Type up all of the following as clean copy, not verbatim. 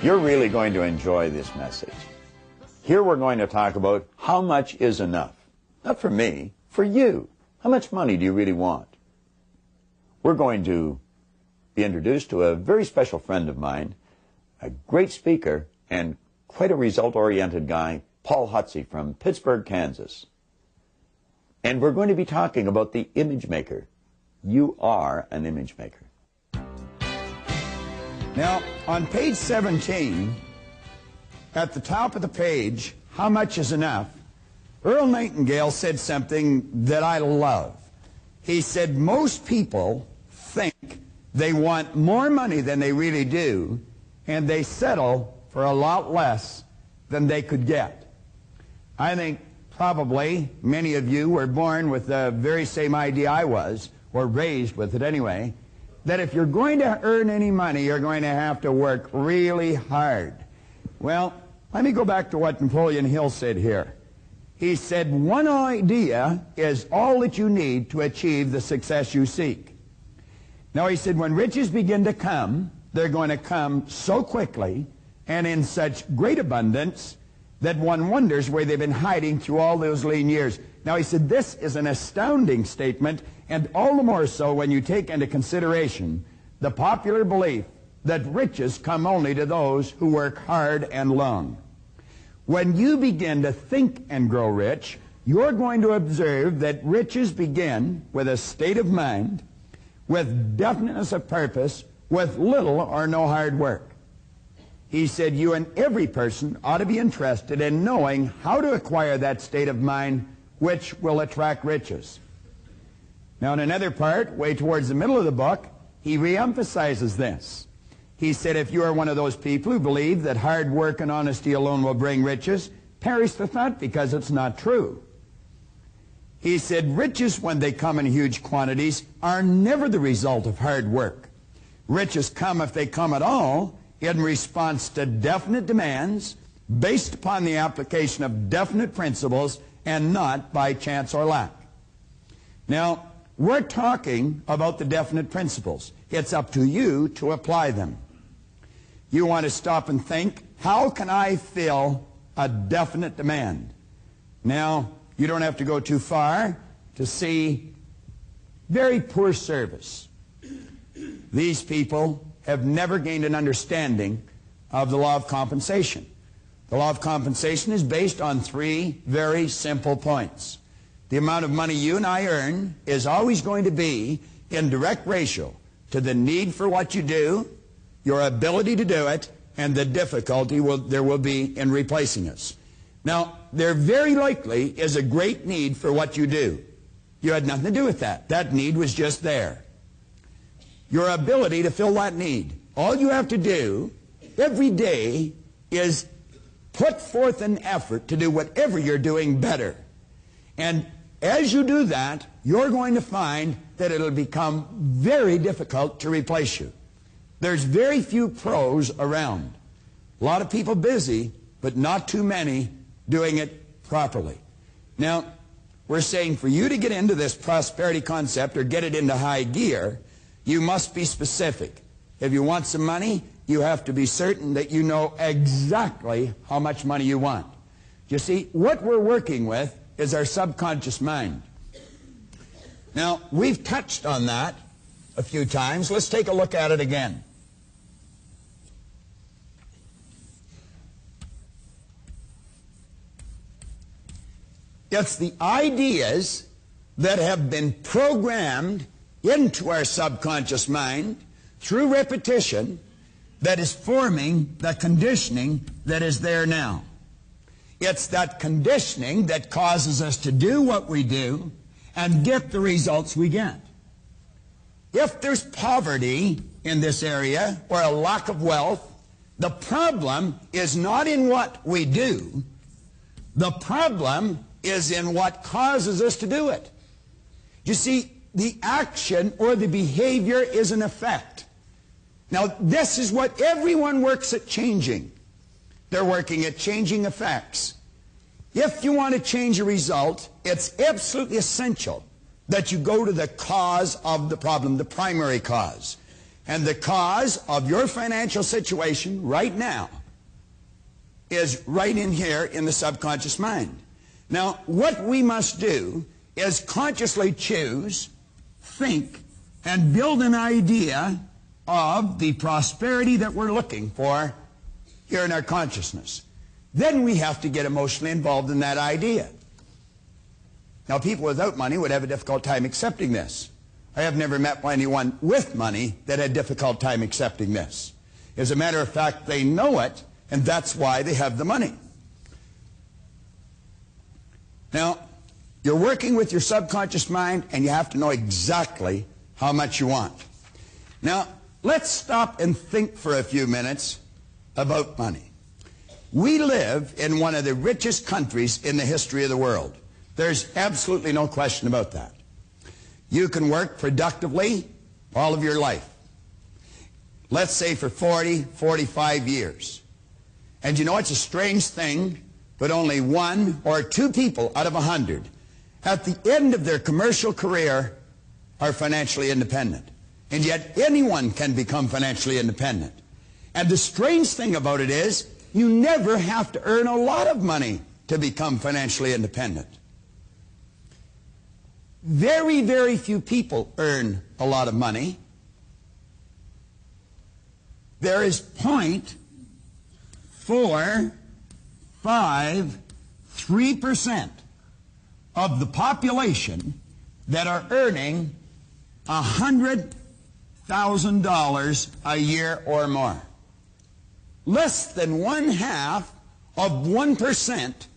You're really going to enjoy this message. Here we're going to talk about how much is enough. Not for me, for you. How much money do you really want? We're going to be introduced to a very special friend of mine, a great speaker and quite a result-oriented guy, Paul Hutsey from Pittsburgh, Kansas. And we're going to be talking about the image maker. You are an image maker. Now, on page 17, at the top of the page, how much is enough? Earl Nightingale said something that I love. He said, most people think they want more money than they really do, and they settle for a lot less than they could get. I think probably many of you were born with the very same idea I was, or raised with it anyway, that if you're going to earn any money, you're going to have to work really hard. Well, let me go back to what Napoleon Hill said here. He said, one idea is all that you need to achieve the success you seek. Now, he said, when riches begin to come, they're going to come so quickly and in such great abundance that one wonders where they've been hiding through all those lean years. Now, he said, this is an astounding statement, and all the more so when you take into consideration the popular belief that riches come only to those who work hard and long. When you begin to think and grow rich, you're going to observe that riches begin with a state of mind, with definiteness of purpose, with little or no hard work. He said, you and every person ought to be interested in knowing how to acquire that state of mind which will attract riches. Now, in another part, way towards the middle of the book, he reemphasizes this. He said, if you are one of those people who believe that hard work and honesty alone will bring riches, perish the thought, because it's not true. He said, riches, when they come in huge quantities, are never the result of hard work. Riches come, if they come at all, in response to definite demands, based upon the application of definite principles, and not by chance or luck. Now, we're talking about the definite principles. It's up to you to apply them. You want to stop and think, how can I fill a definite demand? Now, you don't have to go too far to see very poor service. These people have never gained an understanding of the law of compensation. The law of compensation is based on three very simple points. The amount of money you and I earn is always going to be in direct ratio to the need for what you do, your ability to do it, and the difficulty there will be in replacing us. Now, there very likely is a great need for what you do. You had nothing to do with that. That need was just there. Your ability to fill that need. All you have to do every day is put forth an effort to do whatever you're doing better. And as you do that, you're going to find that it'll become very difficult to replace you. There's very few pros around. A lot of people busy, but not too many doing it properly. Now, we're saying for you to get into this prosperity concept or get it into high gear, you must be specific. If you want some money, you have to be certain that you know exactly how much money you want. You see, what we're working with is our subconscious mind. Now, we've touched on that a few times. Let's take a look at it again. It's the ideas that have been programmed into our subconscious mind through repetition that is forming the conditioning that is there now. It's that conditioning that causes us to do what we do and get the results we get. If there's poverty in this area or a lack of wealth, the problem is not in what we do. The problem is in what causes us to do it. You see, the action or the behavior is an effect. Now, this is what everyone works at changing. They're working at changing effects. If you want to change a result, it's absolutely essential that you go to the cause of the problem, the primary cause. And the cause of your financial situation right now is right in here in the subconscious mind. Now, what we must do is consciously choose, think, and build an idea of the prosperity that we're looking for here in our consciousness. Then we have to get emotionally involved in that idea. Now, people without money would have a difficult time accepting this. I have never met anyone with money that had a difficult time accepting this. As a matter of fact, they know it, and that's why they have the money. Now, you're working with your subconscious mind, and you have to know exactly how much you want. Now, let's stop and think for a few minutes about money. We live in one of the richest countries in the history of the world. There's absolutely no question about that. You can work productively all of your life. Let's say for 40, 45 years. And you know, it's a strange thing, but only 1 or 2 people out of 100 at the end of their commercial career are financially independent. And yet anyone can become financially independent. And the strange thing about it is you never have to earn a lot of money to become financially independent. Very, very few people earn a lot of money. There is 0.453% of the population that are earning $100,000 a year or more. Less than 1/2 of 1%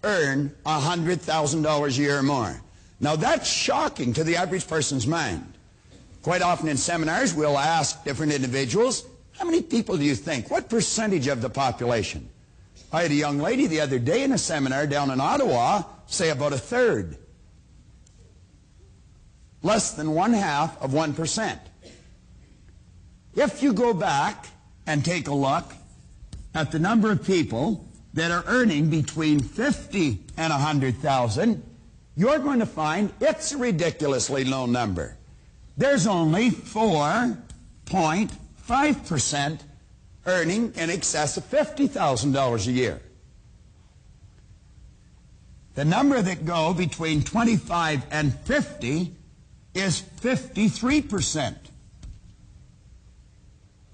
earn $100,000 a year or more. Now that's shocking to the average person's mind. Quite often in seminars we'll ask different individuals, how many people do you think? What percentage of the population? I had a young lady the other day in a seminar down in Ottawa say about 1/3. Less than 1/2 of 1%. If you go back and take a look at the number of people that are earning between $50,000 and $100,000, you're going to find it's a ridiculously low number. There's only 4.5% earning in excess of $50,000 a year. The number that go between 25 and 50 is 53%.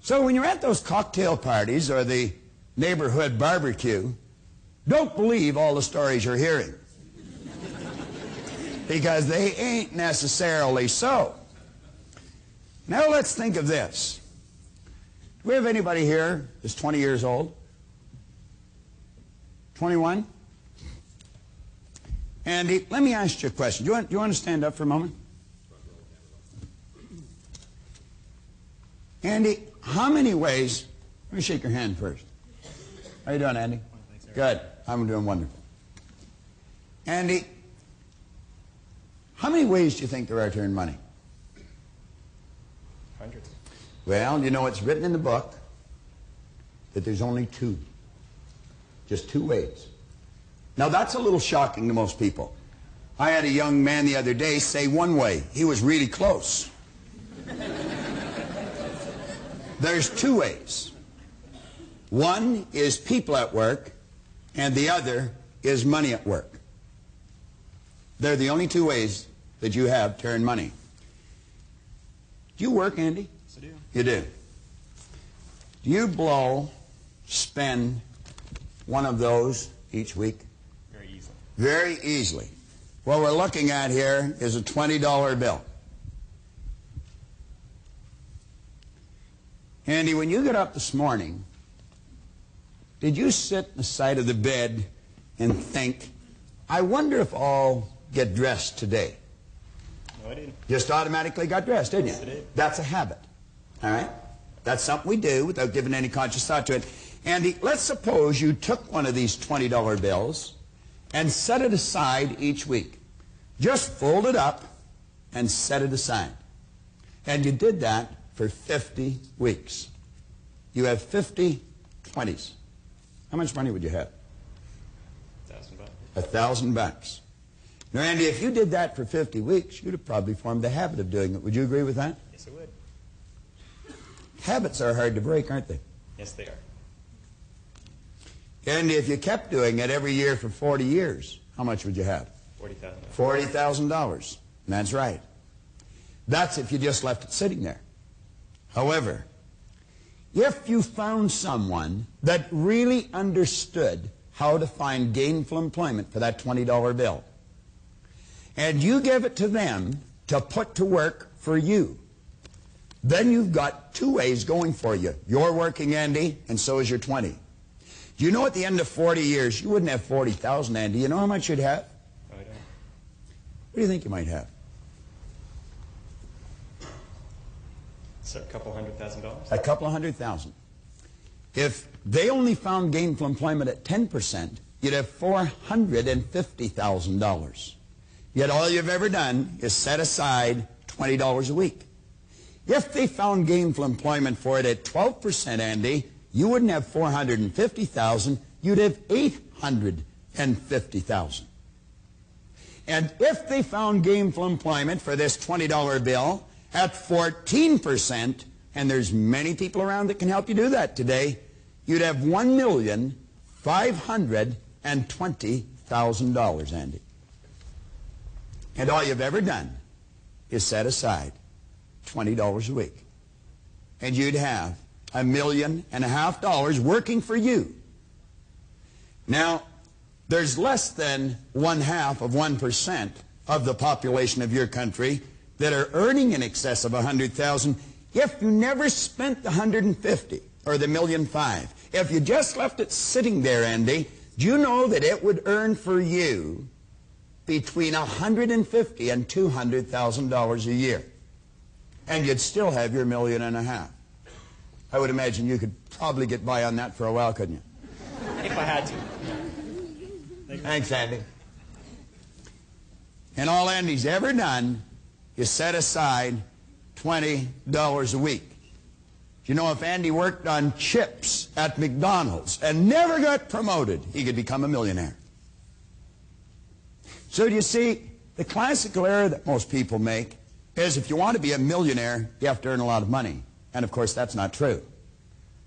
So when you're at those cocktail parties or the neighborhood barbecue, don't believe all the stories you're hearing. Because they ain't necessarily so. Now let's think of this. Do we have anybody here that's 20 years old? 21? Andy, let me ask you a question. Do you want to stand up for a moment? Andy, how many ways... Let me shake your hand first. How you doing, Andy? Thanks, good. I'm doing wonderful. Andy, how many ways do you think there are to earn money? Hundreds. Well, you know, it's written in the book that there's only 2. Just 2 ways. Now, that's a little shocking to most people. I had a young man the other day say 1 way. He was really close. There's 2 ways. One is people at work, and the other is money at work. They're the only 2 ways that you have to earn money. Do you work, Andy? Yes, I do. You do. Do you spend one of those each week? Very easily. Very easily. What we're looking at here is a $20 bill. Andy, when you got up this morning, did you sit on the side of the bed and think, I wonder if I'll get dressed today? No, I didn't. Just automatically got dressed, didn't you? Yes, I did. That's a habit. All right? That's something we do without giving any conscious thought to it. Andy, let's suppose you took one of these $20 bills and set it aside each week. Just fold it up and set it aside. And you did that for 50 weeks. You have 50 20s. How much money would you have? $1,000. $1,000. Now, Andy, if you did that for 50 weeks, you'd have probably formed the habit of doing it. Would you agree with that? Yes, I would. Habits are hard to break, aren't they? Yes, they are. And if you kept doing it every year for 40 years, how much would you have? $40,000. $40,000. That's right. That's if you just left it sitting there. However, if you found someone that really understood how to find gainful employment for that $20 bill, and you give it to them to put to work for you, then you've got two ways going for you. You're working, Andy, and so is your 20. Do you know at the end of 40 years, you wouldn't have 40,000, Andy. You know how much you'd have? No, I don't. What do you think you might have? So a couple $100,000? A couple of $100,000. If they only found gainful employment at 10%, you'd have $450,000. Yet all you've ever done is set aside $20 a week. If they found gainful employment for it at 12%, Andy, you wouldn't have $450,000, you'd have $850,000. And if they found gainful employment for this $20 bill at 14%, and there's many people around that can help you do that today, you'd have $1,520,000, Andy. And all you've ever done is set aside $20 a week. And you'd have $1.5 million working for you. Now, there's less than 0.5% of the population of your country that are earning in excess of $100,000. If you never spent the $150,000 or the $1.5 million, if you just left it sitting there, Andy, do you know that it would earn for you between $150,000 and $200,000 a year? And you'd still have your $1.5 million. I would imagine you could probably get by on that for a while, couldn't you? If I had to. Thanks, Andy. And all Andy's ever done is set aside $20 a week. You know, if Andy worked on chips at McDonald's and never got promoted, he could become a millionaire. So do you see, the classical error that most people make is if you want to be a millionaire, you have to earn a lot of money. And of course, that's not true.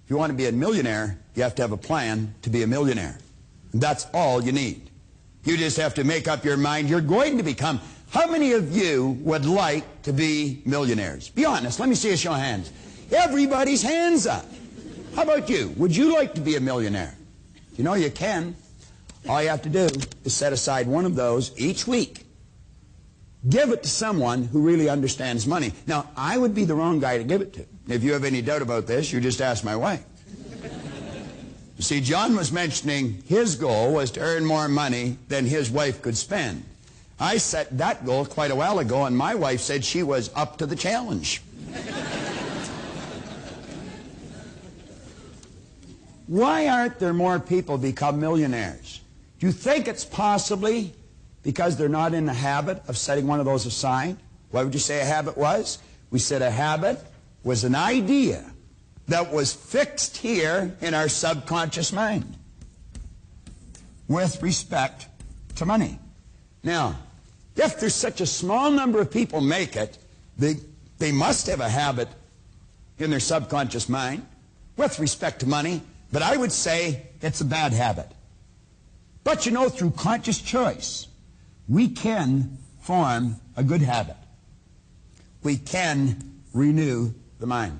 If you want to be a millionaire, you have to have a plan to be a millionaire. And that's all you need. You just have to make up your mind you're going to become. How many of you would like to be millionaires? Be honest. Let me see a show of hands. Everybody's hands up. How about you? Would you like to be a millionaire? You know you can. All you have to do is set aside one of those each week. Give it to someone who really understands money. Now, I would be the wrong guy to give it to. If you have any doubt about this, you just ask my wife. You see, John was mentioning his goal was to earn more money than his wife could spend. I set that goal quite a while ago, and my wife said she was up to the challenge. Why aren't there more people become millionaires? Do you think it's possibly because they're not in the habit of setting one of those aside? What would you say a habit was? We said a habit was an idea that was fixed here in our subconscious mind with respect to money. Now, if there's such a small number of people make it, they must have a habit in their subconscious mind with respect to money, but I would say it's a bad habit. But you know, through conscious choice, we can form a good habit. We can renew the mind.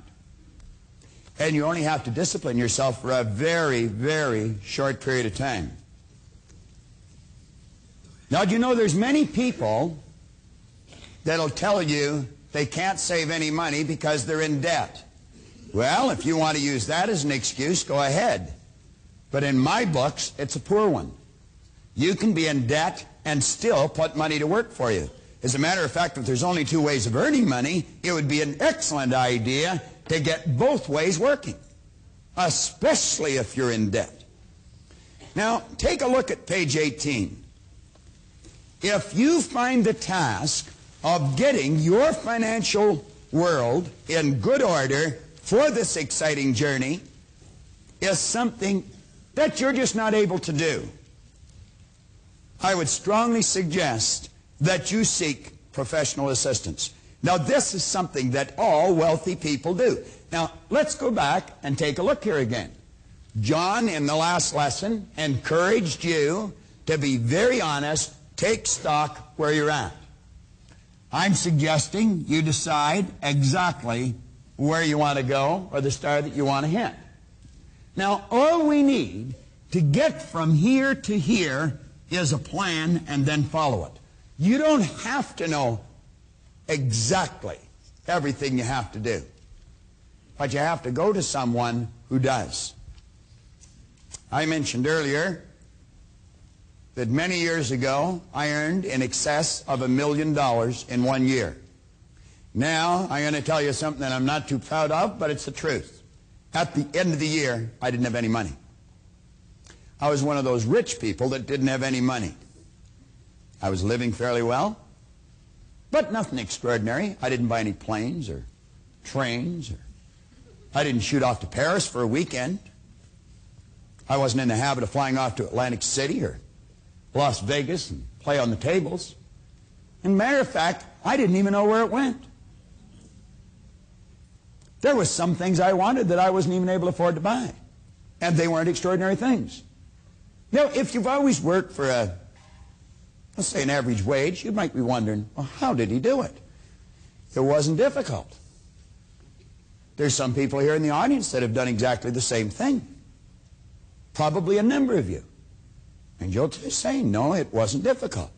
And you only have to discipline yourself for a very, very short period of time. Now, do you know there's many people that'll tell you they can't save any money because they're in debt. Well, if you want to use that as an excuse, go ahead. But in my books, it's a poor one. You can be in debt and still put money to work for you. As a matter of fact, if there's only two ways of earning money, it would be an excellent idea to get both ways working, especially if you're in debt. Now, take a look at page 18. If you find the task of getting your financial world in good order for this exciting journey is something that you're just not able to do, I would strongly suggest that you seek professional assistance. Now, this is something that all wealthy people do. Now, let's go back and take a look here again. John, in the last lesson, encouraged you to be very honest, take stock where you're at. I'm suggesting you decide exactly where you want to go or the star that you want to hit. Now, all we need to get from here to here is a plan and then follow it. You don't have to know exactly everything you have to do, but you have to go to someone who does. I mentioned earlier that many years ago I earned in excess of $1 million in 1 year. Now I'm going to tell you something that I'm not too proud of, but it's the truth. At the end of the year, I didn't have any money. I was one of those rich people that didn't have any money. I was living fairly well, but nothing extraordinary. I didn't buy any planes or trains, or I didn't shoot off to Paris for a weekend. I wasn't in the habit of flying off to Atlantic City or Las Vegas and play on the tables. And matter of fact, I didn't even know where it went. There were some things I wanted that I wasn't even able to afford to buy. And they weren't extraordinary things. Now, if you've always worked for let's say an average wage, you might be wondering, well, how did he do it? It wasn't difficult. There's some people here in the audience that have done exactly the same thing. Probably a number of you. And you'll say, no, it wasn't difficult.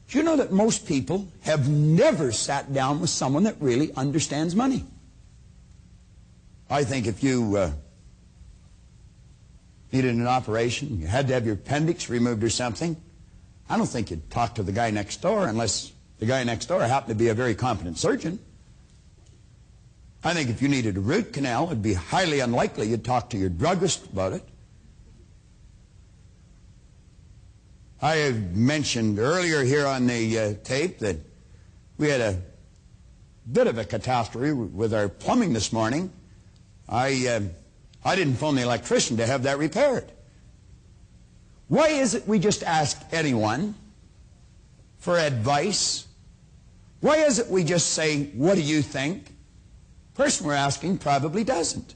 Do you know that most people have never sat down with someone that really understands money? I think if you needed an operation, you had to have your appendix removed or something, I don't think you'd talk to the guy next door unless the guy next door happened to be a very competent surgeon. I think if you needed a root canal, it'd be highly unlikely you'd talk to your druggist about it. I have mentioned earlier here on the tape that we had a bit of a catastrophe with our plumbing this morning. I didn't phone the electrician to have that repaired. Why is it we just ask anyone for advice? Why is it we just say, what do you think? The person we're asking probably doesn't.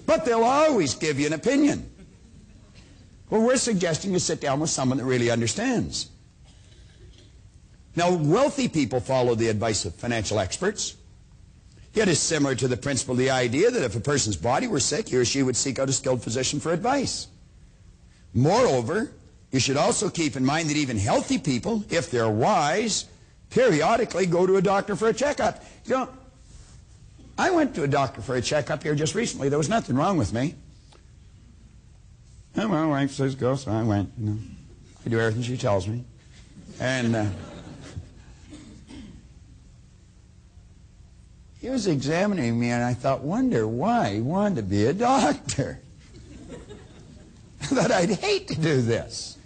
But they'll always give you an opinion. Well, we're suggesting you sit down with someone that really understands. Now, wealthy people follow the advice of financial experts. It is similar to the principle of the idea that if a person's body were sick, he or she would seek out a skilled physician for advice. Moreover, you should also keep in mind that even healthy people, if they're wise, periodically go to a doctor for a checkup. You know, I went to a doctor for a checkup here just recently. There was nothing wrong with me. And my wife says go, so I went. You know, I do everything she tells me. And he was examining me, and I thought, wonder why he wanted to be a doctor. I thought I'd hate to do this.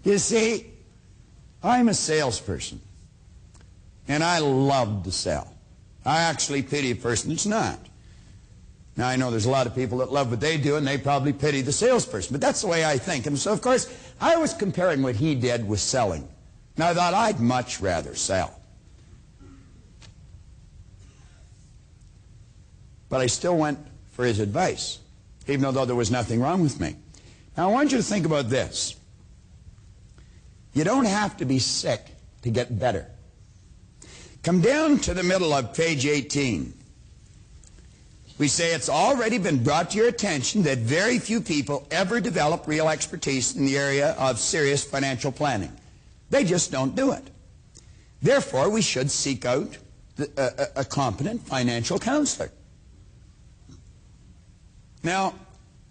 You see, I'm a salesperson, and I love to sell. I actually pity a person that's not. Now, I know there's a lot of people that love what they do, and they probably pity the salesperson, but that's the way I think. And so, of course, I was comparing what he did with selling. Now, I thought I'd much rather sell. But I still went for his advice, even though there was nothing wrong with me. Now, I want you to think about this. You don't have to be sick to get better. Come down to the middle of page 18. We say it's already been brought to your attention that very few people ever develop real expertise in the area of serious financial planning. They just don't do it. Therefore, we should seek out a competent financial counselor. Now,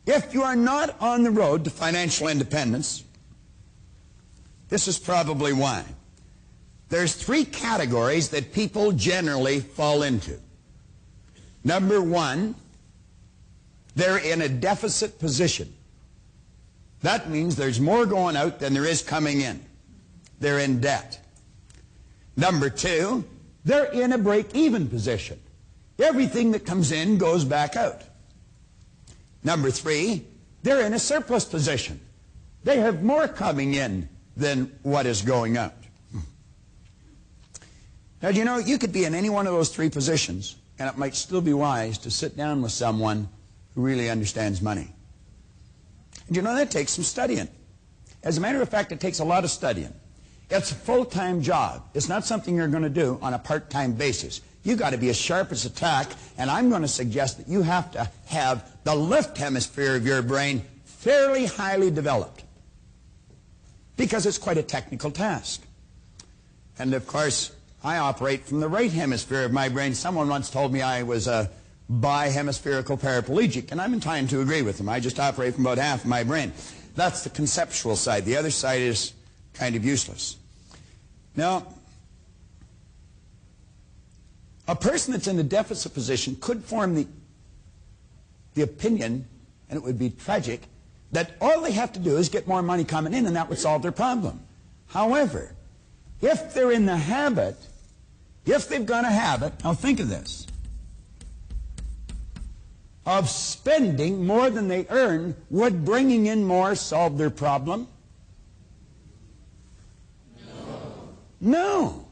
if you are not on the road to financial independence, this is probably why. There's three categories that people generally fall into. Number one, they're in a deficit position. That means there's more going out than there is coming in. They're in debt. Number two, they're in a break-even position. Everything that comes in goes back out. Number three, they're in a surplus position. They have more coming in than what is going out. Now, you know, you could be in any one of those three positions, and it might still be wise to sit down with someone who really understands money. And you know, that takes some studying. As a matter of fact, it takes a lot of studying. It's a full-time job. It's not something you're going to do on a part-time basis. You've got to be as sharp as a tack, and I'm going to suggest that you have to have the left hemisphere of your brain fairly highly developed, because it's quite a technical task. And of course, I operate from the right hemisphere of my brain. Someone once told me I was a bihemispherical paraplegic, and I'm inclined to agree with them. I just operate from about half of my brain. That's the conceptual side. The other side is kind of useless. Now, a person that's in the deficit position could form the opinion, and it would be tragic, that all they have to do is get more money coming in and that would solve their problem. However, if they're in the habit, if they've got a habit, now think of this, of spending more than they earn, would bringing in more solve their problem? No,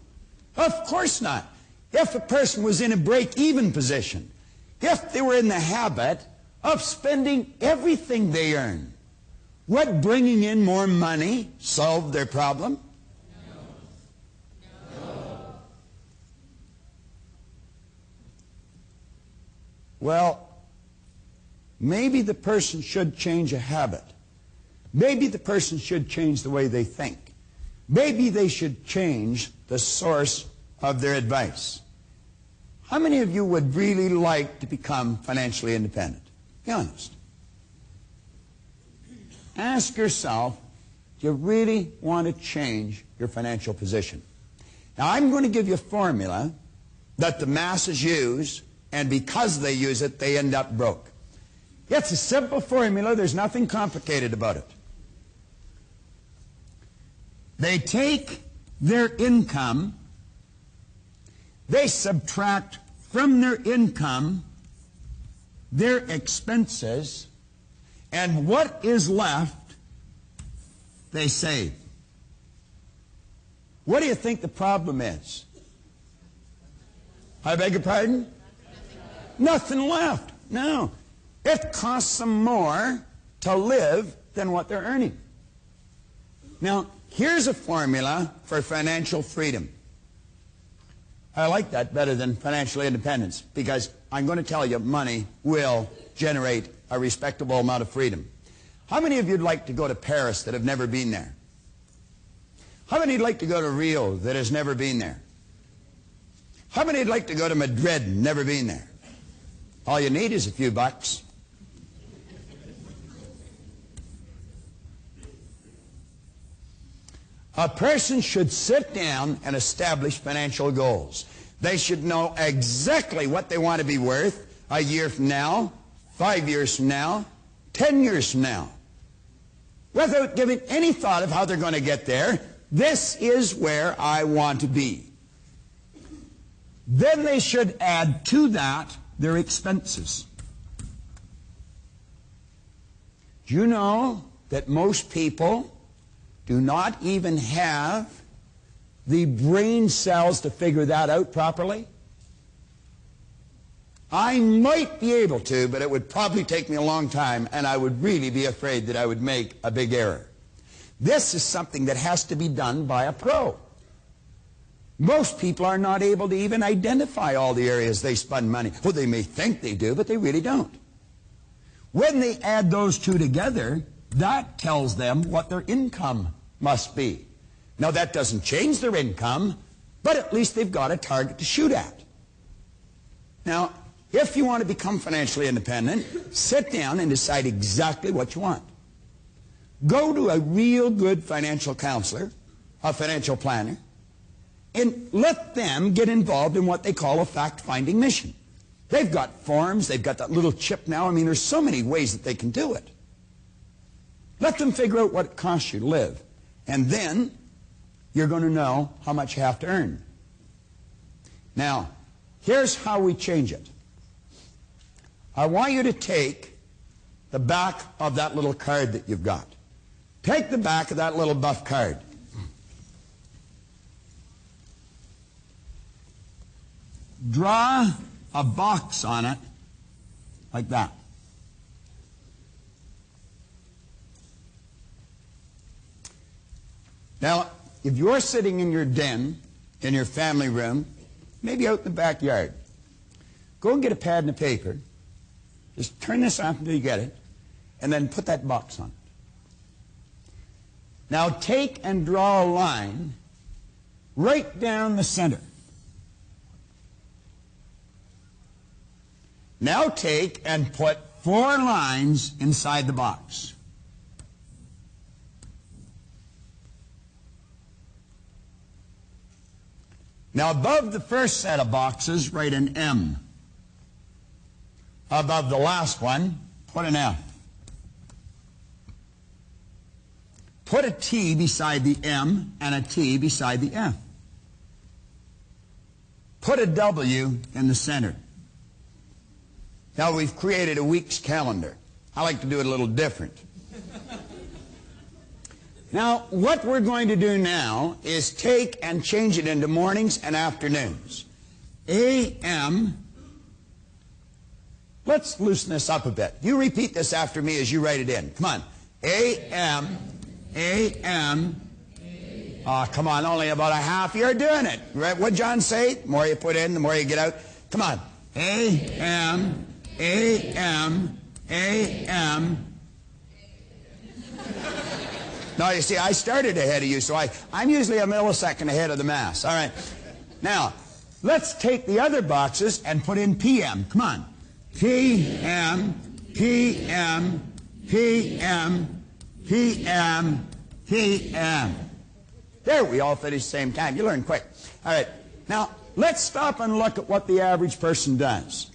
of course not. If a person was in a break-even position, if they were in the habit of spending everything they earn, would bringing in more money solve their problem? Well, maybe the person should change a habit. Maybe the person should change the way they think. Maybe they should change the source of their advice. How many of you would really like to become financially independent? Be honest. Ask yourself, do you really want to change your financial position? Now, I'm going to give you a formula that the masses use, and because they use it, they end up broke. It's a simple formula. There's nothing complicated about it. They take their income, they subtract from their income their expenses, and what is left, they save. What do you think the problem is? I beg your pardon? Nothing left. No. It costs them more to live than what they're earning. Now, here's a formula for financial freedom. I like that better than financial independence, because I'm going to tell you money will generate a respectable amount of freedom. How many of you would like to go to Paris that have never been there? How many would like to go to Rio that has never been there? How many would like to go to Madrid and never been there? All you need is a few bucks. A person should sit down and establish financial goals. They should know exactly what they want to be worth a year from now, 5 years from now, 10 years from now. Without giving any thought of how they're going to get there, this is where I want to be. Then they should add to that their expenses. Do you know that most people do not even have the brain cells to figure that out properly? I might be able to, but it would probably take me a long time, and I would really be afraid that I would make a big error. This is something that has to be done by a pro. Most people are not able to even identify all the areas they spend money. Well, they may think they do, but they really don't. When they add those two together, that tells them what their income must be. Now, that doesn't change their income, but at least they've got a target to shoot at. Now, if you want to become financially independent, sit down and decide exactly what you want. Go to a real good financial counselor, a financial planner, and let them get involved in what they call a fact-finding mission. They've got forms, they've got that little chip now. I mean, there's so many ways that they can do it. Let them figure out what it costs you to live, and then you're going to know how much you have to earn. Now, here's how we change it. I want you to take the back of that little card that you've got. Take the back of that little buff card. draw a box on it like that. Now, if you're sitting in your den, in your family room, maybe out in the backyard, go and get a pad and a paper. Just turn this off until you get it, and then put that box on it. Now take and draw a line right down the center. Now take and put 4 lines inside the box. Now above the first set of boxes, write an M. Above the last one, put an F. Put a T beside the M and a T beside the F. Put a W in the center. Now we've created a week's calendar. I like to do it a little different. Now, what we're going to do now is take and change it into mornings and afternoons. A.M. Let's loosen this up a bit. You repeat this after me as you write it in. Come on. A.M. A.M. Oh, come on, only about a half. You're doing it. Right? What'd John say? The more you put in, the more you get out. Come on. A.M. A.M. A.M. No, you see, I started ahead of you, so I'm usually a millisecond ahead of the mass. All right. Now, let's take the other boxes and put in PM. Come on. PM, PM, PM, PM, PM. There, we all finish the same time. You learn quick. All right. Now, let's stop and look at what the average person does.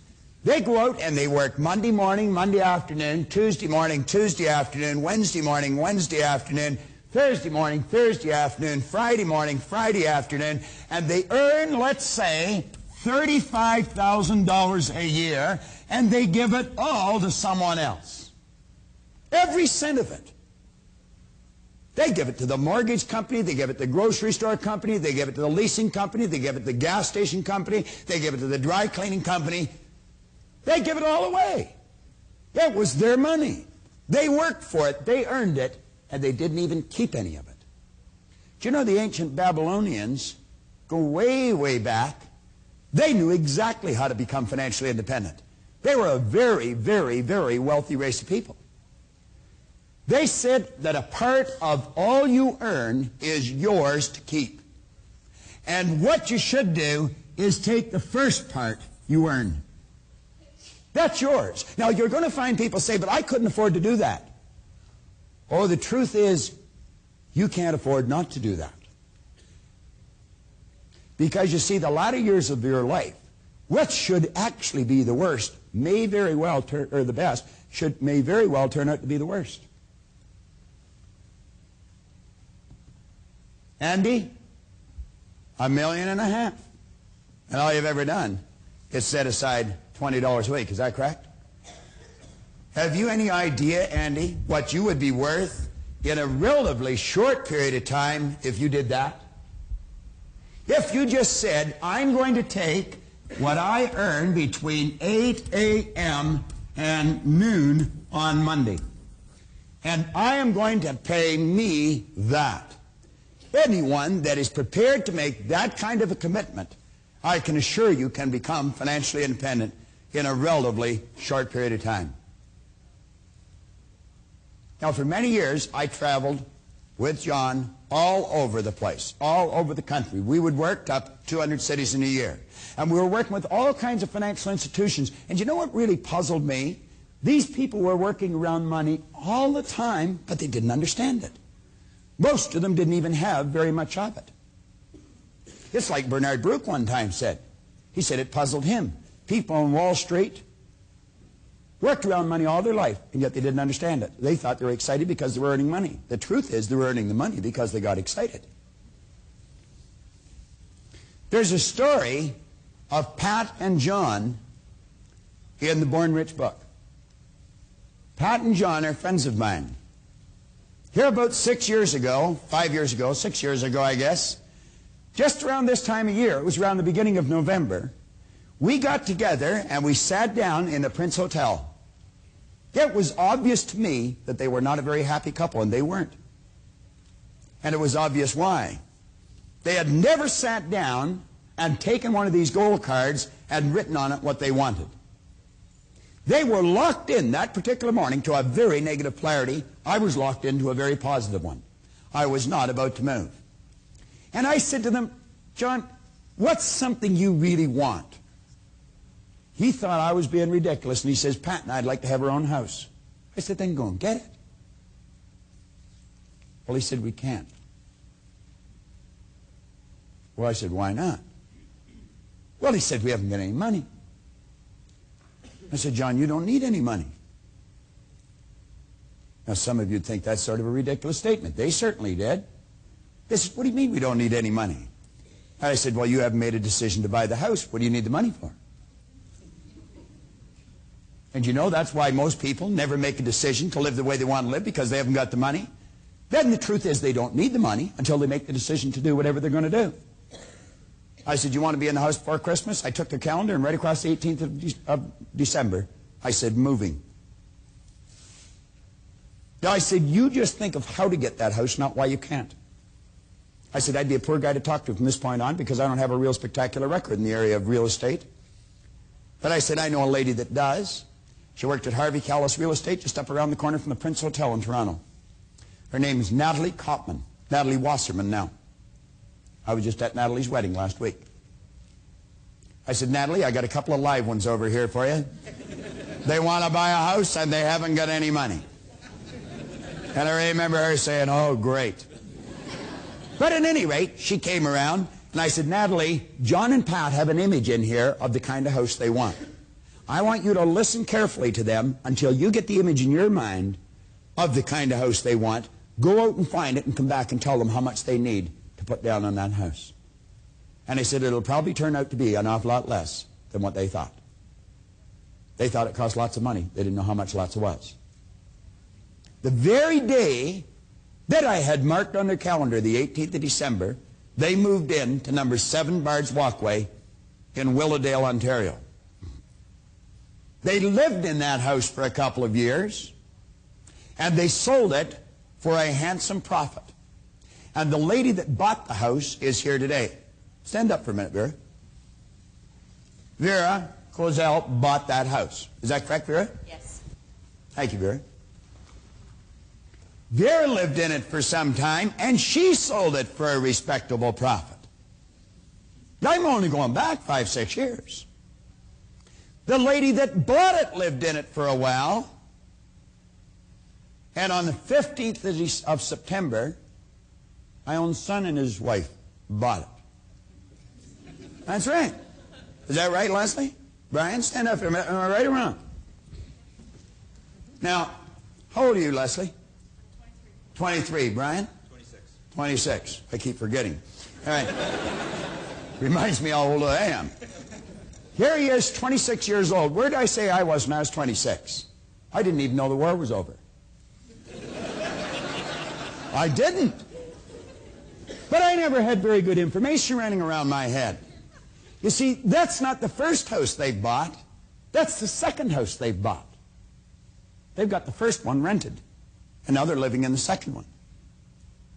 They go out and they work Monday morning, Monday afternoon, Tuesday morning, Tuesday afternoon, Wednesday morning, Wednesday afternoon, Thursday morning, Thursday afternoon, Friday morning, Friday afternoon, and they earn, let's say, $35,000 a year, and they give it all to someone else. Every cent of it. They give it to the mortgage company, they give it to the grocery store company, they give it to the leasing company, they give it to the gas station company, they give it to the dry cleaning company. They give it all away. It was their money. They worked for it, they earned it, and they didn't even keep any of it. Do you know the ancient Babylonians go way, way back? They knew exactly how to become financially independent. They were a very, very, very wealthy race of people. They said that a part of all you earn is yours to keep. And what you should do is take the first part you earn. That's yours. Now, you're going to find people say, but I couldn't afford to do that. Oh, the truth is, you can't afford not to do that. Because you see, the latter years of your life, what should actually be the worst, may very well turn, or the best, may very well turn out to be the worst. Andy, $1.5 million. And all you've ever done is set aside $20 a week. Is that correct? Have you any idea, Andy, what you would be worth in a relatively short period of time if you did that? If you just said, I'm going to take what I earn between 8 a.m. and noon on Monday, and I am going to pay me that. Anyone that is prepared to make that kind of a commitment, I can assure you, can become financially independent in a relatively short period of time. Now, for many years, I traveled with John all over the place, all over the country. We would work up 200 cities in a year. And we were working with all kinds of financial institutions. And you know what really puzzled me? These people were working around money all the time, but they didn't understand it. Most of them didn't even have very much of it. It's like Bernard Baruch one time said. He said it puzzled him. People on Wall Street worked around money all their life, and yet they didn't understand it. They thought they were excited because they were earning money. The truth is they were earning the money because they got excited. There's a story of Pat and John in the Born Rich book. Pat and John are friends of mine. Here about 6 years ago, 5 years ago, 6 years ago, I guess, just around this time of year, it was around the beginning of November, We got together and we sat down in the Prince Hotel. It was obvious to me that they were not a very happy couple, and they weren't. And it was obvious why. They had never sat down and taken one of these gold cards and written on it what they wanted. They were locked in that particular morning to a very negative polarity. I was locked into a very positive one. I was not about to move. And I said to them, John, what's something you really want? He thought I was being ridiculous, and he says, Pat and I'd like to have our own house. I said, then go and get it. Well, he said, we can't. Well, I said, why not? Well, he said, we haven't got any money. I said, John, you don't need any money. Now, some of you would think that's sort of a ridiculous statement. They certainly did. They said, what do you mean we don't need any money? And I said, well, you haven't made a decision to buy the house. What do you need the money for? And you know, that's why most people never make a decision to live the way they want to live, because they haven't got the money. Then the truth is they don't need the money until they make the decision to do whatever they're going to do. I said, you want to be in the house before Christmas? I took the calendar, and right across the 18th of December, I said, moving. Now, I said, you just think of how to get that house, not why you can't. I said, I'd be a poor guy to talk to from this point on, because I don't have a real spectacular record in the area of real estate. But I said, I know a lady that does. She worked at Harvey Callis Real Estate just up around the corner from the Prince Hotel in Toronto. Her name is Natalie Kopman. Natalie Wasserman now. I was just at Natalie's wedding last week. I said, Natalie, I got a couple of live ones over here for you. They want to buy a house and they haven't got any money. And I remember her saying, oh, great. But at any rate, she came around, and I said, Natalie, John and Pat have an image in here of the kind of house they want. I want you to listen carefully to them until you get the image in your mind of the kind of house they want. Go out and find it and come back and tell them how much they need to put down on that house. And I said, it'll probably turn out to be an awful lot less than what they thought. They thought it cost lots of money. They didn't know how much lots was. The very day that I had marked on their calendar, the 18th of December, they moved in to number 7 Bard's Walkway in Willowdale, Ontario. They lived in that house for a couple of years, and they sold it for a handsome profit. And the lady that bought the house is here today. Stand up for a minute, Vera. Vera Kozel bought that house. Is that correct, Vera? Yes. Thank you, Vera. Vera lived in it for some time, and she sold it for a respectable profit. I'm only going back 5, 6 years. The lady that bought it lived in it for a while, and on the 15th of September, my own son and his wife bought it. That's right. Is that right, Leslie? Brian, stand up for a minute. Am I right or wrong? Now, how old are you, Leslie? 23. Brian? 26. 26. I keep forgetting. All right. Reminds me how old I am. Here he is, 26 years old. Where did I say I was when I was 26? I didn't even know the war was over. I didn't. But I never had very good information running around my head. You see, that's not the first house they've bought. That's the second house they've bought. They've got the first one rented, and now they're living in the second one.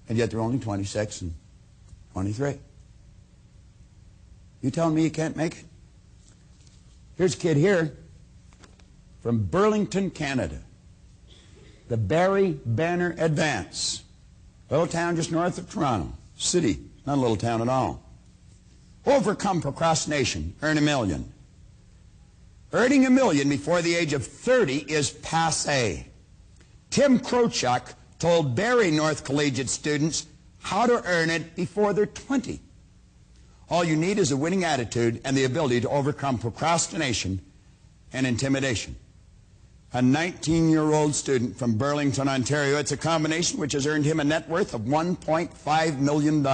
And yet they're only 26 and 23. You telling me you can't make it? Here's a kid here from Burlington, Canada. The Barry Banner Advance. Little town just north of Toronto. City, not a little town at all. Overcome procrastination, earn $1 million. Earning $1 million before the age of 30 is passé. Tim Krochuk told Barry North Collegiate students how to earn it before they're 20. All you need is a winning attitude and the ability to overcome procrastination and intimidation. A 19-year-old student from Burlington, Ontario. It's a combination which has earned him a net worth of $1.5 million.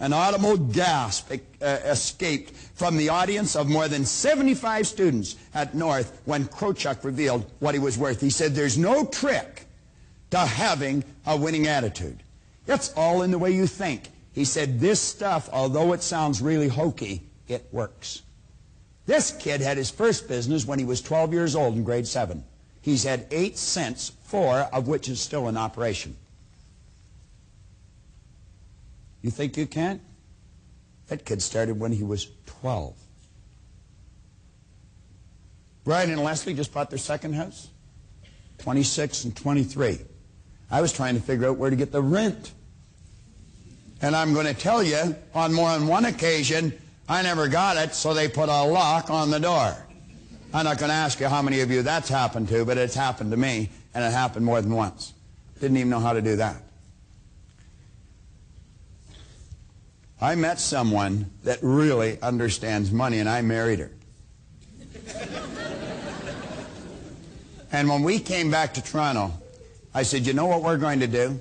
An audible gasp escaped from the audience of more than 75 students at North when Krochuk revealed what he was worth. He said, there's no trick to having a winning attitude. It's all in the way you think. He said, this stuff, although it sounds really hokey, it works. This kid had his first business when he was 12 years old in grade 7. He's had 8 cents, 4 of which is still in operation. You think you can't? That kid started when he was 12. Brian and Leslie just bought their second house, 26 and 23. I was trying to figure out where to get the rent. And I'm going to tell you, on more than one occasion, I never got it, so they put a lock on the door. I'm not going to ask you how many of you that's happened to, but it's happened to me, and it happened more than once. Didn't even know how to do that. I met someone that really understands money, and I married her. And when we came back to Toronto, I said, you know what we're going to do?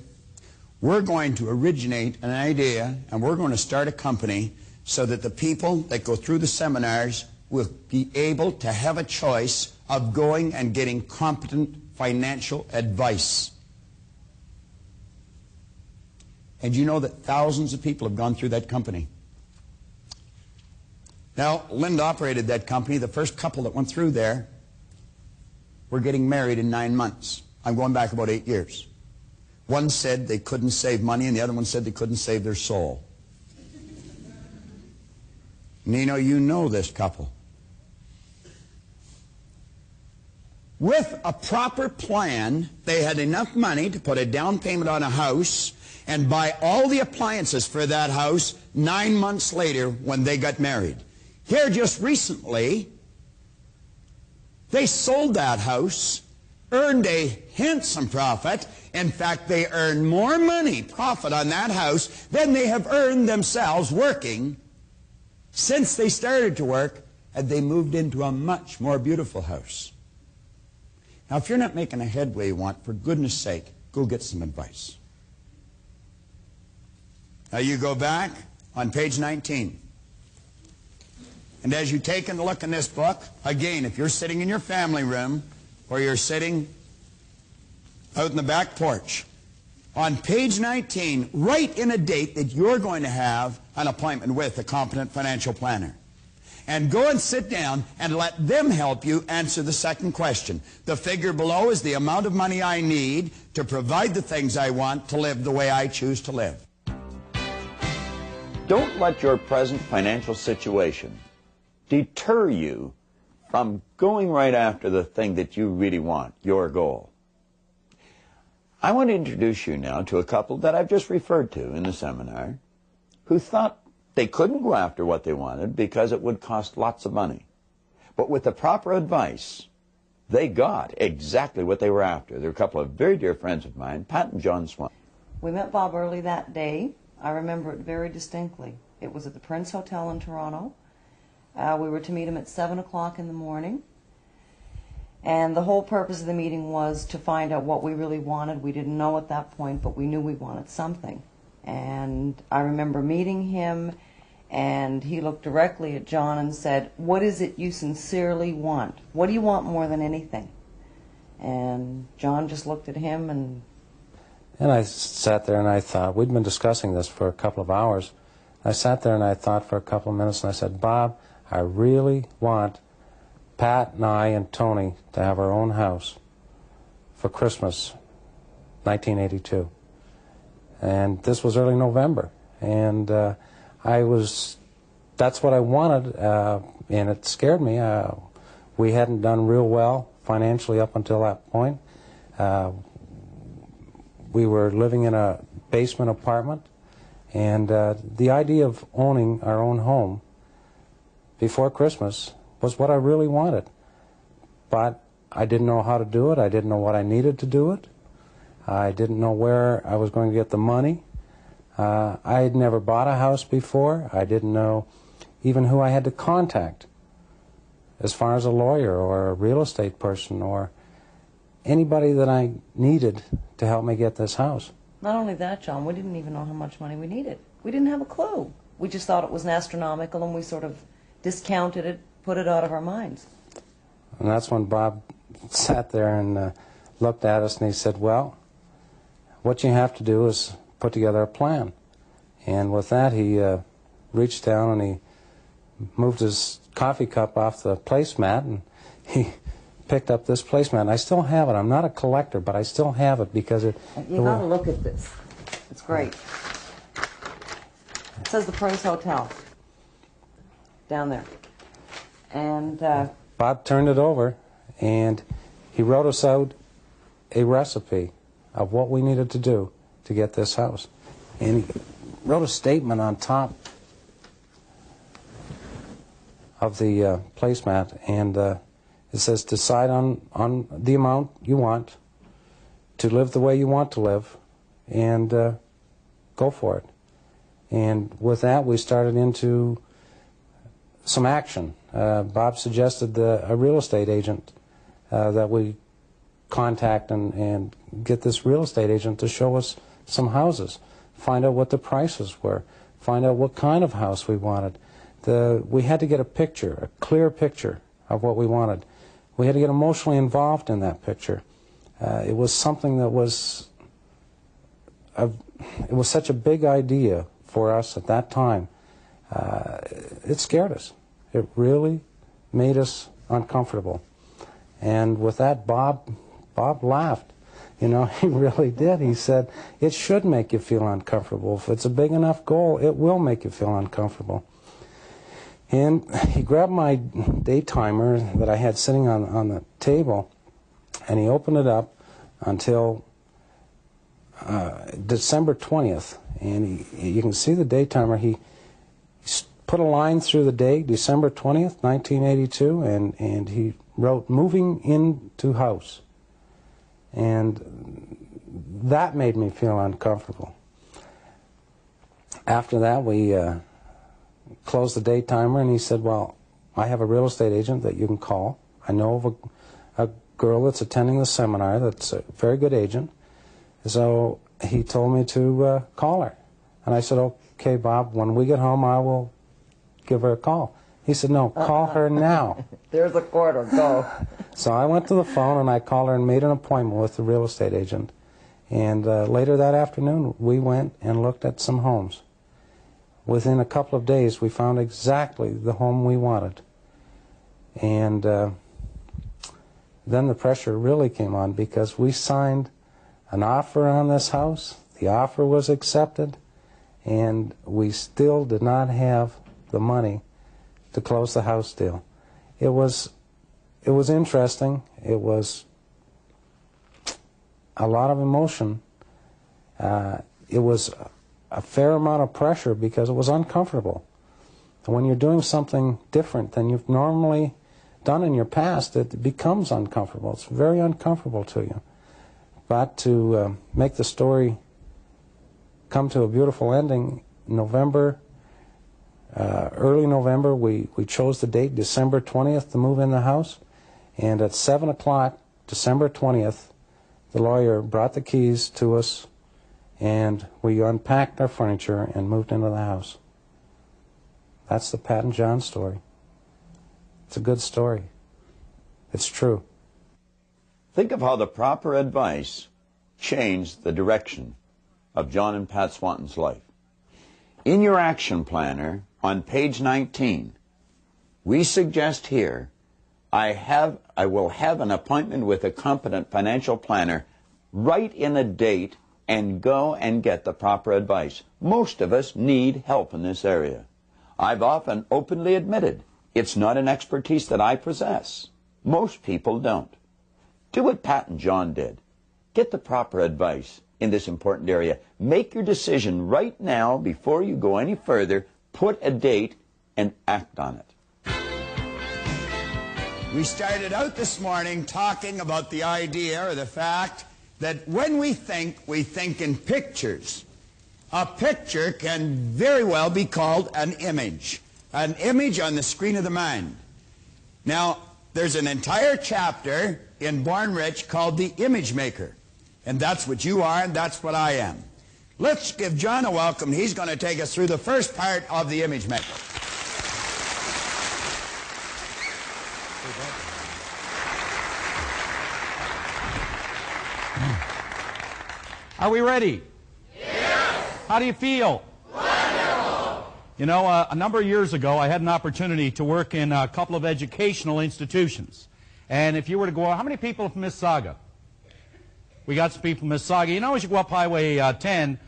We're going to originate an idea, and we're going to start a company so that the people that go through the seminars will be able to have a choice of going and getting competent financial advice. And you know that thousands of people have gone through that company. Now, Linda operated that company. The first couple that went through there were getting married in 9 months. I'm going back about 8 years. One said they couldn't save money, and the other one said they couldn't save their soul. Nino, you know this couple. With a proper plan, they had enough money to put a down payment on a house and buy all the appliances for that house 9 months later when they got married. Here just recently, they sold that house, earned a handsome profit. In fact, they earned more money, profit on that house than they have earned themselves working since they started to work, and they moved into a much more beautiful house. Now, if you're not making a headway you want, for goodness sake, go get some advice. Now, you go back on page 19. And as you take a look in this book, again, if you're sitting in your family room or you're sitting out in the back porch, on page 19, write in a date that you're going to have an appointment with a competent financial planner. And go and sit down and let them help you answer the second question. The figure below is the amount of money I need to provide the things I want to live the way I choose to live. Don't let your present financial situation deter you from going right after the thing that you really want, your goal. I want to introduce you now to a couple that I've just referred to in the seminar who thought they couldn't go after what they wanted because it would cost lots of money. But with the proper advice, they got exactly what they were after. They're a couple of very dear friends of mine, Pat and John Swan. We met Bob early that day. I remember it very distinctly. It was at the Prince Hotel in Toronto. We were to meet him at 7 o'clock in the morning. And the whole purpose of the meeting was to find out what we really wanted. We didn't know at that point, but we knew we wanted something. And I remember meeting him, and he looked directly at John and said, "What is it you sincerely want? What do you want more than anything?" And John just looked at him and I sat there and I thought, we'd been discussing this for a couple of hours. I sat there and I thought for a couple of minutes and I said, "Bob, I really want Pat and I and Tony to have our own house for Christmas, 1982. And this was early November. And that's what I wanted, and it scared me. We hadn't done real well financially up until that point. We were living in a basement apartment, and the idea of owning our own home before Christmas was what I really wanted. But I didn't know how to do it. I didn't know what I needed to do it. I didn't know where I was going to get the money. I had never bought a house before. I didn't know even who I had to contact as far as a lawyer or a real estate person or anybody that I needed to help me get this house. not only that, John, we didn't even know how much money we needed. We didn't have a clue. We just thought it was astronomical, and we sort of discounted it, put it out of our minds. And that's when Bob sat there and looked at us and he said, well, what you have to do is put together a plan. And with that, he reached down and he moved his coffee cup off the placemat, and he picked up this placemat. I still have it. I'm not a collector, but I still have it because it... You gotta look at this. It's great. It says the Prince Hotel down there. And Bob turned it over, and he wrote us out a recipe of what we needed to do to get this house. And he wrote a statement on top of the placemat, and it says, decide on the amount you want to live the way you want to live, and go for it. And with that, we started into some action. Bob suggested a real estate agent that we contact and get this real estate agent to show us some houses, find out what the prices were, find out what kind of house we wanted. We had to get a picture, a clear picture of what we wanted. We had to get emotionally involved in that picture. It was something that was it was such a big idea for us at that time. It scared us. It really made us uncomfortable. And with that, Bob laughed. You know, he really did. He said, it should make you feel uncomfortable. If it's a big enough goal, it will make you feel uncomfortable. And he grabbed my day timer that I had sitting on the table, and he opened it up until December 20th. And you can see the day timer. He put a line through the date, December 20th, 1982, and he wrote, moving into house. And that made me feel uncomfortable. After that, we closed the day timer, and he said, well, I have a real estate agent that you can call. I know of a girl that's attending the seminar that's a very good agent. So he told me to call her. And I said, okay, Bob, when we get home, I will give her a call. He said, no, call her now. There's a quarter, go. So I went to the phone, and I called her and made an appointment with the real estate agent. And later that afternoon, we went and looked at some homes. Within a couple of days, we found exactly the home we wanted. And then the pressure really came on, because we signed an offer on this house. The offer was accepted, and we still did not have the money to close the house deal. It was interesting. It was a lot of emotion. It was a fair amount of pressure because it was uncomfortable. And when you're doing something different than you've normally done in your past, it becomes uncomfortable. It's very uncomfortable to you. But to make the story come to a beautiful ending, early November, we chose the date, December 20th, to move in the house. And at 7 o'clock, December 20th, the lawyer brought the keys to us, and we unpacked our furniture and moved into the house. That's the Pat and John story. It's a good story. It's true. Think of how the proper advice changed the direction of John and Pat Swanton's life. In your action planner on page 19, we suggest here, I will have an appointment with a competent financial planner, write in a date, and go and get the proper advice. Most of us need help in this area. I've often openly admitted it's not an expertise that I possess. Most people don't. Do what Pat and John did. Get the proper advice in this important area. Make your decision right now before you go any further. Put a date and act on it. We started out this morning talking about the idea or the fact that when we think in pictures. A picture can very well be called an image on the screen of the mind. Now, there's an entire chapter in Born Rich called The Image Maker. And that's what you are, and that's what I am. Let's give John a welcome. He's going to take us through the first part of The Image Maker. Are we ready? Yes! How do you feel? Wonderful! You know, a number of years ago, I had an opportunity to work in a couple of educational institutions. And if you were to go, how many people from Mississauga? We got some people from Mississauga. You know, as you go up Highway 10,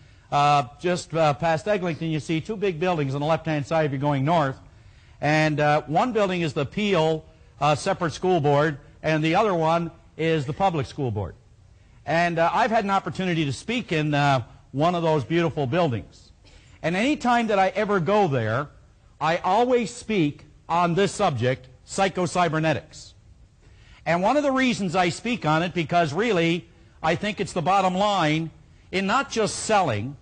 just past Eglinton, you see two big buildings on the left-hand side if you're going north. And one building is the Peel Separate School Board, and the other one is the Public School Board. And I've had an opportunity to speak in one of those beautiful buildings. And any time that I ever go there, I always speak on this subject, psycho-cybernetics. And one of the reasons I speak on it, because really, I think it's the bottom line in not just selling,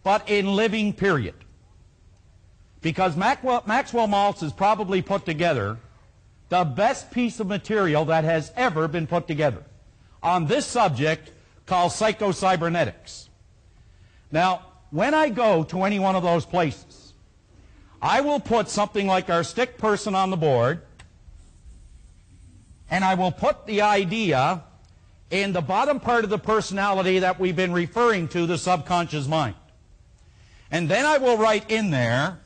but in living, period. Because Maxwell Maltz has probably put together the best piece of material that has ever been put together on this subject called psycho-cybernetics. Now, when I go to any one of those places, I will put something like our stick person on the board, and I will put the idea in the bottom part of the personality that we've been referring to, the subconscious mind. And then I will write in there,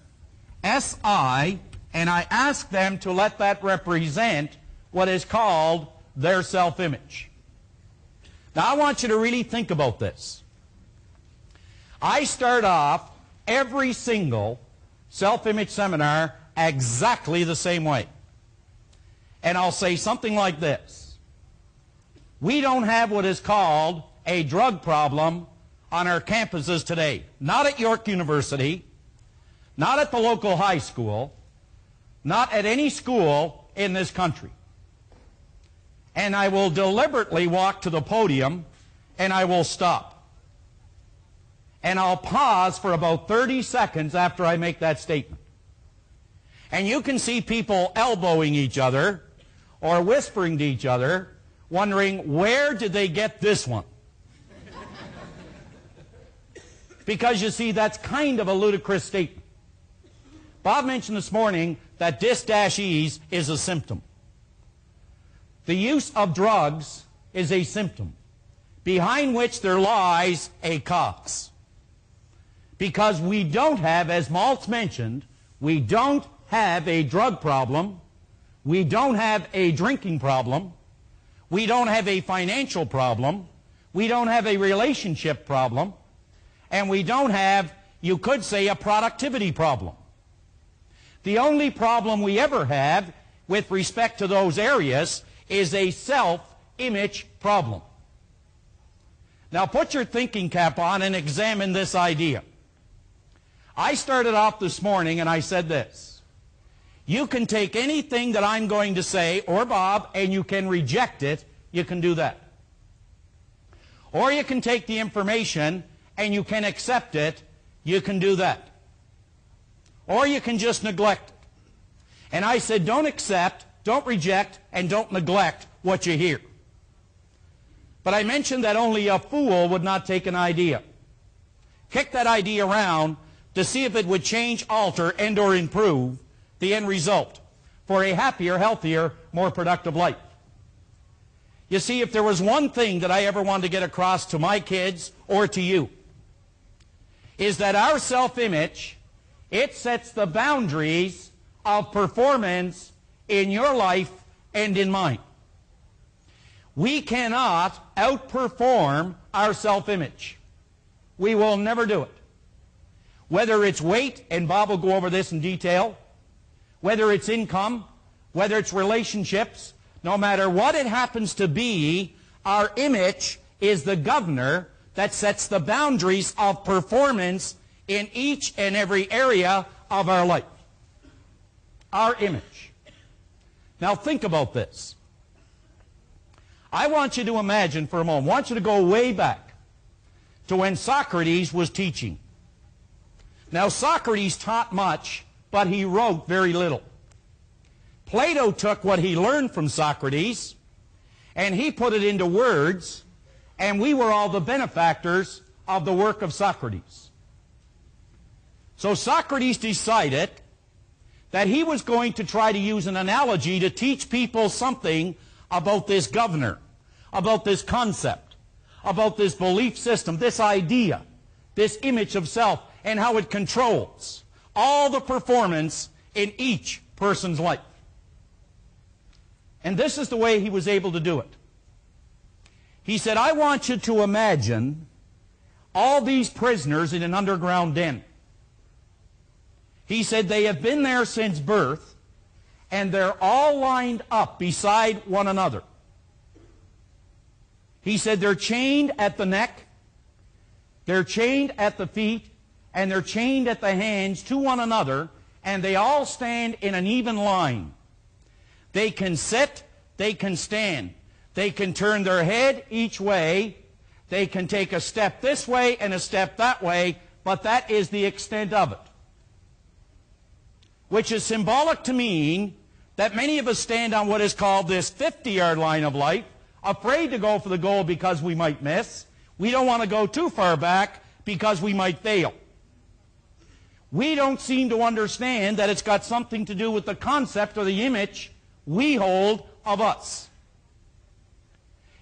SI, and I ask them to let that represent what is called their self-image. Now I want you to really think about this. I start off every single self-image seminar exactly the same way. And I'll say something like this. We don't have what is called a drug problem on our campuses today. Not at York University, not at the local high school, not at any school in this country. And I will deliberately walk to the podium and I will stop. And I'll pause for about 30 seconds after I make that statement. And you can see people elbowing each other or whispering to each other, wondering, where did they get this one? Because you see, that's kind of a ludicrous statement. Bob mentioned this morning that dis-ease is a symptom. The use of drugs is a symptom, behind which there lies a cause. Because we don't have, as Maltz mentioned, we don't have a drug problem, we don't have a drinking problem, we don't have a financial problem, we don't have a relationship problem, and we don't have, you could say, a productivity problem. The only problem we ever have with respect to those areas is a self-image problem. Now put your thinking cap on and examine this idea. I started off this morning and I said this. You can take anything that I'm going to say, or Bob, and you can reject it. You can do that. Or you can take the information and you can accept it. You can do that. Or you can just neglect it. And I said, don't accept, don't reject, and don't neglect what you hear. But I mentioned that only a fool would not take an idea. Kick that idea around to see if it would change, alter, and or improve the end result for a happier, healthier, more productive life. You see, if there was one thing that I ever wanted to get across to my kids or to you, is that our self-image, it sets the boundaries of performance in your life and in mine. We cannot outperform our self-image. We will never do it. Whether it's weight, and Bob will go over this in detail, whether it's income, whether it's relationships, no matter what it happens to be, our image is the governor that sets the boundaries of performance in each and every area of our life. Our image. Now think about this. I want you to imagine for a moment, I want you to go way back to when Socrates was teaching. Now Socrates taught much, but he wrote very little. Plato took what he learned from Socrates and he put it into words, and we were all the benefactors of the work of Socrates. So Socrates decided that he was going to try to use an analogy to teach people something about this governor, about this concept, about this belief system, this idea, this image of self, and how it controls all the performance in each person's life. And this is the way he was able to do it. He said, I want you to imagine all these prisoners in an underground den. He said they have been there since birth, and they're all lined up beside one another. He said they're chained at the neck, they're chained at the feet, and they're chained at the hands to one another, and they all stand in an even line. They can sit, they can stand, they can turn their head each way, they can take a step this way and a step that way, but that is the extent of it. Which is symbolic to mean that many of us stand on what is called this 50-yard line of life, afraid to go for the goal because we might miss. We don't want to go too far back because we might fail. We don't seem to understand that it's got something to do with the concept or the image we hold of us.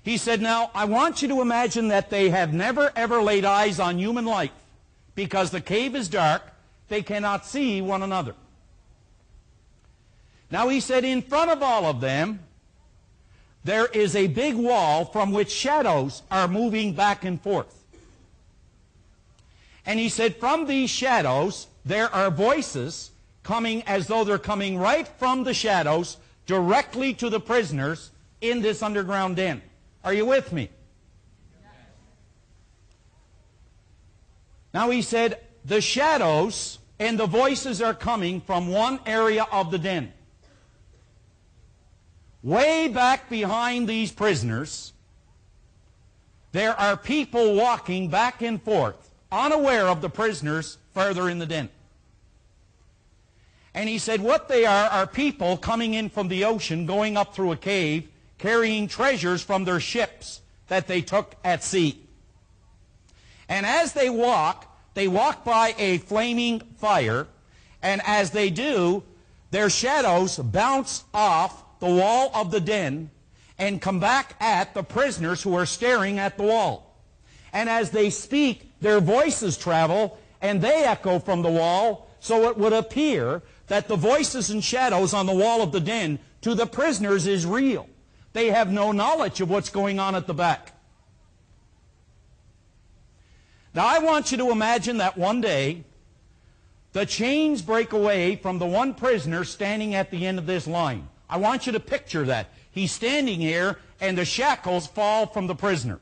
He said, now, I want you to imagine that they have never ever laid eyes on human life because the cave is dark, they cannot see one another. Now, he said, in front of all of them, there is a big wall from which shadows are moving back and forth. And he said, from these shadows, there are voices coming as though they're coming right from the shadows directly to the prisoners in this underground den. Are you with me? Now, he said, the shadows and the voices are coming from one area of the den. Way back behind these prisoners, there are people walking back and forth, unaware of the prisoners further in the den. And he said what they are people coming in from the ocean, going up through a cave, carrying treasures from their ships that they took at sea. And as they walk by a flaming fire, and as they do, their shadows bounce off the wall of the den and come back at the prisoners who are staring at the wall. And as they speak, their voices travel and they echo from the wall, so it would appear that the voices and shadows on the wall of the den to the prisoners is real. They have no knowledge of what's going on at the back. Now, I want you to imagine that one day the chains break away from the one prisoner standing at the end of this line. I want you to picture that. He's standing here, and the shackles fall from the prisoner.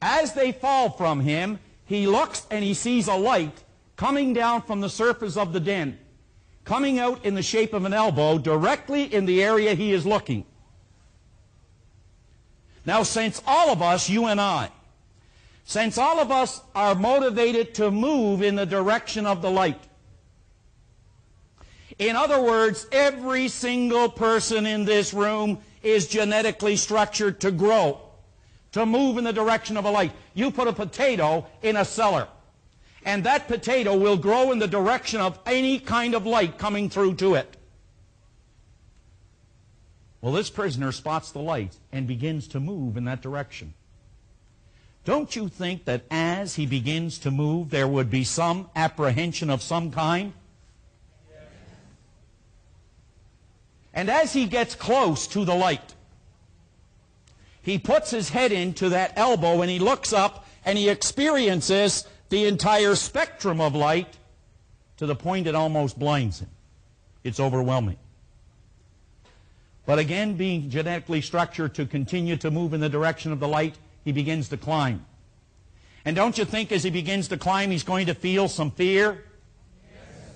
As they fall from him, he looks and he sees a light coming down from the surface of the den, coming out in the shape of an elbow directly in the area he is looking. Now, since all of us, you and I, since all of us are motivated to move in the direction of the light, in other words, every single person in this room is genetically structured to grow, to move in the direction of a light. You put a potato in a cellar, and that potato will grow in the direction of any kind of light coming through to it. Well, this prisoner spots the light and begins to move in that direction. Don't you think that as he begins to move, there would be some apprehension of some kind? And as he gets close to the light, he puts his head into that elbow and he looks up and he experiences the entire spectrum of light to the point it almost blinds him. It's overwhelming. But again, being genetically structured to continue to move in the direction of the light, he begins to climb. And don't you think as he begins to climb, he's going to feel some fear? Yes.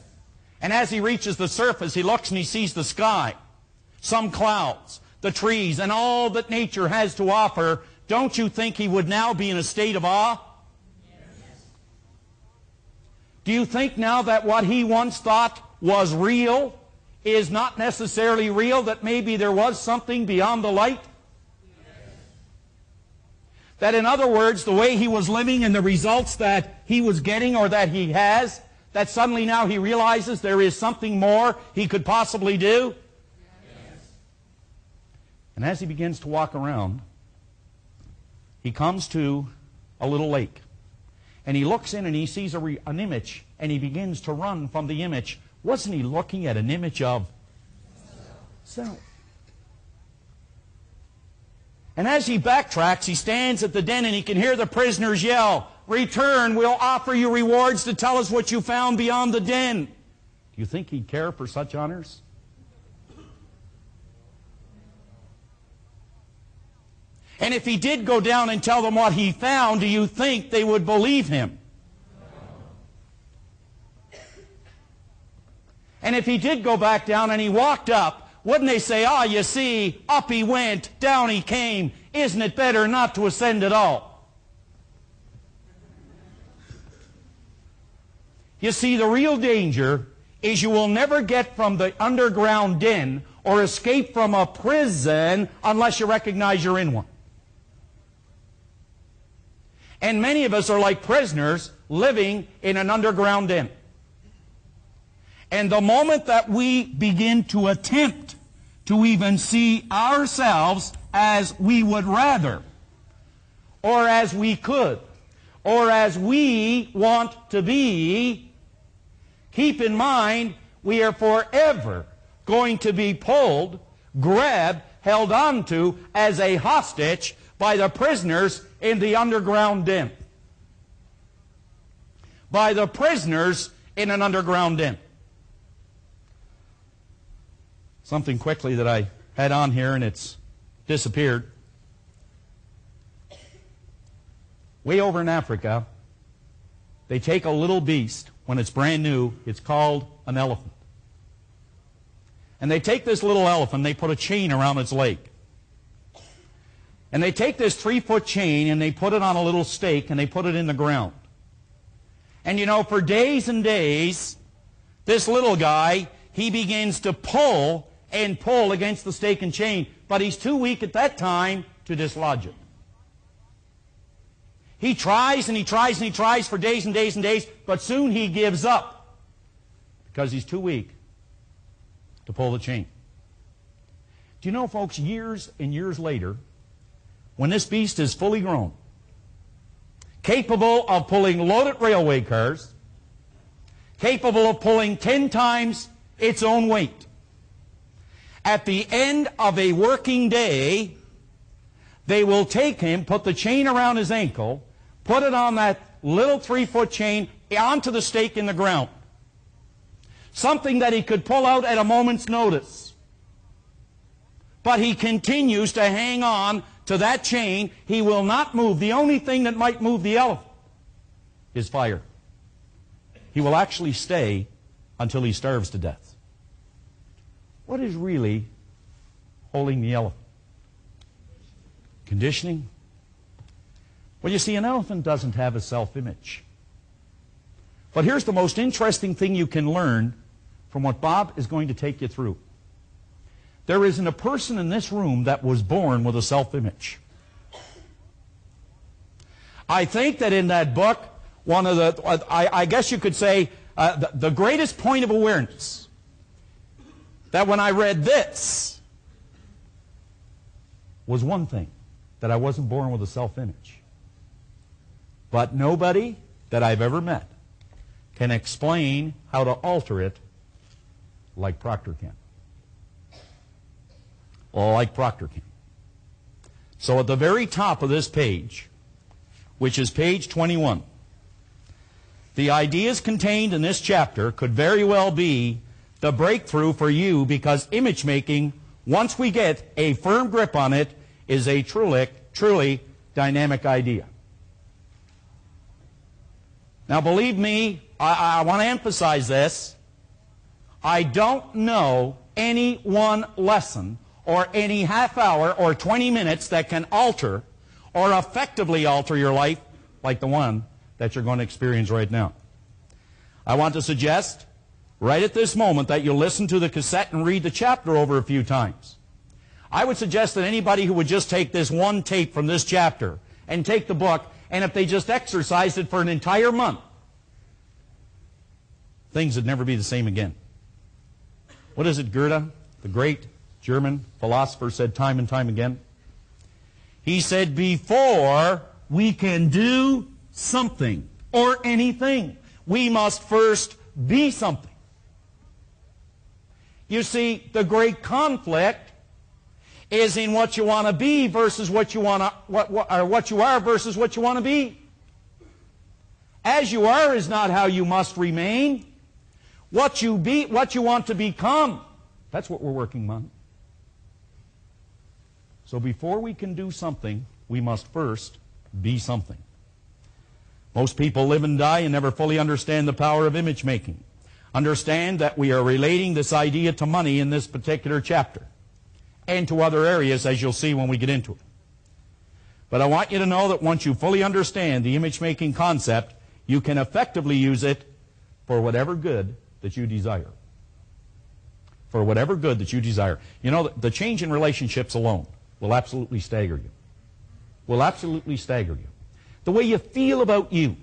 And as he reaches the surface, he looks and he sees the sky, some clouds, the trees, and all that nature has to offer. Don't you think he would now be in a state of awe? Yes. Do you think now that what he once thought was real is not necessarily real, that maybe there was something beyond the light? That in other words, the way he was living and the results that he was getting or that he has, that suddenly now he realizes there is something more he could possibly do? Yes. And as he begins to walk around, he comes to a little lake. and he looks in and he sees an image, and he begins to run from the image. Wasn't he looking at an image of self? And as he backtracks, he stands at the den and he can hear the prisoners yell, "Return, we'll offer you rewards to tell us what you found beyond the den." Do you think he'd care for such honors? And if he did go down and tell them what he found, do you think they would believe him? And if he did go back down and he walked up, wouldn't they say, "Ah, you see, up he went, down he came. Isn't it better not to ascend at all?" You see, the real danger is you will never get from the underground den or escape from a prison unless you recognize you're in one. And many of us are like prisoners living in an underground den. And the moment that we begin to attempt to even see ourselves as we would rather, or as we could, or as we want to be, keep in mind we are forever going to be pulled, grabbed, held onto as a hostage by the prisoners in the underground den. By the prisoners in an underground den. Something quickly that I had on here and it's disappeared. Way over in Africa, they take a little beast when it's brand new. It's called an elephant. And they take this little elephant, they put a chain around its leg. And they take this 3-foot chain and they put it on a little stake and they put it in the ground. And you know, for days and days, this little guy, he begins to pull and pull against the stake and chain, but he's too weak at that time to dislodge it. He tries and he tries and he tries for days and days and days, but soon he gives up because he's too weak to pull the chain. Do you know, folks, years and years later, when this beast is fully grown, capable of pulling loaded railway cars, capable of pulling 10 times its own weight, at the end of a working day, they will take him, put the chain around his ankle, put it on that little 3-foot chain onto the stake in the ground. Something that he could pull out at a moment's notice. But he continues to hang on to that chain. He will not move. The only thing that might move the elephant is fire. He will actually stay until he starves to death. What is really holding the elephant? Conditioning? Well, you see, an elephant doesn't have a self-image. But here's the most interesting thing you can learn from what Bob is going to take you through. There isn't a person in this room that was born with a self-image. I think that in that book, one of the, I guess you could say, the greatest point of awareness, that when I read this, was one thing, that I wasn't born with a self-image. But nobody that I've ever met can explain how to alter it like Proctor can. Well, like Proctor can. So at the very top of this page, which is page 21, the ideas contained in this chapter could very well be the breakthrough for you, because image making, once we get a firm grip on it, is a truly dynamic idea. Now believe me, I want to emphasize this. I don't know any one lesson or any half hour or 20 minutes that can alter or effectively alter your life like the one that you're going to experience right now. I want to suggest right at this moment that you listen to the cassette and read the chapter over a few times. I would suggest that anybody who would just take this one tape from this chapter and take the book, and if they just exercised it for an entire month, things would never be the same again. What is it Goethe, the great German philosopher, said time and time again? He said, before we can do something or anything. We must first be something. You see, the great conflict is in what you want to be versus what you want to, what you are versus what you want to be. As you are is not how you must remain. What you want to become, that's what we're working on. So before we can do something, we must first be something. Most people live and die and never fully understand the power of image making. Understand that we are relating this idea to money in this particular chapter and to other areas, as you'll see when we get into it. But I want you to know that once you fully understand the image making concept, you can effectively use it for whatever good that you desire. For whatever good that you desire. You know, the change in relationships alone will absolutely stagger you. Will absolutely stagger you. The way you feel about you,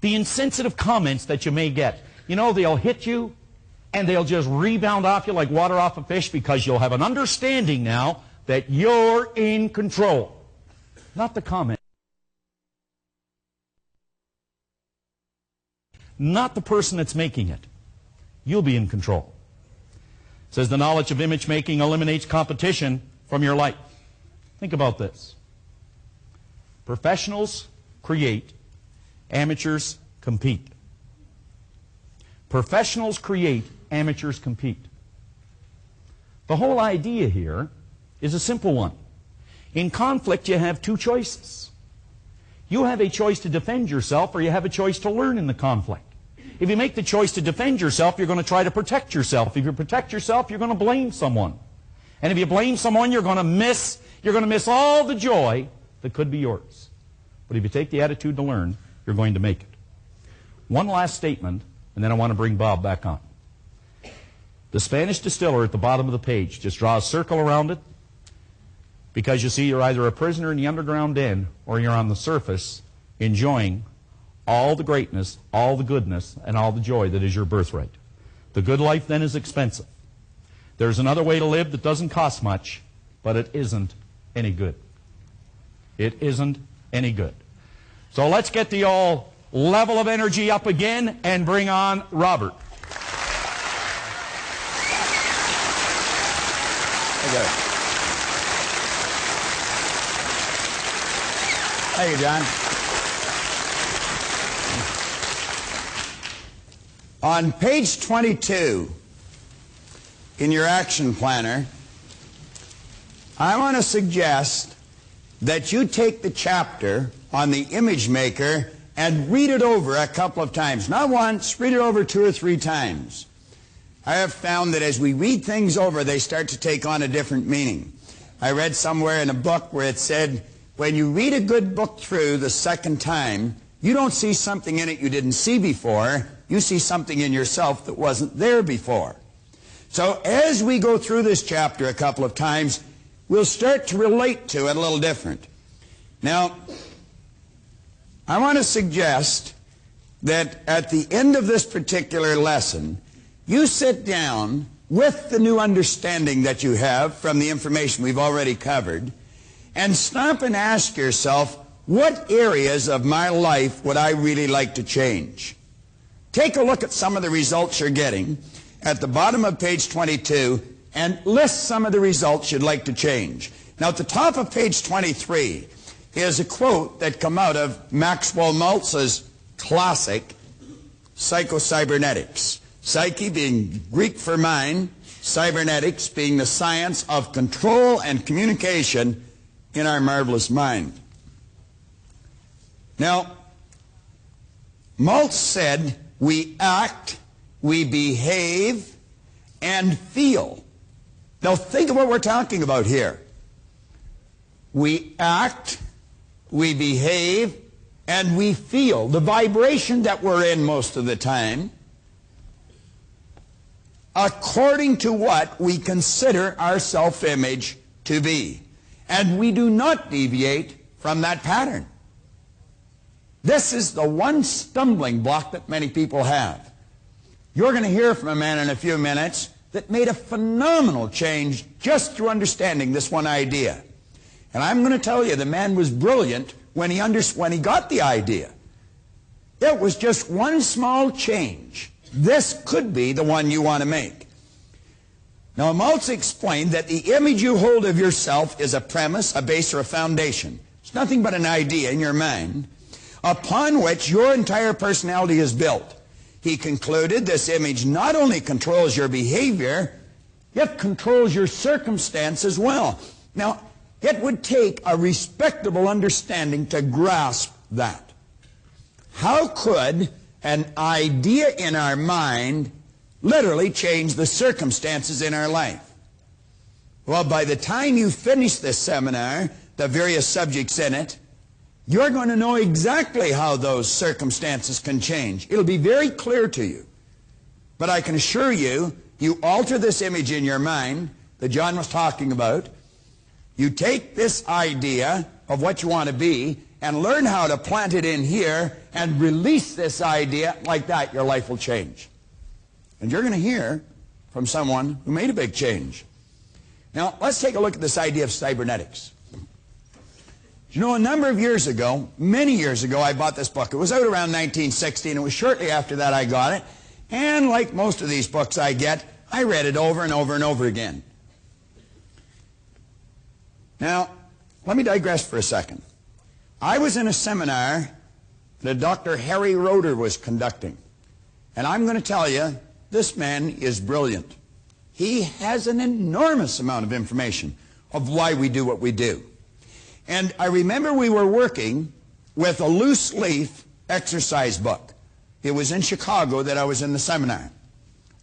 the insensitive comments that you may get, you know, they'll hit you and they'll just rebound off you like water off a fish, because you'll have an understanding now that you're in control. Not the comment. Not the person that's making it. You'll be in control. It says the knowledge of image making eliminates competition from your life. Think about this. Professionals create, amateurs compete. Professionals create, amateurs compete. The whole idea here is a simple one. In conflict, you have two choices. You have a choice to defend yourself, or you have a choice to learn in the conflict. If you make the choice to defend yourself, you're going to try to protect yourself. If you protect yourself, you're going to blame someone. And if you blame someone, you're going to miss all the joy that could be yours. But if you take the attitude to learn, you're going to make it. One last statement, and then I want to bring Bob back on. The Spanish distiller at the bottom of the page, just draw a circle around it, because you see you're either a prisoner in the underground den or you're on the surface enjoying all the greatness, all the goodness, and all the joy that is your birthright. The good life then is expensive. There's another way to live that doesn't cost much, but it isn't any good. It isn't any good. So let's get the old level of energy up again and bring on Robert. Thank you, John. On page 22 in your action planner, I want to suggest that you take the chapter on the image maker and read it over a couple of times. Not once, read it over 2 or 3 times. I have found that as we read things over, they start to take on a different meaning. I read somewhere in a book where it said, when you read a good book through the second time, you don't see something in it you didn't see before. You see something in yourself that wasn't there before. So as we go through this chapter a couple of times, we'll start to relate to it a little different. Now, I want to suggest that at the end of this particular lesson, you sit down with the new understanding that you have from the information we've already covered, and stop and ask yourself, what areas of my life would I really like to change? Take a look at some of the results you're getting at the bottom of page 22 and list some of the results you'd like to change. Now, at the top of page 23 is a quote that come out of Maxwell Maltz's classic Psycho-Cybernetics. Psyche being Greek for mind, cybernetics being the science of control and communication in our marvelous mind. Now, Maltz said, we act, we behave, and feel. Now think of what we're talking about here. We act, we behave, and we feel. The vibration that we're in most of the time, according to what we consider our self-image to be. And we do not deviate from that pattern. This is the one stumbling block that many people have. You're going to hear from a man in a few minutes that made a phenomenal change just through understanding this one idea. And I'm going to tell you, the man was brilliant when he got the idea. It was just one small change. This could be the one you want to make. Now, Maltz explained that the image you hold of yourself is a premise, a base, or a foundation. It's nothing but an idea in your mind upon which your entire personality is built. He concluded this image not only controls your behavior, yet controls your circumstance as well. Now, it would take a respectable understanding to grasp that. How could an idea in our mind literally change the circumstances in our life? Well, by the time you finish this seminar, the various subjects in it, you're going to know exactly how those circumstances can change. It'll be very clear to you. But I can assure you, you alter this image in your mind that John was talking about. You take this idea of what you want to be and learn how to plant it in here and release this idea. Like that, your life will change. And you're going to hear from someone who made a big change. Now, let's take a look at this idea of cybernetics. You know, a number of years ago, many years ago, I bought this book. It was out around 1960, and it was shortly after that I got it. And like most of these books I get, I read it over and over and over again. Now, let me digress for a second. I was in a seminar that Dr. Harry Roeder was conducting. And I'm going to tell you, this man is brilliant. He has an enormous amount of information of why we do what we do. And I remember we were working with a loose leaf exercise book. It was in Chicago that I was in the seminar,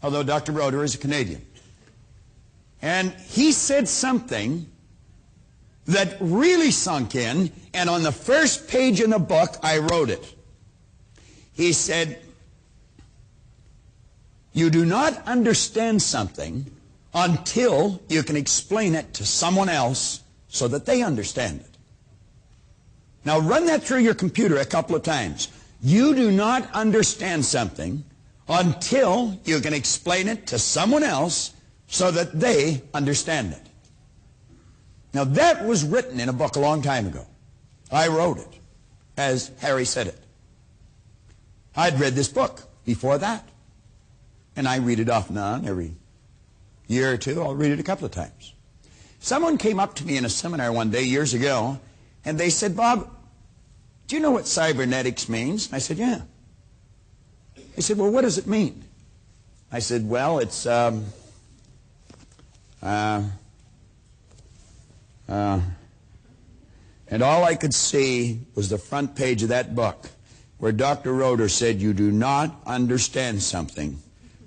although Dr. Roeder is a Canadian. And he said something that really sunk in, and on the first page in the book, I wrote it. He said, you do not understand something until you can explain it to someone else so that they understand it. Now run that through your computer a couple of times. You do not understand something until you can explain it to someone else so that they understand it. Now that was written in a book a long time ago. I wrote it, as Harry said it. I'd read this book before that. And I read it off and on every year or two. I'll read it a couple of times. Someone came up to me in a seminar one day years ago, and they said, Bob, do you know what cybernetics means? I said, yeah. They said, well, what does it mean? I said, well, it's, and all I could see was the front page of that book where Dr. Roeder said, you do not understand something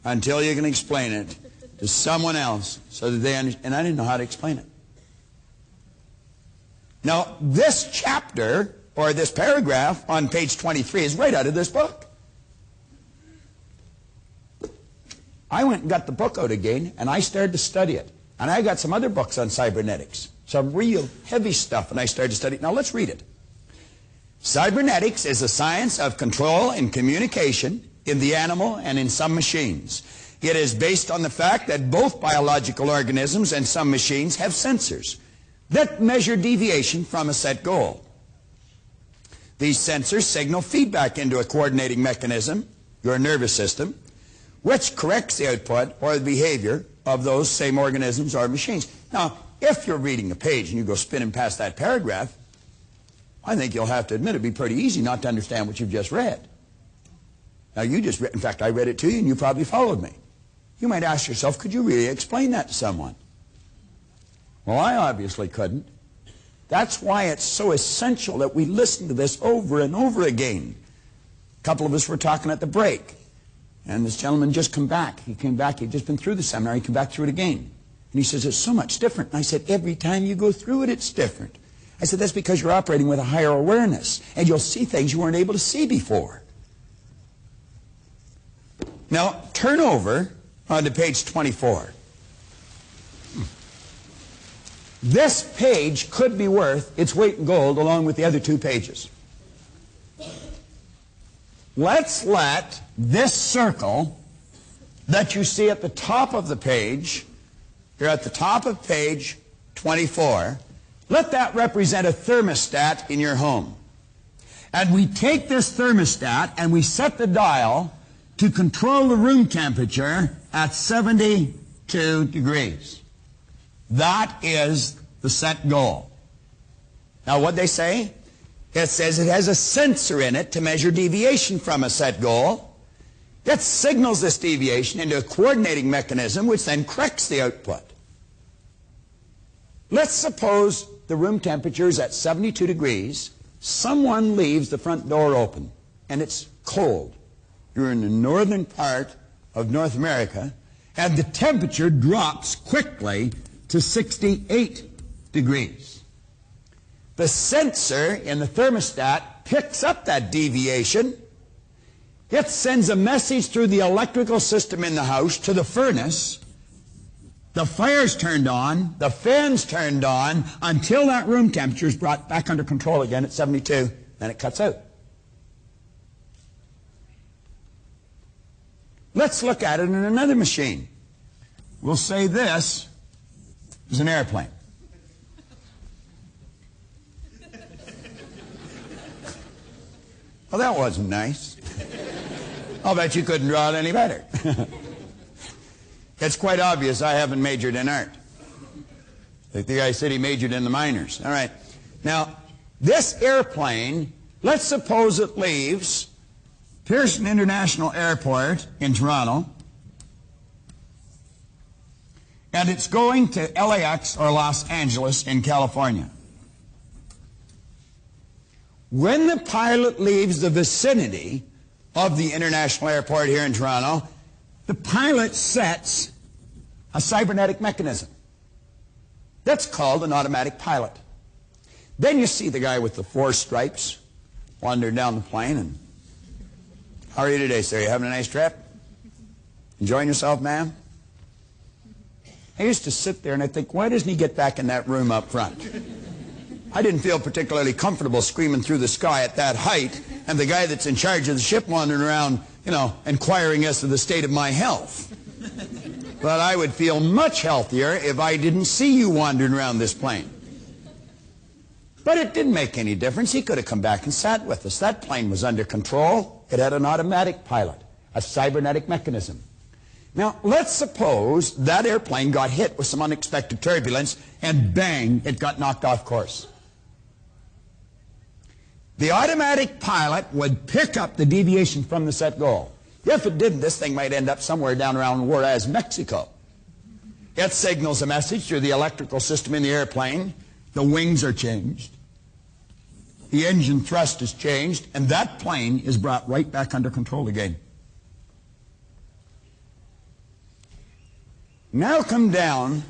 until you can explain it to someone else so that they understand. And I didn't know how to explain it. Now, this chapter, or this paragraph on page 23 is right out of this book. I went and got the book out again, and I started to study it. And I got some other books on cybernetics, some real heavy stuff, and I started to study it. Now, let's read it. Cybernetics is the science of control and communication in the animal and in some machines. It is based on the fact that both biological organisms and some machines have sensors that measure deviation from a set goal. These sensors signal feedback into a coordinating mechanism, your nervous system, which corrects the output or the behavior of those same organisms or machines. Now, if you're reading a page and you go spinning past that paragraph, I think you'll have to admit it'd be pretty easy not to understand what you've just read. Now, you just read, in fact, I read it to you and you probably followed me. You might ask yourself, could you really explain that to someone? Well, I obviously couldn't. That's why it's so essential that we listen to this over and over again. A couple of us were talking at the break, and this gentleman just come back. He came back, he'd just been through the seminar, he came back through it again. And he says, it's so much different. And I said, every time you go through it, it's different. I said, that's because you're operating with a higher awareness, and you'll see things you weren't able to see before. Now, turn over onto page 24. This page could be worth its weight in gold along with the other two pages. Let's let this circle that you see at the top of the page, here at the top of page 24, let that represent a thermostat in your home. And we take this thermostat and we set the dial to control the room temperature at 72 degrees. That is the set goal. Now, what they say? It says it has a sensor in it to measure deviation from a set goal. It signals this deviation into a coordinating mechanism, which then corrects the output. Let's suppose the room temperature is at 72 degrees. Someone leaves the front door open, and it's cold. You're in the northern part of North America, and the temperature drops quickly to 68 degrees. The sensor in the thermostat picks up that deviation. It sends a message through the electrical system in the house to the furnace. The fire's turned on, the fan's turned on, until that room temperature is brought back under control again at 72, then it cuts out. Let's look at it in another machine. We'll say this is an airplane. Well, that wasn't nice. I'll bet you couldn't draw it any better. It's quite obvious I haven't majored in art. Like the guy said he majored in the minors. All right. Now, this airplane, let's suppose it leaves Pearson International Airport in Toronto, and it's going to LAX or Los Angeles in California. When the pilot leaves the vicinity of the international airport here in Toronto, the pilot sets a cybernetic mechanism. That's called an automatic pilot. Then you see the guy with the 4 stripes wander down the plane and, how are you today, sir? You having a nice trip? Enjoying yourself, ma'am? I used to sit there and I think, why doesn't he get back in that room up front? I didn't feel particularly comfortable screaming through the sky at that height, and the guy that's in charge of the ship wandering around, inquiring as to the state of my health. But I would feel much healthier if I didn't see you wandering around this plane. But it didn't make any difference. He could have come back and sat with us. That plane was under control. It had an automatic pilot, a cybernetic mechanism. Now, let's suppose that airplane got hit with some unexpected turbulence, and bang, it got knocked off course. The automatic pilot would pick up the deviation from the set goal. If it didn't, this thing might end up somewhere down around Juarez, Mexico. It signals a message through the electrical system in the airplane. The wings are changed. The engine thrust is changed, and that plane is brought right back under control again. Now come down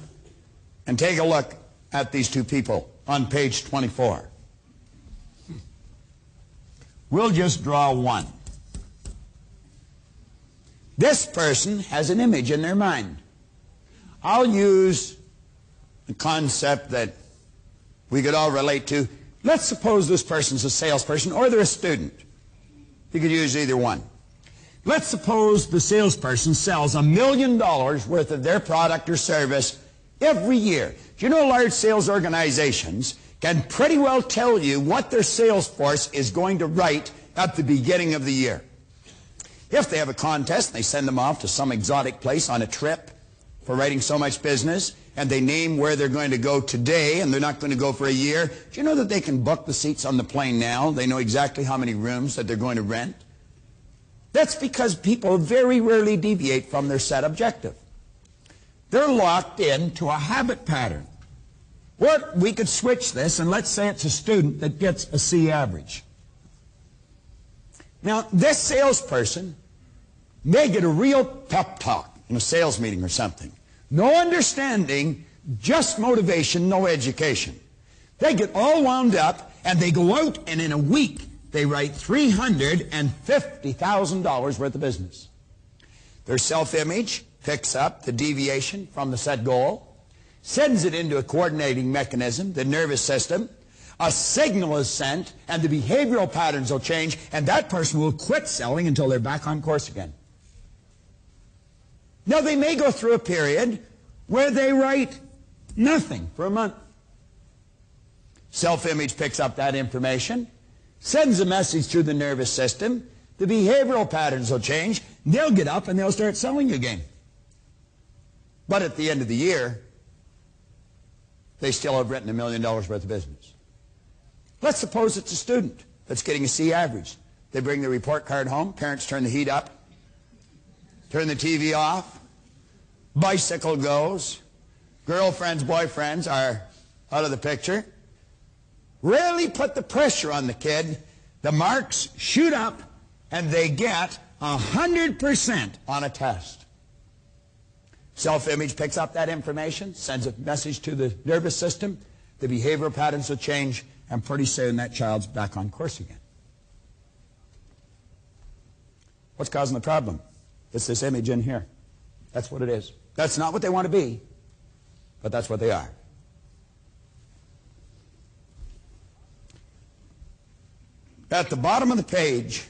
and take a look at these two people on page 24. We'll just draw one. This person has an image in their mind. I'll use a concept that we could all relate to. Let's suppose this person's a salesperson or they're a student. You could use either one. Let's suppose the salesperson sells $1 million worth of their product or service every year. Do you know large sales organizations can pretty well tell you what their sales force is going to write at the beginning of the year? If they have a contest, they send them off to some exotic place on a trip for writing so much business, and they name where they're going to go today, and they're not going to go for a year. Do you know that they can book the seats on the plane now? They know exactly how many rooms that they're going to rent. That's because people very rarely deviate from their set objective. They're locked into a habit pattern. Well, we could switch this, and let's say it's a student that gets a C average. Now, this salesperson may get a real pep talk in a sales meeting or something. No understanding, just motivation, no education. They get all wound up, and they go out, and in a week, they write $350,000 worth of business. Their self-image picks up the deviation from the set goal, sends it into a coordinating mechanism, the nervous system. A signal is sent, and the behavioral patterns will change, and that person will quit selling until they're back on course again. Now, they may go through a period where they write nothing for a month. Self-image picks up that information, sends a message through the nervous system, the behavioral patterns will change, they'll get up and they'll start selling again. But at the end of the year, they still have written $1 million worth of business. Let's suppose it's a student that's getting a C average. They bring the report card home, parents turn the heat up, turn the TV off, bicycle goes, girlfriends, boyfriends are out of the picture. Really put the pressure on the kid. The marks shoot up and they get 100% on a test. Self-image picks up that information, sends a message to the nervous system, the behavioral patterns will change, and pretty soon that child's back on course again. What's causing the problem? It's this image in here. That's what it is. That's not what they want to be, but that's what they are. At the bottom of the page,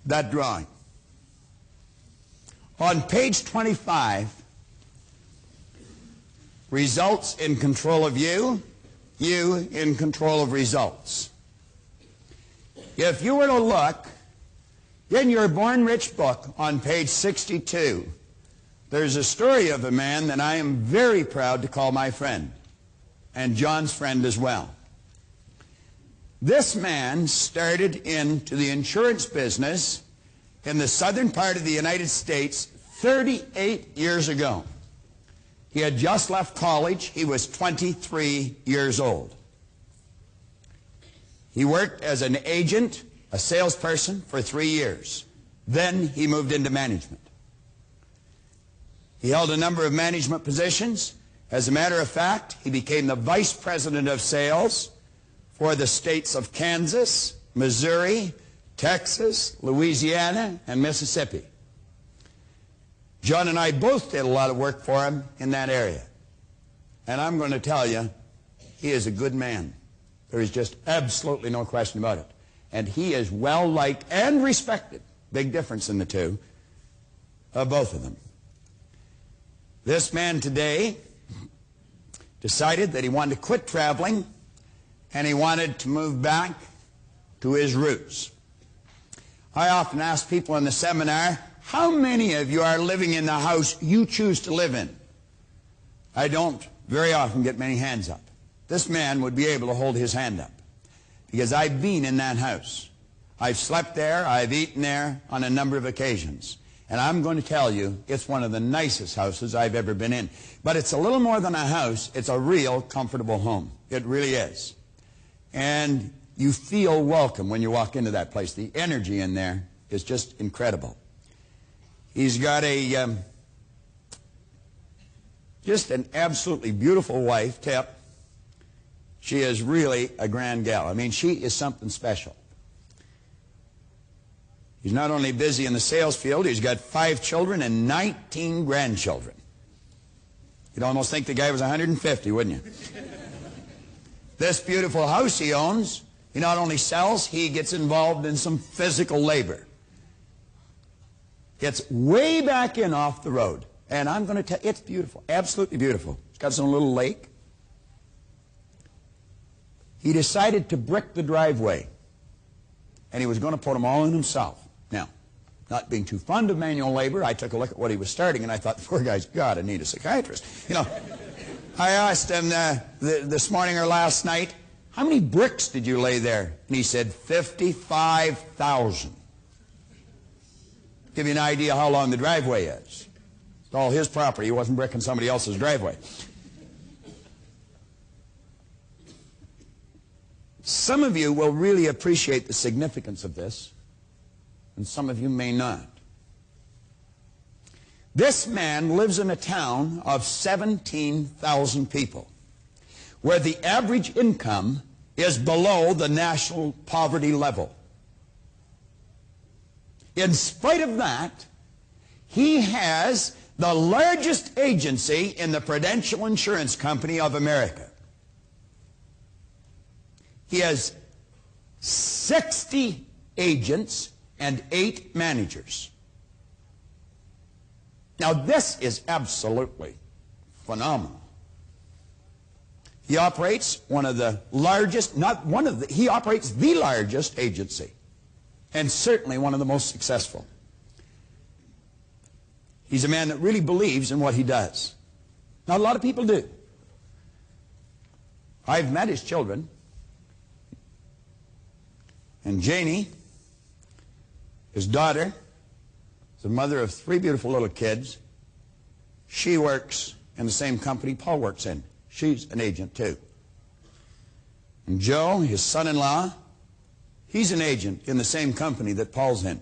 that drawing. On page 25, results in control of you, you in control of results. If you were to look in your Born Rich book on page 62, there's a story of a man that I am very proud to call my friend, and John's friend as well. This man started into the insurance business in the southern part of the United States 38 years ago. He had just left college. He was 23 years old. He worked as an agent, a salesperson, for 3 years. Then he moved into management. He held a number of management positions. As a matter of fact, he became the vice president of sales for the states of Kansas, Missouri, Texas, Louisiana, and Mississippi. John and I both did a lot of work for him in that area. And I'm going to tell you, he is a good man. There is just absolutely no question about it. And he is well-liked and respected. Big difference in the two, both of them. This man today decided that he wanted to quit traveling and he wanted to move back to his roots. I often ask people in the seminar, how many of you are living in the house you choose to live in? I don't very often get many hands up. This man would be able to hold his hand up because I've been in that house. I've slept there, I've eaten there on a number of occasions. And I'm going to tell you, it's one of the nicest houses I've ever been in. But it's a little more than a house, it's a real comfortable home. It really is. And you feel welcome when you walk into that place. The energy in there is just incredible. He's got a just an absolutely beautiful wife, Tip. She is really a grand gal. I mean, she is something special. He's not only busy in the sales field, he's got 5 children and 19 grandchildren. You'd almost think the guy was 150, wouldn't you? This beautiful house he owns, he not only sells, he gets involved in some physical labor. It's way back in off the road. And I'm going to tell you, it's beautiful, absolutely beautiful. It's got some little lake. He decided to brick the driveway. And he was going to put them all in himself. Now, not being too fond of manual labor, I took a look at what he was starting, and I thought, the poor guy's got to need a psychiatrist. You know, I asked him this morning or last night, how many bricks did you lay there? And he said, 55,000. Give you an idea how long the driveway is. It's all his property. He wasn't bricking somebody else's driveway. Some of you will really appreciate the significance of this, and some of you may not. This man lives in a town of 17,000 people, where the average income is below the national poverty level. In spite of that, he has the largest agency in the Prudential Insurance Company of America. He has 60 agents and 8 managers. Now, this is absolutely phenomenal. He operates one of the largest, not one of the, he operates the largest agency, and certainly one of the most successful. He's a man that really believes in what he does. Not a lot of people do. I've met his children. And Janie, his daughter, is the mother of 3 beautiful little kids. She works in the same company Paul works in. She's an agent too. And Joe, his son-in-law, he's an agent in the same company that Paul's in.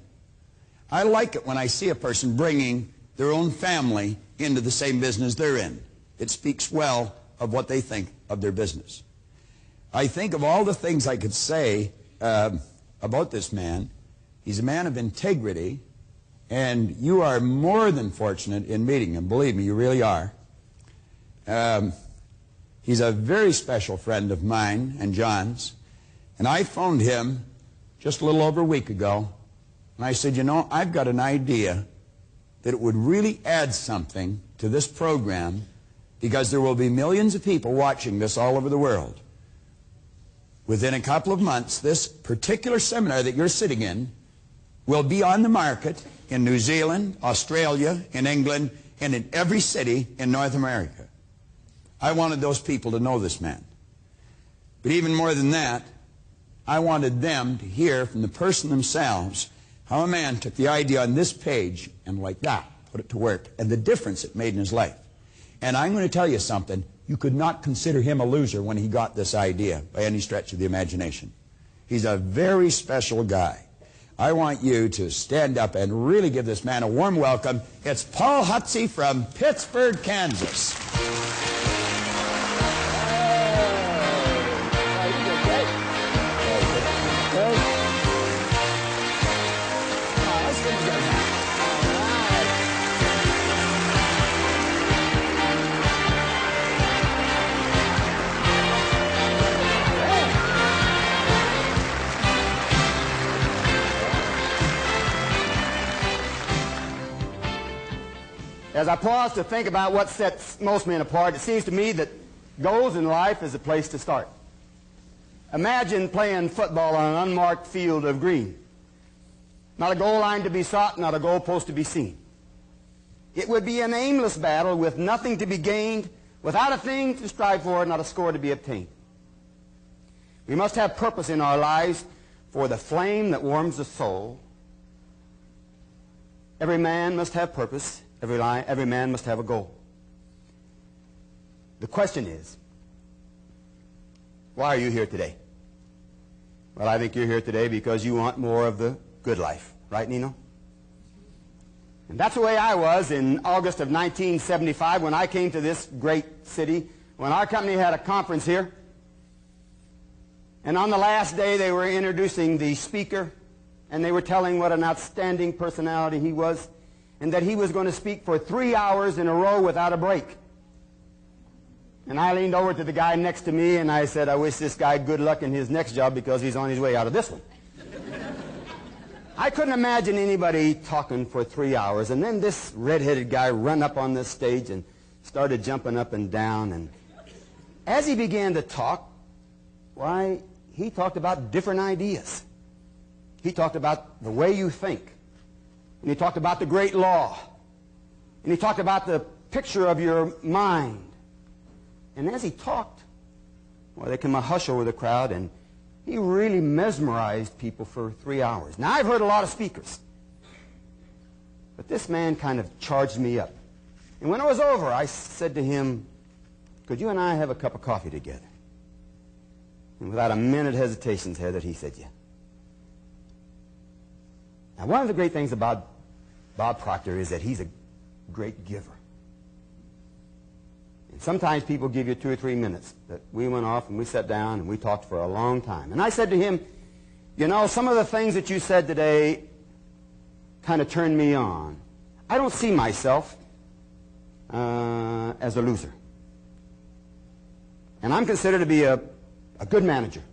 I like it when I see a person bringing their own family into the same business they're in. It speaks well of what they think of their business. I think of all the things I could say about this man. He's a man of integrity, and you are more than fortunate in meeting him. Believe me, you really are. He's a very special friend of mine and John's, and I phoned him just a little over a week ago, and I said, you know, I've got an idea that it would really add something to this program, because there will be millions of people watching this all over the world. Within a couple of months, this particular seminar that you're sitting in will be on the market in New Zealand, Australia, in England, and in every city in North America. I wanted those people to know this man. But even more than that, I wanted them to hear from the person themselves how a man took the idea on this page and like that, put it to work, and the difference it made in his life. And I'm going to tell you something. You could not consider him a loser when he got this idea by any stretch of the imagination. He's a very special guy. I want you to stand up and really give this man a warm welcome. It's Paul Hutsey from Pittsburgh, Kansas. As I pause to think about what sets most men apart, it seems to me that goals in life is a place to start. Imagine playing football on an unmarked field of green. Not a goal line to be sought, not a goal post to be seen. It would be an aimless battle with nothing to be gained, without a thing to strive for, not a score to be obtained. We must have purpose in our lives for the flame that warms the soul. Every man must have purpose. Every man must have a goal. The question is, why are you here today? Well, I think you're here today because you want more of the good life. Right, Nino? And that's the way I was in August of 1975 when I came to this great city, when our company had a conference here. And on the last day, they were introducing the speaker, and they were telling what an outstanding personality he was, and that he was going to speak for 3 hours in a row without a break. And I leaned over to the guy next to me and I said, I wish this guy good luck in his next job because he's on his way out of this one. I couldn't imagine anybody talking for 3 hours. And then this red-headed guy ran up on this stage and started jumping up and down. And as he began to talk, why, he talked about different ideas. He talked about the way you think. And he talked about the great law. And he talked about the picture of your mind. And as he talked, well, there came a hush over the crowd, and he really mesmerized people for 3 hours. Now, I've heard a lot of speakers. But this man kind of charged me up. And when it was over, I said to him, could you and I have a cup of coffee together? And without a minute hesitation, Heather, he said, yeah. Now, one of the great things about Bob Proctor is that he's a great giver. And sometimes people give you 2 or 3 minutes. But we went off and we sat down and we talked for a long time. And I said to him, you know, some of the things that you said today kind of turned me on. I don't see myself as a loser. And I'm considered to be a good manager.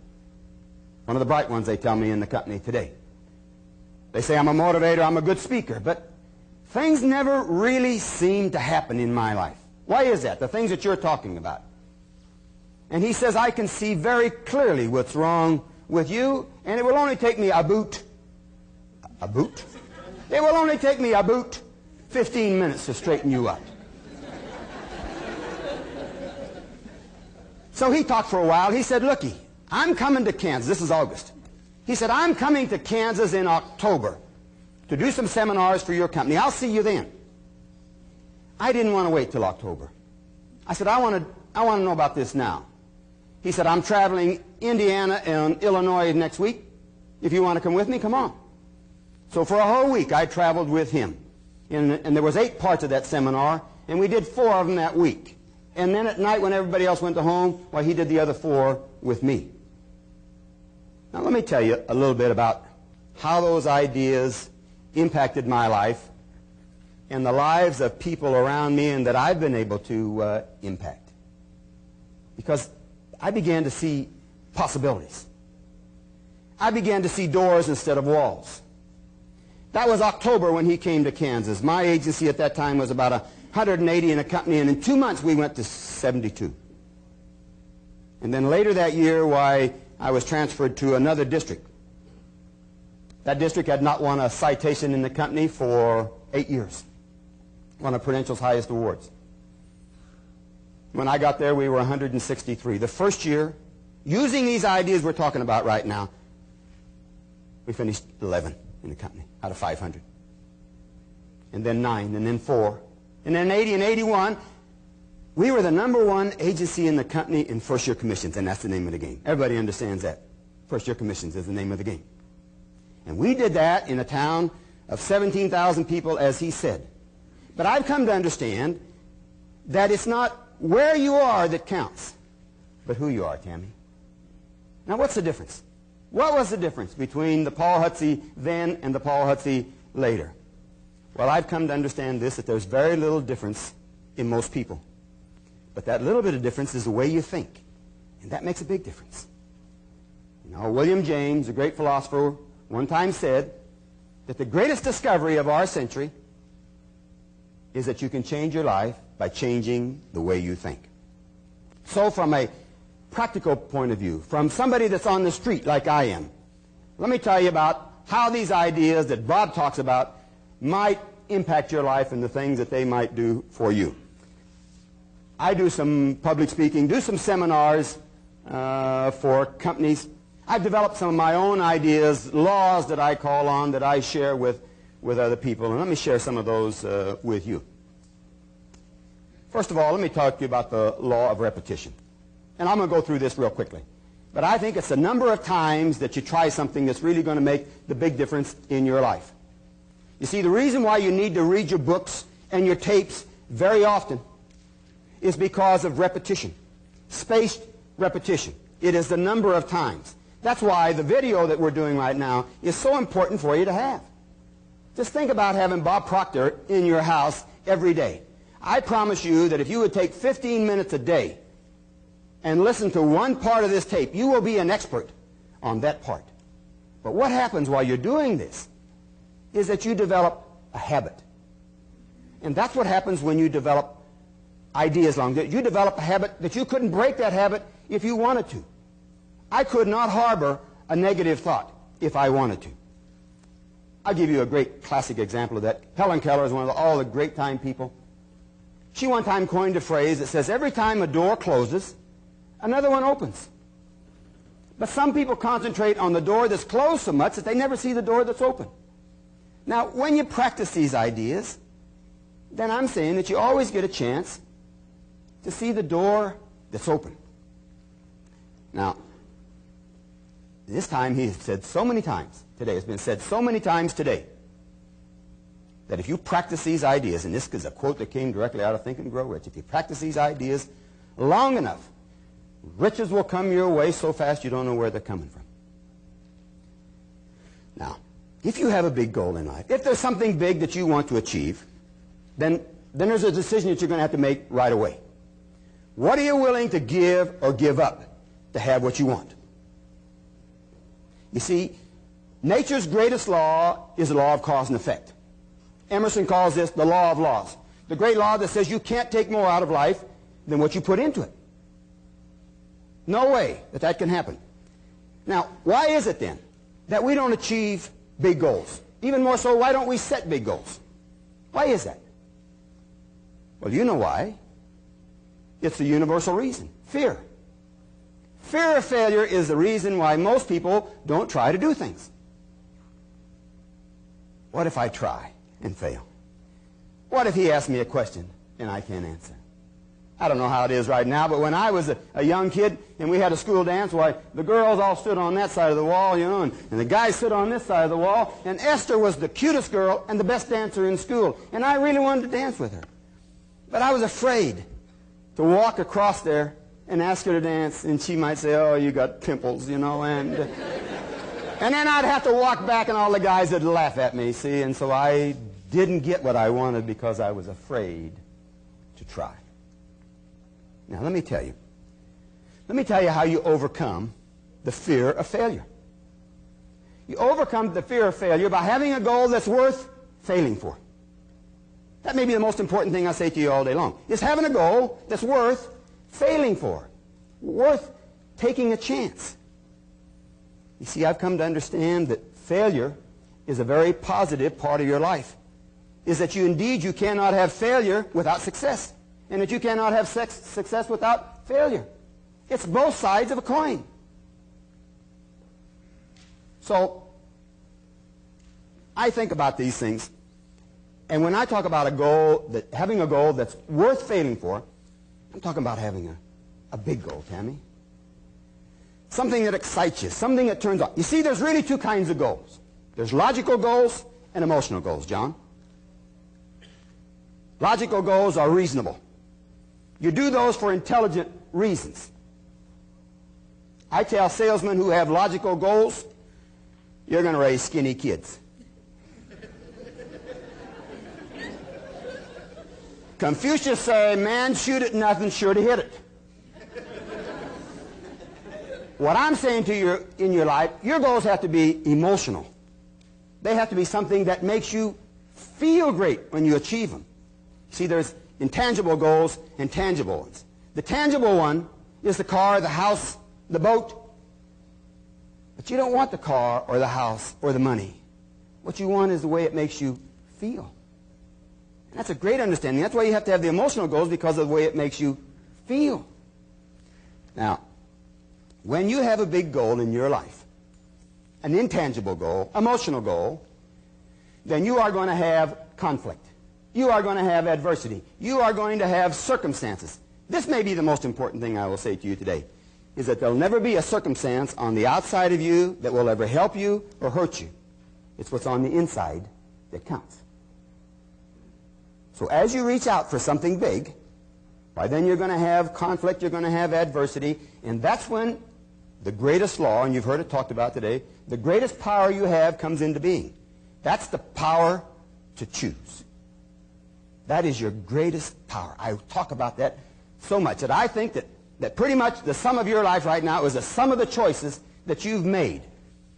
One of the bright ones, they tell me, in the company today. They say I'm a motivator, I'm a good speaker, but things never really seem to happen in my life. Why is that? The things that you're talking about. And he says, I can see very clearly what's wrong with you, and it will only take me about, It will only take me about 15 minutes to straighten you up. So he talked for a while. He said, looky, I'm coming to Kansas. This is August. He said, I'm coming to Kansas in October to do some seminars for your company. I'll see you then. I didn't want to wait till October. I said, I want to know about this now. He said, I'm traveling Indiana and Illinois next week. If you want to come with me, come on. So for a whole week, I traveled with him. And there was 8 parts of that seminar, and we did 4 of them that week. And then at night when everybody else went to home, well, he did the other 4 with me. Now let me tell you a little bit about how those ideas impacted my life and the lives of people around me and that I've been able to impact. Because I began to see possibilities. I began to see doors instead of walls. That was October when he came to Kansas. My agency at that time was about 180 in a company, and in 2 months we went to 72. And then later that year, why, I was transferred to another district. That district had not won a citation in the company for 8 years. One of Prudential's highest awards. When I got there, we were 163. The first year, using these ideas we're talking about right now, we finished 11 in the company out of 500. And then 9, and then 4. And then 80 and 81, we were the #1 agency in the company in first-year commissions, and that's the name of the game. Everybody understands that. First-year commissions is the name of the game. And we did that in a town of 17,000 people, as he said. But I've come to understand that it's not where you are that counts, but who you are, Tammy. Now, what's the difference? What was the difference between the Paul Hutsey then and the Paul Hutsey later? Well, I've come to understand this, that there's very little difference in most people. But that little bit of difference is the way you think. And that makes a big difference. You know, William James, a great philosopher, one time said that the greatest discovery of our century is that you can change your life by changing the way you think. So from a practical point of view, from somebody that's on the street like I am, let me tell you about how these ideas that Bob talks about might impact your life and the things that they might do for you. I do some public speaking, do some seminars for companies. I've developed some of my own ideas, laws that I call on, that I share with other people. And let me share some of those with you. First of all, let me talk to you about the law of repetition. And I'm going to go through this real quickly. But I think it's the number of times that you try something that's really going to make the big difference in your life. You see, the reason why you need to read your books and your tapes very often is because of repetition. Spaced repetition. It is the number of times. That's why the video that we're doing right now is so important for you to have. Just think about having Bob Proctor in your house every day. I promise you that if you would take 15 minutes a day and listen to one part of this tape, you will be an expert on that part. But what happens while you're doing this is that you develop a habit. And that's what happens when you develop ideas along. You develop a habit that you couldn't break that habit if you wanted to. I could not harbor a negative thought if I wanted to. I'll give you a great classic example of that. Helen Keller is one of all the great time people. She one time coined a phrase that says, every time a door closes, another one opens. But some people concentrate on the door that's closed so much that they never see the door that's open. Now, when you practice these ideas, then I'm saying that you always get a chance to see the door that's open. Now, this time he has said so many times today, it's been said so many times today, that if you practice these ideas, and this is a quote that came directly out of Think and Grow Rich, if you practice these ideas long enough, riches will come your way so fast you don't know where they're coming from. Now, if you have a big goal in life, if there's something big that you want to achieve, then there's a decision that you're going to have to make right away. What are you willing to give or give up to have what you want? You see, nature's greatest law is the law of cause and effect. Emerson calls this the law of laws. The great law that says you can't take more out of life than what you put into it. No way that that can happen. Now, why is it then that we don't achieve big goals? Even more so, why don't we set big goals? Why is that? Well, you know why. It's the universal reason. Fear. Fear of failure is the reason why most people don't try to do things. What if I try and fail? What if he asks me a question and I can't answer? I don't know how it is right now, but when I was a young kid and we had a school dance, why, the girls all stood on that side of the wall, you know, and the guys stood on this side of the wall, and Esther was the cutest girl and the best dancer in school, and I really wanted to dance with her. But I was afraid to walk across there and ask her to dance, and she might say, oh, you got pimples, you know, and then I'd have to walk back and all the guys would laugh at me, see, and so I didn't get what I wanted because I was afraid to try. Now, let me tell you how you overcome the fear of failure. You overcome the fear of failure by having a goal that's worth failing for. That may be the most important thing I say to you all day long, is having a goal that's worth failing for, worth taking a chance. You see, I've come to understand that failure is a very positive part of your life, is that you cannot have failure without success, and that you cannot have success without failure. It's both sides of a coin. So, I think about these things, and when I talk about having a goal that's worth failing for, I'm talking about having a big goal, Tammy. Something that excites you, something that turns on. You see, there's really two kinds of goals. There's logical goals and emotional goals, John. Logical goals are reasonable. You do those for intelligent reasons. I tell salesmen who have logical goals, you're going to raise skinny kids. Confucius said, man shoot at nothing, sure to hit it. What I'm saying to you in your life, your goals have to be emotional. They have to be something that makes you feel great when you achieve them. See, there's intangible goals and tangible ones. The tangible one is the car, the house, the boat. But you don't want the car or the house or the money. What you want is the way it makes you feel. And that's a great understanding. That's why you have to have the emotional goals, because of the way it makes you feel. Now, when you have a big goal in your life, an intangible goal, emotional goal, then you are going to have conflict. You are going to have adversity. You are going to have circumstances. This may be the most important thing I will say to you today, is that there will never be a circumstance on the outside of you that will ever help you or hurt you. It's what's on the inside that counts. So as you reach out for something big, why then you're going to have conflict, you're going to have adversity, and that's when the greatest law, and you've heard it talked about today, the greatest power you have comes into being. That's the power to choose. That is your greatest power. I talk about that so much that I think that pretty much the sum of your life right now is the sum of the choices that you've made.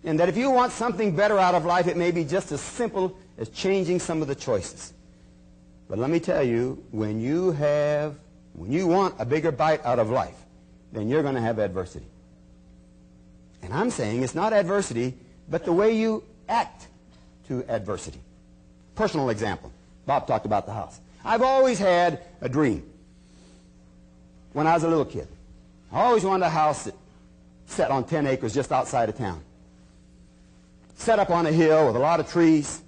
And that if you want something better out of life, it may be just as simple as changing some of the choices. But let me tell you, when you want a bigger bite out of life, then you're going to have adversity. And I'm saying it's not adversity, but the way you act to adversity. Personal example. Bob talked about the house. I've always had a dream when I was a little kid. I always wanted a house that set on 10 acres just outside of town. Set up on a hill with a lot of trees,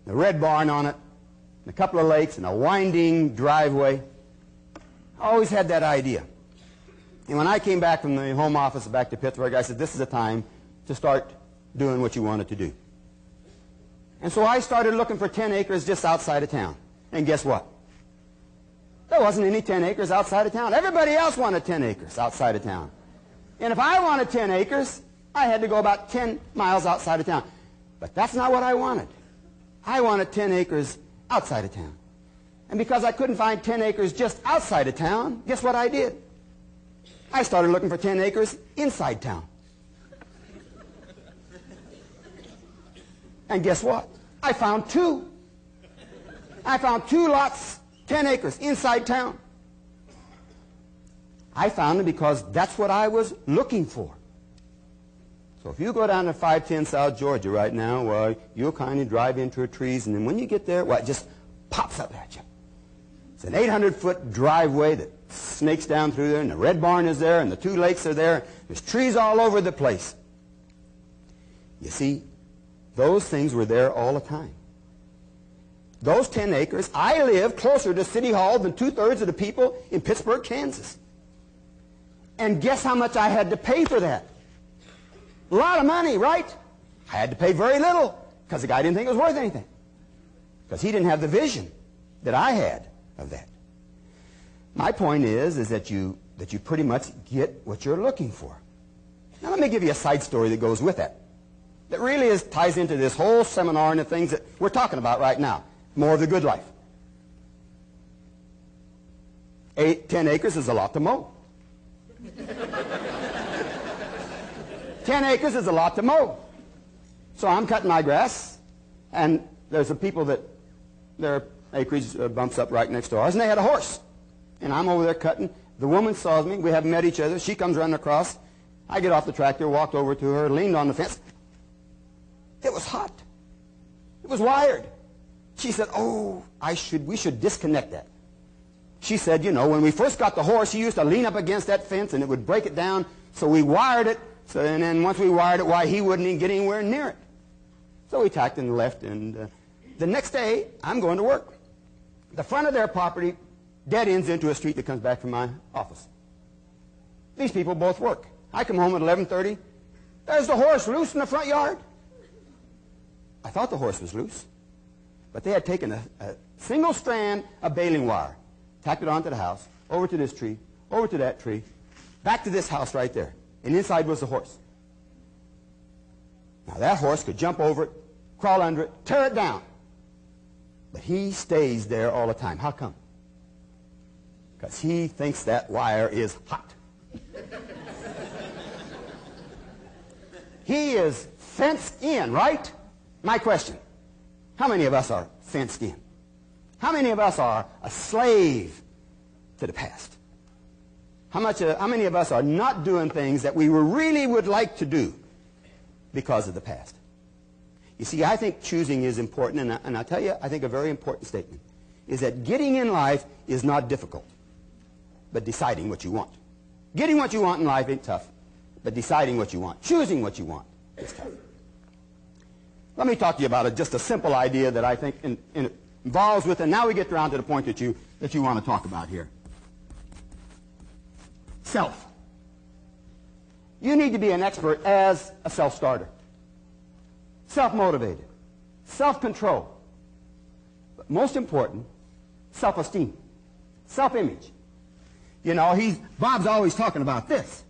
a red barn on it, and a couple of lakes, and a winding driveway. I always had that idea. And when I came back from the home office back to Pittsburgh, I said, this is the time to start doing what you wanted to do. And so I started looking for 10 acres just outside of town. And guess what? There wasn't any 10 acres outside of town. Everybody else wanted 10 acres outside of town. And if I wanted 10 acres, I had to go about 10 miles outside of town. But that's not what I wanted. I wanted 10 acres outside of town. And because I couldn't find 10 acres just outside of town, guess what I did? I started looking for 10 acres inside town. And guess what? I found two. I found 2 lots, 10 acres inside town. I found them because that's what I was looking for. So if you go down to 510 South Georgia right now, well, you'll kind of drive into trees, and then when you get there, well, it just pops up at you. It's an 800-foot driveway that snakes down through there, and the Red Barn is there, and the two lakes are there. There's trees all over the place. You see, those things were there all the time. Those 10 acres, I live closer to City Hall than 2/3 of the people in Pittsburgh, Kansas. And guess how much I had to pay for that? A lot of money, right? I had to pay very little because the guy didn't think it was worth anything. Because he didn't have the vision that I had of that. My point is that you pretty much get what you're looking for. Now let me give you a side story that goes with that. That really ties into this whole seminar and the things that we're talking about right now. More of the good life. 10 acres is a lot to mow. 10 acres is a lot to mow. So I'm cutting my grass, and there's some people that their acreage bumps up right next to ours, and they had a horse. And I'm over there cutting. The woman saws me. We haven't met each other. She comes running across. I get off the tractor, walked over to her, leaned on the fence. It was hot. It was wired. She said, oh, we should disconnect that. She said, you know, when we first got the horse, he used to lean up against that fence and it would break it down, so we wired it. So, and then once we wired it, why, he wouldn't even get anywhere near it. So we tacked and left, and the next day, I'm going to work. The front of their property dead ends into a street that comes back from my office. These people both work. I come home at 11:30. There's the horse loose in the front yard. I thought the horse was loose. But they had taken a single strand of baling wire, tacked it onto the house, over to this tree, over to that tree, back to this house right there. And inside was the horse. Now that horse could jump over it, crawl under it, tear it down. But he stays there all the time. How come? Because he thinks that wire is hot. He is fenced in, right? My question, how many of us are fenced in? How many of us are a slave to the past? How many of us are not doing things that we really would like to do because of the past? You see, I think choosing is important, and I'll tell you, I think a very important statement is that getting in life is not difficult, but deciding what you want. Getting what you want in life ain't tough, but deciding what you want, choosing what you want, is tough. Let me talk to you about just a simple idea that I think involves with, and now we get around to the point that you want to talk about here. Self. You need to be an expert as a self-starter. Self-motivated. Self-control. But most important, self-esteem. Self-image. You know, Bob's always talking about this.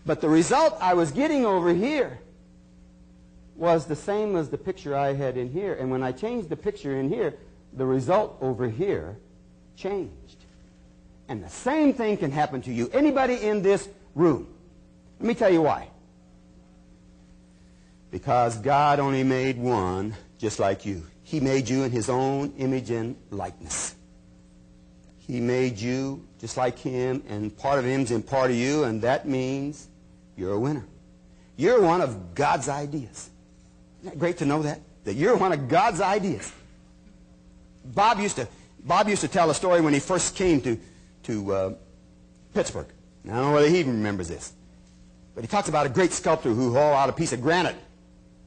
But the result I was getting over here was the same as the picture I had in here. And when I changed the picture in here, the result over here changed. And the same thing can happen to you. Anybody in this room. Let me tell you why. Because God only made one just like you. He made you in his own image and likeness. He made you just like him, and part of him's in part of you, and that means you're a winner. You're one of God's ideas. Isn't that great to know that? That you're one of God's ideas. Bob used to tell a story when he first came to Pittsburgh. Now, I don't know whether he even remembers this. But he talks about a great sculptor who hauled out a piece of granite.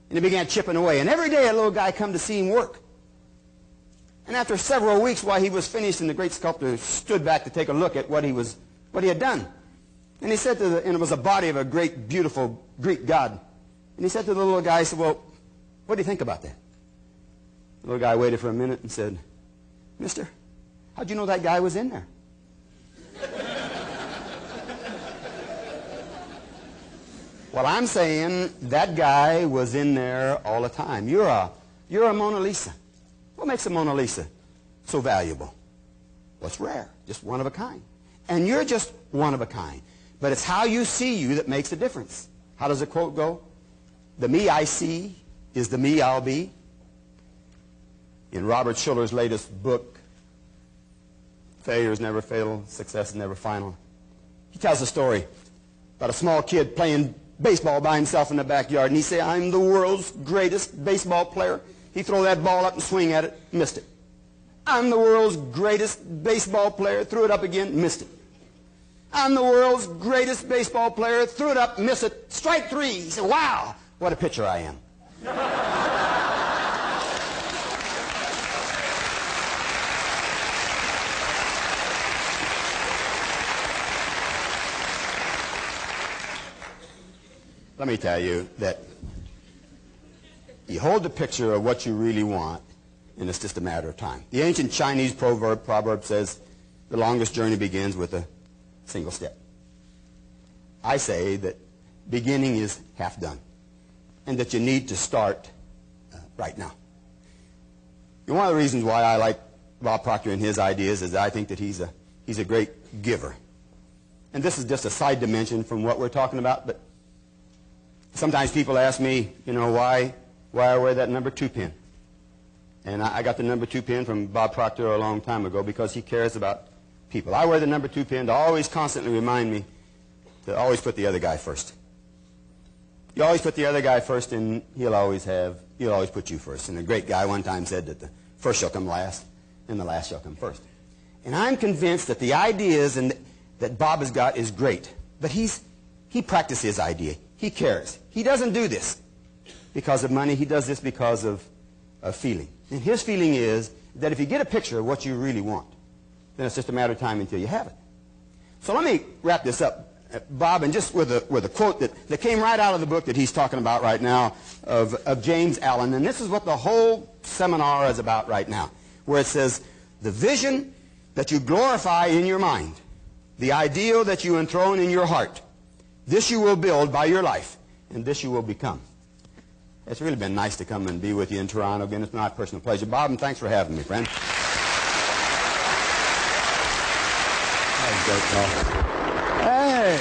And he began chipping away. And every day a little guy come to see him work. And after several weeks while he was finished, and the great sculptor stood back to take a look at what he had done. And he said and it was a body of a great, beautiful Greek god. And he said to the little guy, he said, well, what do you think about that? The little guy waited for a minute and said, mister, how'd you know that guy was in there? Well, I'm saying that guy was in there all the time. You're a Mona Lisa. What makes a Mona Lisa so valuable? Well, it's rare, just one of a kind. And you're just one of a kind. But it's how you see you that makes a difference. How does the quote go? The me I see is the me I'll be. In Robert Schuller's latest book, failure is never fatal, success is never final. He tells a story about a small kid playing baseball by himself in the backyard, and he said, I'm the world's greatest baseball player. He threw that ball up and swing at it, missed it. I'm the world's greatest baseball player, threw it up again, missed it. I'm the world's greatest baseball player, threw it up, missed it, strike three. He said, wow, what a pitcher I am. Let me tell you that you hold the picture of what you really want, and it's just a matter of time. The ancient Chinese proverb says, the longest journey begins with a single step. I say that beginning is half done, and that you need to start right now. And one of the reasons why I like Bob Proctor and his ideas is that I think that he's a great giver. And this is just a side dimension from what we're talking about, but sometimes people ask me, you know, why I wear that number 2 pin. And I got the number 2 pin from Bob Proctor a long time ago because he cares about people. I wear the number 2 pin to always constantly remind me to always put the other guy first. You always put the other guy first, and he'll always put you first. And a great guy one time said that the first shall come last, and the last shall come first. And I'm convinced that the ideas that Bob has got is great, but he practices his idea. He cares. He doesn't do this because of money. He does this because of feeling. And his feeling is that if you get a picture of what you really want, then it's just a matter of time until you have it. So let me wrap this up, Bob, and just with a quote that came right out of the book that he's talking about right now of James Allen. And this is what the whole seminar is about right now, where it says, the vision that you glorify in your mind, the ideal that you enthrone in your heart, this you will build by your life, and this you will become. It's really been nice to come and be with you in Toronto again. It's my personal pleasure. Bob, and thanks for having me, friend. Hey!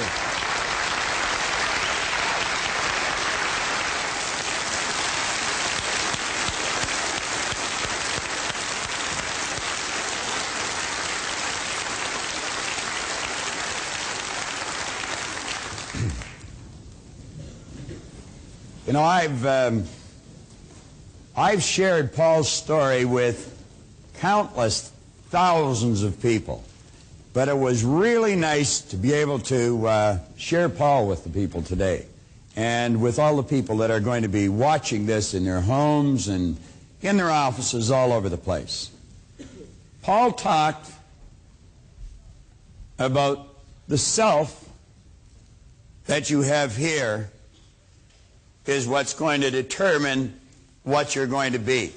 You know, I've shared Paul's story with countless thousands of people, but it was really nice to be able to share Paul with the people today, and with all the people that are going to be watching this in their homes and in their offices all over the place. Paul talked about the self that you have here is what's going to determine what you're going to be.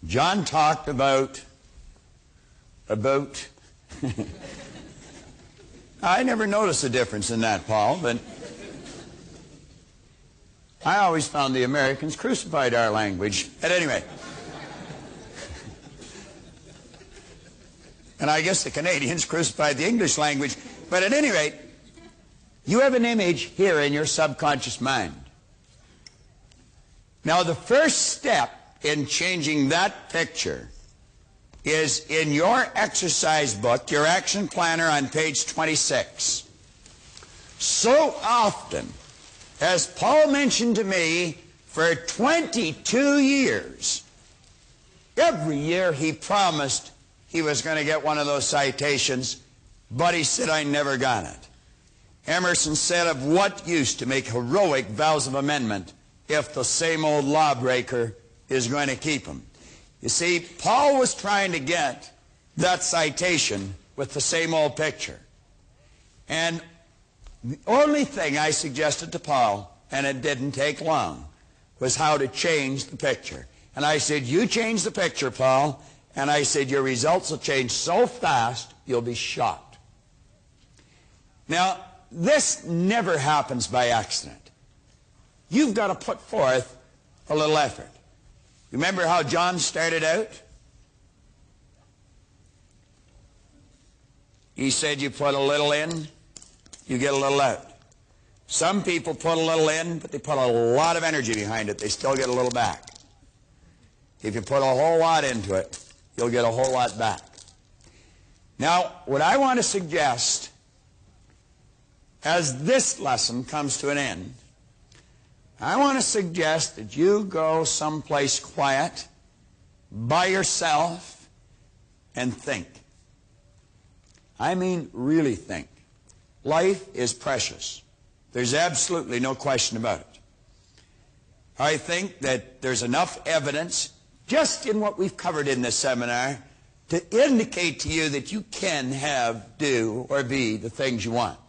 John talked about I never noticed a difference in that, Paul, but I always found the Americans crucified our language. At any rate. And I guess the Canadians crucified the English language. But at any rate, you have an image here in your subconscious mind. Now, the first step in changing that picture is in your exercise book, your action planner on page 26. So often, as Paul mentioned to me, for 22 years, every year he promised he was going to get one of those citations, but he said, I never got it. Emerson said, of what use to make heroic vows of amendment if the same old lawbreaker is going to keep them? You see, Paul was trying to get that citation with the same old picture. And the only thing I suggested to Paul, and it didn't take long, was how to change the picture. And I said, you change the picture, Paul, and I said, your results will change so fast, you'll be shocked. Now, this never happens by accident. You've got to put forth a little effort. Remember how John started out? He said you put a little in, you get a little out. Some people put a little in, but they put a lot of energy behind it. They still get a little back. If you put a whole lot into it, you'll get a whole lot back. Now, what I want to suggest, as this lesson comes to an end, I want to suggest that you go someplace quiet, by yourself, and think. I mean, really think. Life is precious. There's absolutely no question about it. I think that there's enough evidence, just in what we've covered in this seminar, to indicate to you that you can have, do, or be the things you want.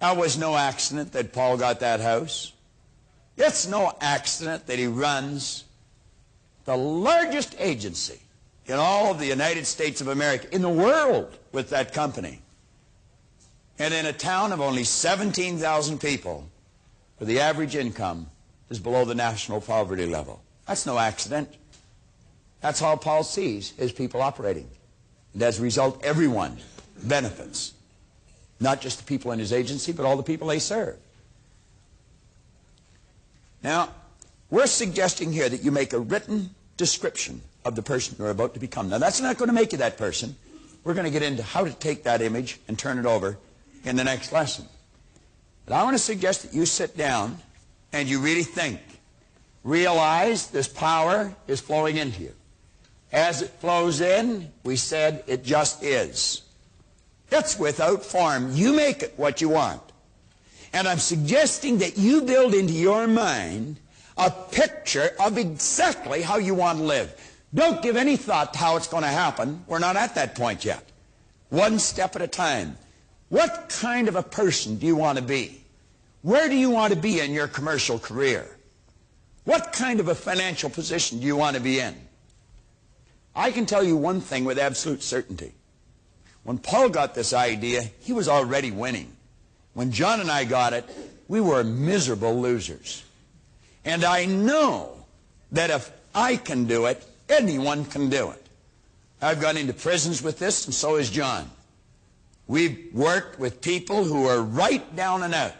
Now, it was no accident that Paul got that house. It's no accident that he runs the largest agency in all of the United States of America, in the world, with that company. And in a town of only 17,000 people, where the average income is below the national poverty level. That's no accident. That's how Paul sees his people operating. And as a result, everyone benefits. Not just the people in his agency, but all the people they serve. Now, we're suggesting here that you make a written description of the person you're about to become. Now, that's not going to make you that person. We're going to get into how to take that image and turn it over in the next lesson. But I want to suggest that you sit down and you really think. Realize this power is flowing into you. As it flows in, we said it just is. It's without form. You make it what you want. And I'm suggesting that you build into your mind a picture of exactly how you want to live. Don't give any thought to how it's going to happen. We're not at that point yet. One step at a time. What kind of a person do you want to be? Where do you want to be in your commercial career? What kind of a financial position do you want to be in? I can tell you one thing with absolute certainty. When Paul got this idea, he was already winning. When John and I got it, we were miserable losers. And I know that if I can do it, anyone can do it. I've gone into prisons with this, and so has John. We've worked with people who are right down and out,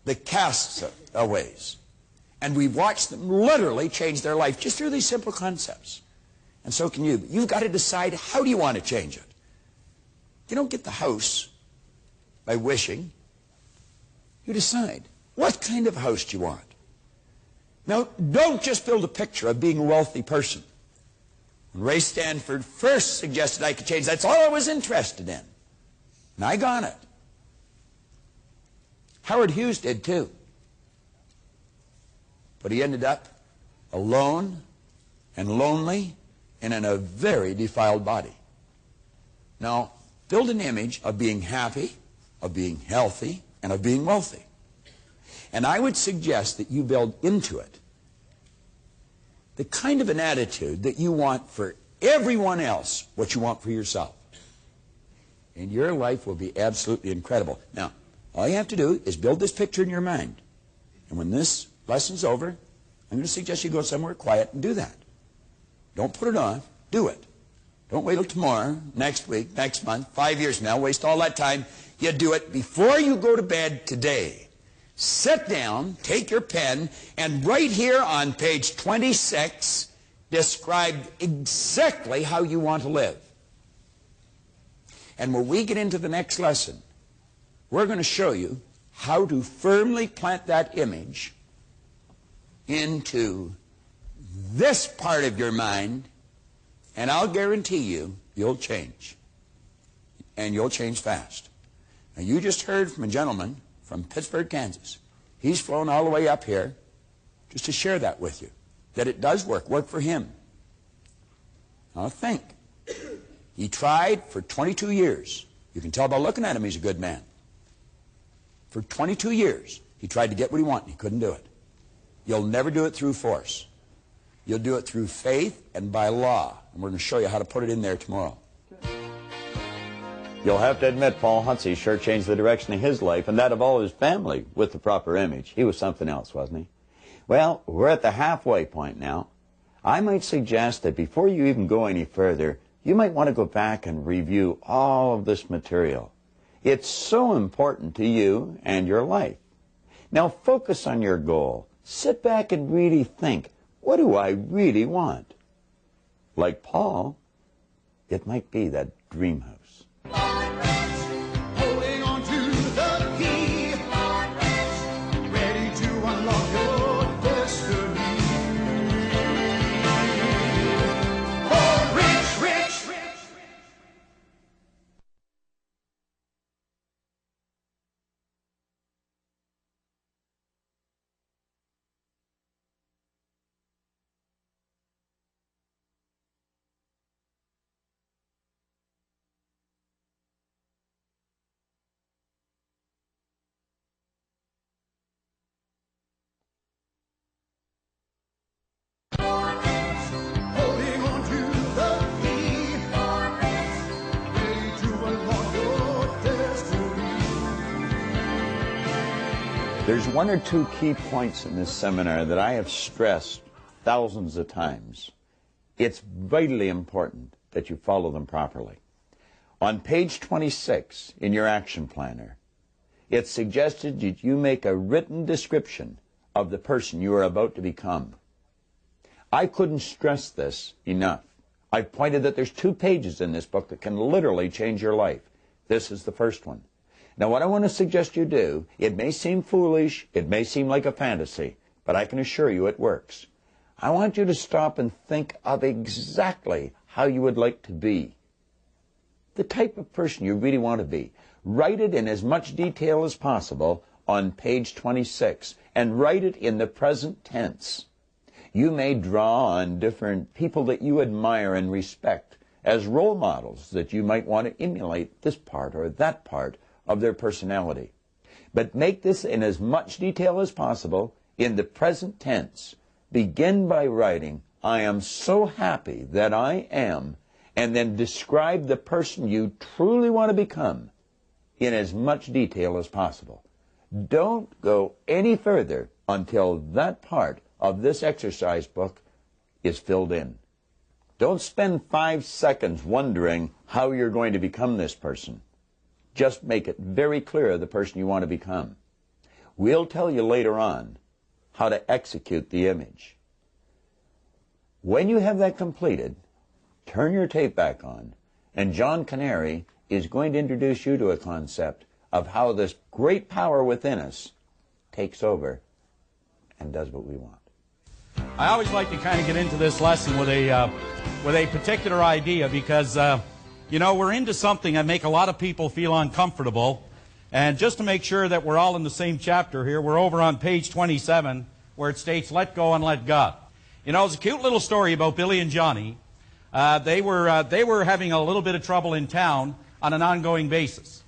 the castaways. And we've watched them literally change their life just through these simple concepts. And so can you. But you've got to decide, how do you want to change it? You don't get the house by wishing. You decide, what kind of house do you want? Now, don't just build a picture of being a wealthy person. When Ray Stanford first suggested I could change, that's all I was interested in. And I got it. Howard Hughes did too. But he ended up alone and lonely and in a very defiled body. Now, build an image of being happy, of being healthy, and of being wealthy. And I would suggest that you build into it the kind of an attitude that you want for everyone else, what you want for yourself. And your life will be absolutely incredible. Now, all you have to do is build this picture in your mind. And when this lesson's over, I'm going to suggest you go somewhere quiet and do that. Don't put it off. Do it. Don't wait till tomorrow, next week, next month, 5 years from now. Waste all that time. You do it before you go to bed today. Sit down, take your pen, and right here on page 26, describe exactly how you want to live. And when we get into the next lesson, we're going to show you how to firmly plant that image into this part of your mind, and I'll guarantee you, you'll change. And you'll change fast. Now, you just heard from a gentleman from Pittsburgh, Kansas. He's flown all the way up here just to share that with you, that it does work for him. Now think. He tried for 22 years. You can tell by looking at him he's a good man. For 22 years, he tried to get what he wanted, and he couldn't do it. You'll never do it through force. You'll do it through faith and by law. And we're going to show you how to put it in there tomorrow. You'll have to admit, Paul Huntsey sure changed the direction of his life and that of all his family with the proper image. He was something else, wasn't he? Well, we're at the halfway point now. I might suggest that before you even go any further, you might want to go back and review all of this material. It's so important to you and your life. Now focus on your goal. Sit back and really think, what do I really want? Like Paul, It might be that dream house. Holding on to the key, ready to unlock your destiny. Oh, rich, rich, rich. Holding on to the key, ready to unlock your destiny. There's one or two key points in this seminar that I have stressed thousands of times. It's vitally important that you follow them properly. On page 26 in your action planner, it's suggested that you make a written description of the person you are about to become. I couldn't stress this enough. I've pointed that there's 2 pages in this book that can literally change your life. This is the first one. Now, what I want to suggest you do, it may seem foolish, it may seem like a fantasy, but I can assure you it works. I want you to stop and think of exactly how you would like to be. The type of person you really want to be. Write it in as much detail as possible on page 26, and write it in the present tense. You may draw on different people that you admire and respect as role models that you might want to emulate this part or that part of their personality. But make this in as much detail as possible in the present tense. Begin by writing, I am so happy that I am, and then describe the person you truly want to become in as much detail as possible. Don't go any further until that part of this exercise book is filled in. Don't spend 5 seconds wondering how you're going to become this person. Just make it very clear the person you want to become. We'll tell you later on how to execute the image. When you have that completed, turn your tape back on, and John Canary is going to introduce you to a concept of how this great power within us takes over and does what we want. I always like to kind of get into this lesson with a particular idea because, you know, we're into something that make a lot of people feel uncomfortable. And just to make sure that we're all in the same chapter here, we're over on page 27 where it states, let go and let God. You know, it's a cute little story about Billy and Johnny. They were having a little bit of trouble in town on an ongoing basis.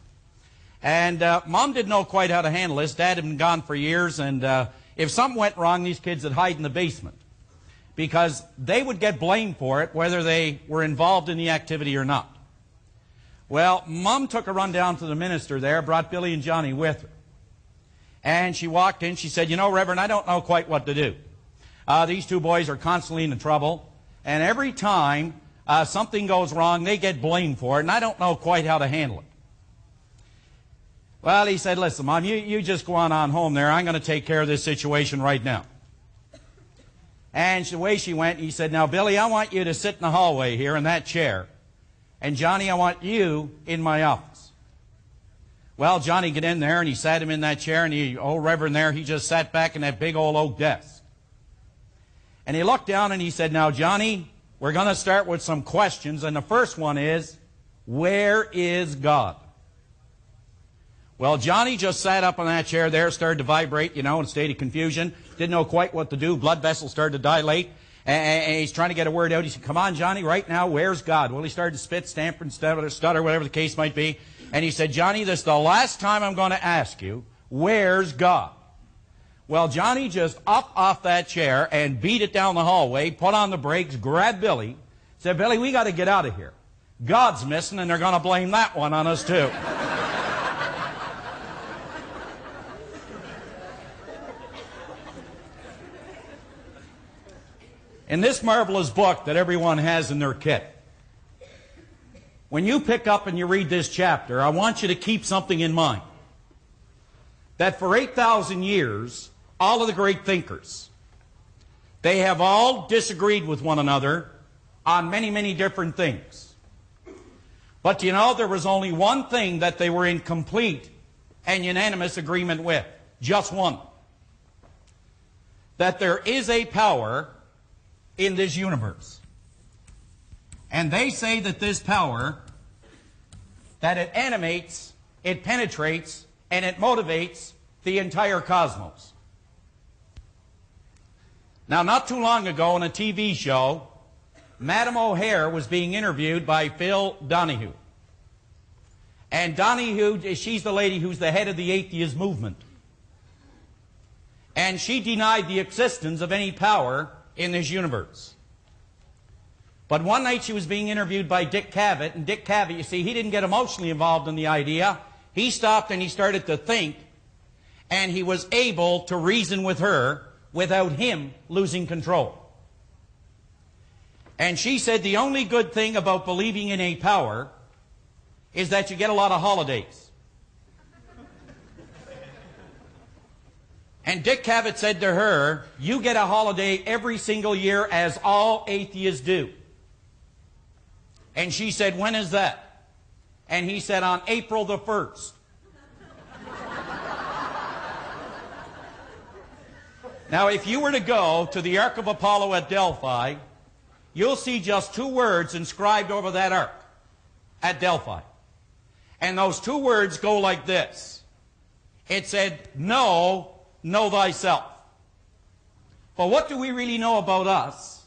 And Mom didn't know quite how to handle this. Dad had been gone for years, and if something went wrong, these kids would hide in the basement because they would get blamed for it whether they were involved in the activity or not. Well, Mom took a run down to the minister there, brought Billy and Johnny with her. And she walked in, she said, you know, Reverend, I don't know quite what to do. These 2 boys are constantly in trouble, and every time something goes wrong, they get blamed for it, and I don't know quite how to handle it. Well, he said, listen, Mom, you just go on home there. I'm going to take care of this situation right now. And the way she went, he said, now, Billy, I want you to sit in the hallway here in that chair. And Johnny, I want you in my office. Well, Johnny got in there, and he sat him in that chair, and old Reverend there, he just sat back in that big old oak desk. And he looked down, and he said, now, Johnny, we're going to start with some questions. And the first one is, where is God? Well, Johnny just sat up on that chair there, started to vibrate, you know, in a state of confusion. Didn't know quite what to do. Blood vessels started to dilate. And he's trying to get a word out. He said, come on, Johnny, right now, where's God? Well, he started to spit, stammer, and stutter, whatever the case might be. And he said, Johnny, this is the last time I'm going to ask you, where's God? Well, Johnny just up off that chair and beat it down the hallway, put on the brakes, grabbed Billy, said, Billy, we got to get out of here. God's missing, and they're going to blame that one on us, too. In this marvelous book that everyone has in their kit, when you pick up and you read this chapter, I want you to keep something in mind. That for 8,000 years, all of the great thinkers, they have all disagreed with one another on many, many different things. But you know, there was only one thing that they were in complete and unanimous agreement with. Just one. That there is a power in this universe. And they say that this power, that it animates, it penetrates, and it motivates the entire cosmos. Now, not too long ago on a TV show, Madam O'Hare was being interviewed by Phil Donahue. And Donahue, she's the lady who's the head of the atheist movement. And she denied the existence of any power in this universe. But one night she was being interviewed by Dick Cavett, and Dick Cavett, you see, he didn't get emotionally involved in the idea. He stopped and he started to think, and he was able to reason with her without him losing control. And she said the only good thing about believing in a power is that you get a lot of holidays. And Dick Cavett said to her, you get a holiday every single year as all atheists do. And she said, when is that? And he said, on April the 1st. Now, if you were to go to the Ark of Apollo at Delphi, you'll see just two words inscribed over that ark at Delphi. And those two words go like this. It said, know thyself. But what do we really know about us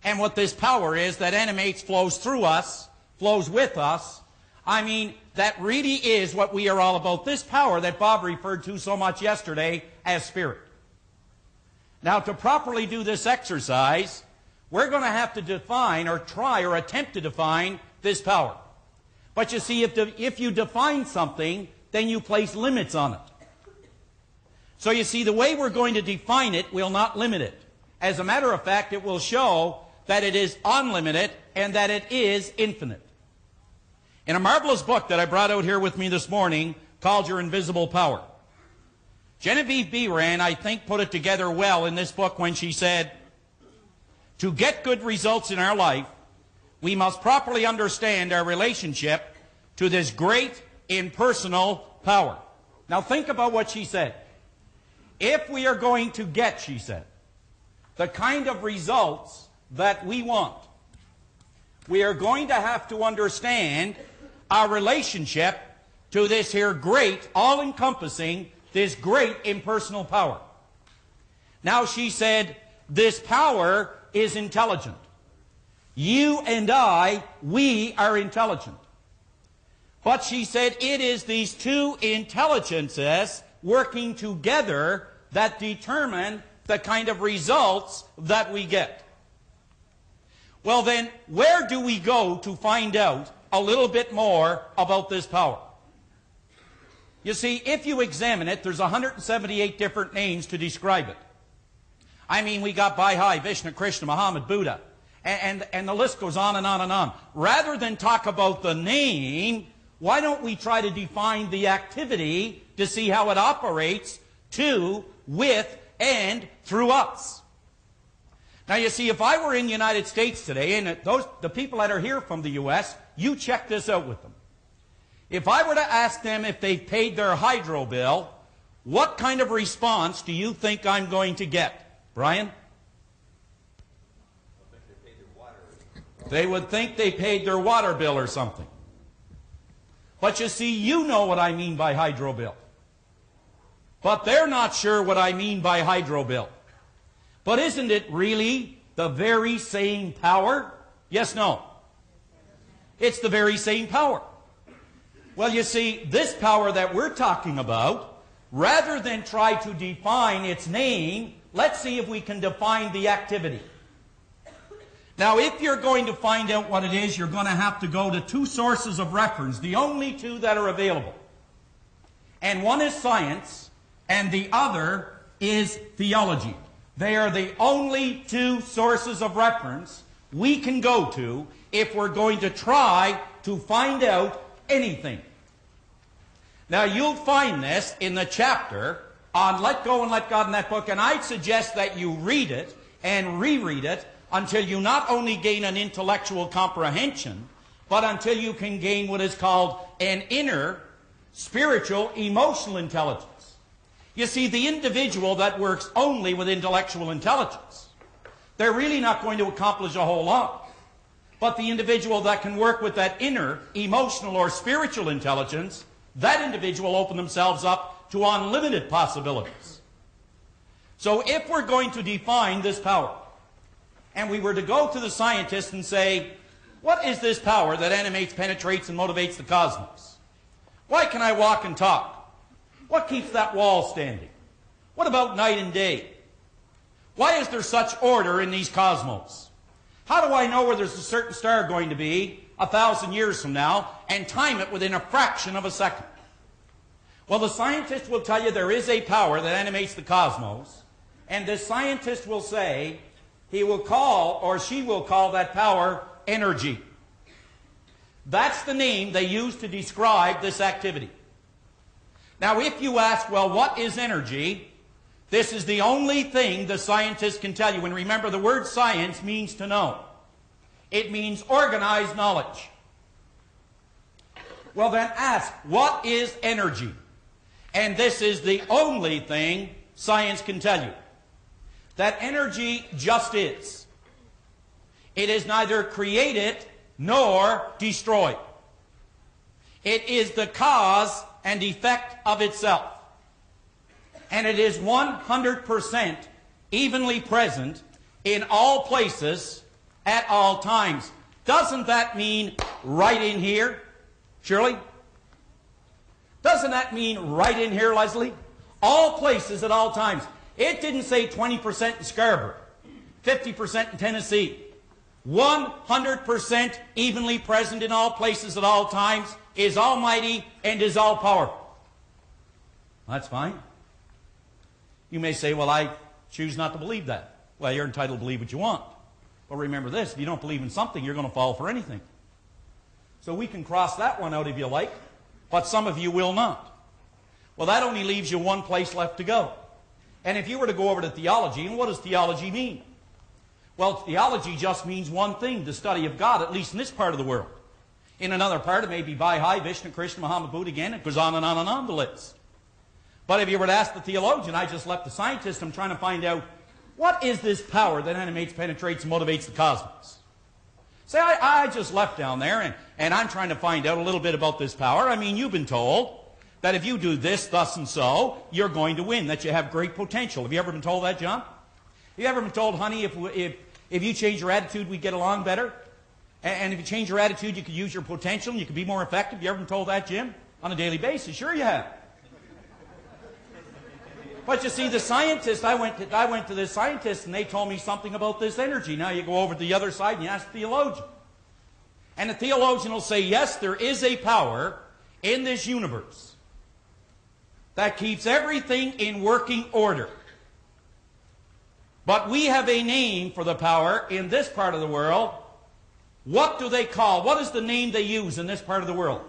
and what this power is that animates, flows through us, flows with us? I mean, that really is what we are all about. This power that Bob referred to so much yesterday as spirit. Now, to properly do this exercise, we're going to have to define or try or attempt to define this power. But you see, if you define something, then you place limits on it. So you see, the way we're going to define it will not limit it. As a matter of fact, it will show that it is unlimited and that it is infinite. In a marvelous book that I brought out here with me this morning called Your Invisible Power, Genevieve Behrend, I think, put it together well in this book when she said, to get good results in our life, we must properly understand our relationship to this great impersonal power. Now think about what she said. If we are going to get, she said, the kind of results that we want, we are going to have to understand our relationship to this here great, all-encompassing, this great impersonal power. Now she said, this power is intelligent. You and I, we are intelligent. But she said it is these two intelligences working together that determine the kind of results that we get. Well then, where do we go to find out a little bit more about this power? You see, if you examine it, there's 178 different names to describe it. I mean, we got Baha'i, Vishnu, Krishna, Muhammad, Buddha, and the list goes on and on and on. Rather than talk about the name, why don't we try to define the activity to see how it operates to, with, and through us? Now, you see, if I were in the United States today, and the people that are here from the U.S., you check this out with them. If I were to ask them if they've paid their hydro bill, what kind of response do you think I'm going to get? Brian? They would think they paid their water bill or something. But you see, you know what I mean by hydro bill. But they're not sure what I mean by hydro bill. But isn't it really the very same power? Yes, no. It's the very same power. Well, you see, this power that we're talking about, rather than try to define its name, let's see if we can define the activity. Now, if you're going to find out what it is, you're going to have to go to two sources of reference, the only two that are available. And one is science, and the other is theology. They are the only two sources of reference we can go to if we're going to try to find out anything. Now, you'll find this in the chapter on Let Go and Let God in that book, and I'd suggest that you read it and reread it until you not only gain an intellectual comprehension, but until you can gain what is called an inner spiritual emotional intelligence. You see, the individual that works only with intellectual intelligence, they're really not going to accomplish a whole lot. But the individual that can work with that inner emotional or spiritual intelligence, that individual open themselves up to unlimited possibilities. So if we're going to define this power, and we were to go to the scientist and say, what is this power that animates, penetrates, and motivates the cosmos? Why can I walk and talk? What keeps that wall standing? What about night and day? Why is there such order in these cosmos? How do I know where there's a certain star going to be 1,000 years from now and time it within a fraction of a second? Well, the scientist will tell you there is a power that animates the cosmos, and this scientist will say he will call, or she will call, that power energy. That's the name they use to describe this activity. Now, if you ask, well, what is energy? This is the only thing the scientist can tell you. And remember, the word science means to know. It means organized knowledge. Well, then ask, what is energy? And this is the only thing science can tell you. That energy just is. It is neither created nor destroyed. It is the cause and effect of itself. And it is 100% evenly present in all places at all times. Doesn't that mean right in here, Shirley? Doesn't that mean right in here, Leslie? All places at all times. It didn't say 20% in Scarborough, 50% in Tennessee. 100% evenly present in all places at all times, is almighty and is all-powerful. That's fine. You may say, well, I choose not to believe that. Well, you're entitled to believe what you want. But remember this, if you don't believe in something, you're going to fall for anything. So we can cross that one out if you like, but some of you will not. Well, that only leaves you one place left to go. And if you were to go over to theology, and what does theology mean? Well, theology just means one thing, the study of God, at least in this part of the world. In another part, it may be Baha'i, Vishnu, Krishna, Muhammad, Buddha again. It goes on and on and on the list. But if you were to ask the theologian, I just left the scientist, I'm trying to find out, what is this power that animates, penetrates, and motivates the cosmos? Say, I just left down there, and I'm trying to find out a little bit about this power. I mean, you've been told that if you do this, thus, and so, you're going to win, that you have great potential. Have you ever been told that, John? Have you ever been told, honey, if you change your attitude, we get along better? And if you change your attitude, you could use your potential and you could be more effective? You ever been told that, Jim? On a daily basis? Sure you have. But you see, the scientist, I went to this scientist and they told me something about this energy. Now you go over to the other side and you ask the theologian. And the theologian will say, yes, there is a power in this universe that keeps everything in working order. But we have a name for the power in this part of the world. What do they call? What is the name they use in this part of the world?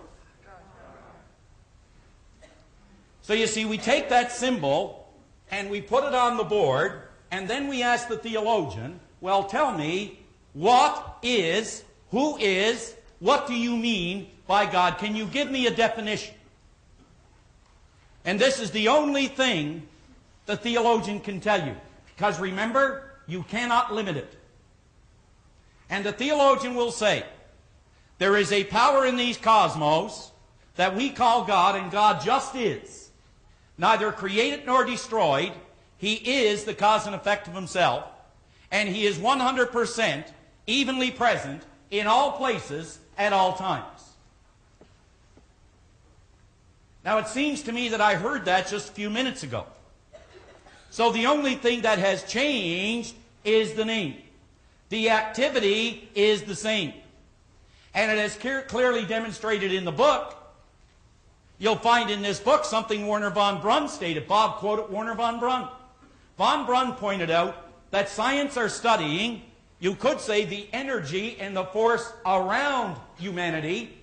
So you see, we take that symbol and we put it on the board, and then we ask the theologian, well, tell me, what is, who is, what do you mean by God? Can you give me a definition? And this is the only thing the theologian can tell you. Because remember, you cannot limit it. And the theologian will say, there is a power in these cosmos that we call God, and God just is. Neither created nor destroyed. He is the cause and effect of himself. And he is 100% evenly present in all places at all times. Now it seems to me that I heard that just a few minutes ago. So the only thing that has changed is the name. The activity is the same. And it is clearly demonstrated in the book. You'll find in this book something Werner von Braun stated. Bob quoted Werner von Braun. Von Braun pointed out that science are studying, you could say, the energy and the force around humanity.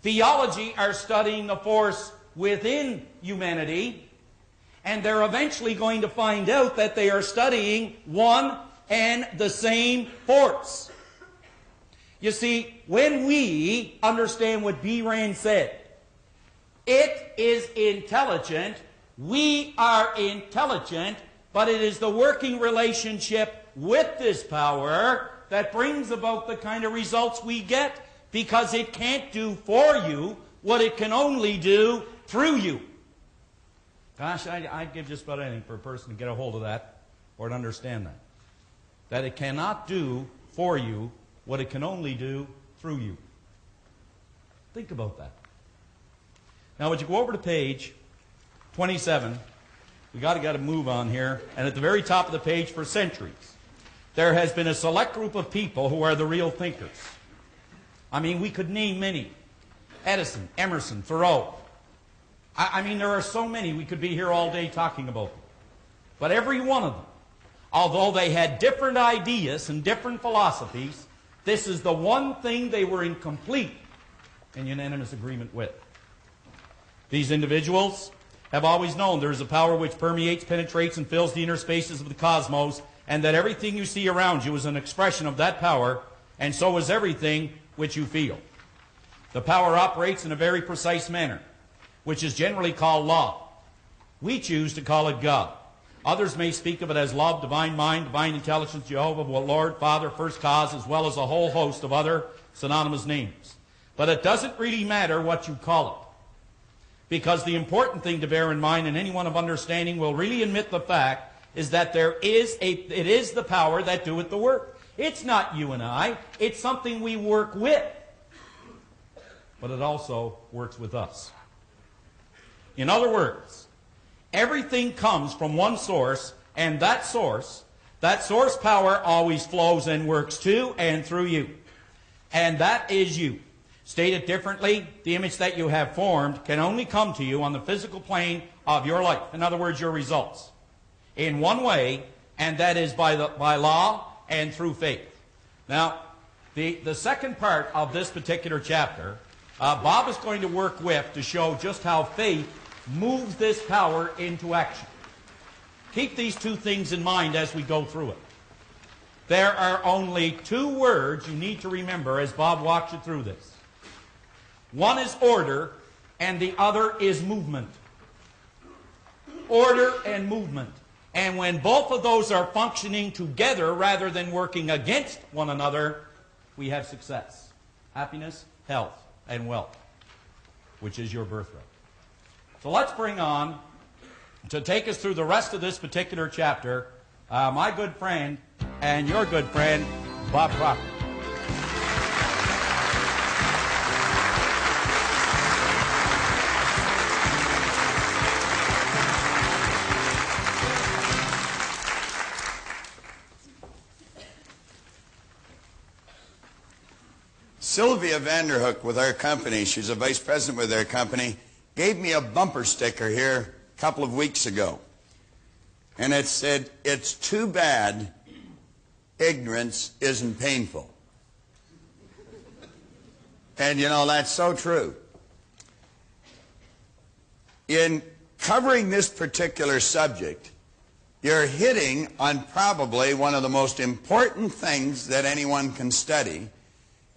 Theology are studying the force within humanity. And they're eventually going to find out that they are studying one and the same force. You see, when we understand what B. Rand said, it is intelligent, we are intelligent, but it is the working relationship with this power that brings about the kind of results we get, because it can't do for you what it can only do through you. Gosh, I'd give just about anything for a person to get a hold of that or to understand that. That it cannot do for you what it can only do through you. Think about that. Now, would you go over to page 27? We got to move on here. And at the very top of the page, for centuries, there has been a select group of people who are the real thinkers. I mean, we could name many. Edison, Emerson, Thoreau. I mean, there are so many. We could be here all day talking about them. But every one of them, although they had different ideas and different philosophies, this is the one thing they were in complete and unanimous agreement with. These individuals have always known there is a power which permeates, penetrates, and fills the inner spaces of the cosmos, and that everything you see around you is an expression of that power, and so is everything which you feel. The power operates in a very precise manner, which is generally called law. We choose to call it God. Others may speak of it as love, divine mind, divine intelligence, Jehovah, Lord, Father, first cause, as well as a whole host of other synonymous names. But it doesn't really matter what you call it, because the important thing to bear in mind, and anyone of understanding will really admit the fact, is that it is the power that doeth the work. It's not you and I. It's something we work with. But it also works with us. In other words, everything comes from one source, and that source power always flows and works to and through you. And that is you. Stated differently, the image that you have formed can only come to you on the physical plane of your life. In other words, your results. In one way, and that is by law and through faith. Now, the second part of this particular chapter, Bob is going to work with to show just how faith moves this power into action. Keep these two things in mind as we go through it. There are only two words you need to remember as Bob walks you through this. One is order, and the other is movement. Order and movement. And when both of those are functioning together rather than working against one another, we have success. Happiness, health, and wealth, which is your birthright. So let's bring on, to take us through the rest of this particular chapter, my good friend and your good friend, Bob Proctor. Sylvia Vanderhook with our company, she's a vice president with our company, gave me a bumper sticker here a couple of weeks ago. And it said, "It's too bad ignorance isn't painful." And you know, that's so true. In covering this particular subject, you're hitting on probably one of the most important things that anyone can study,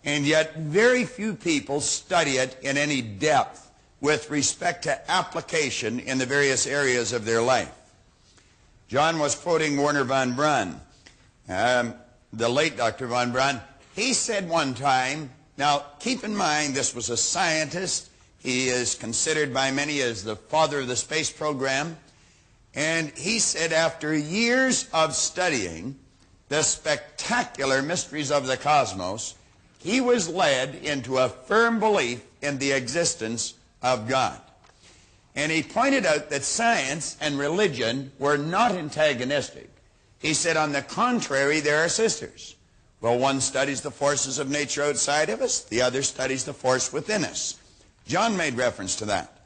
and yet very few people study it in any depth with respect to application in the various areas of their life. John was quoting Werner von Braun, the late Dr. von Braun. He said one time, now keep in mind this was a scientist, he is considered by many as the father of the space program, and he said after years of studying the spectacular mysteries of the cosmos, he was led into a firm belief in the existence of God. And he pointed out that science and religion were not antagonistic. He said, on the contrary, they are sisters. Well, one studies the forces of nature outside of us, the other studies the force within us. John made reference to that.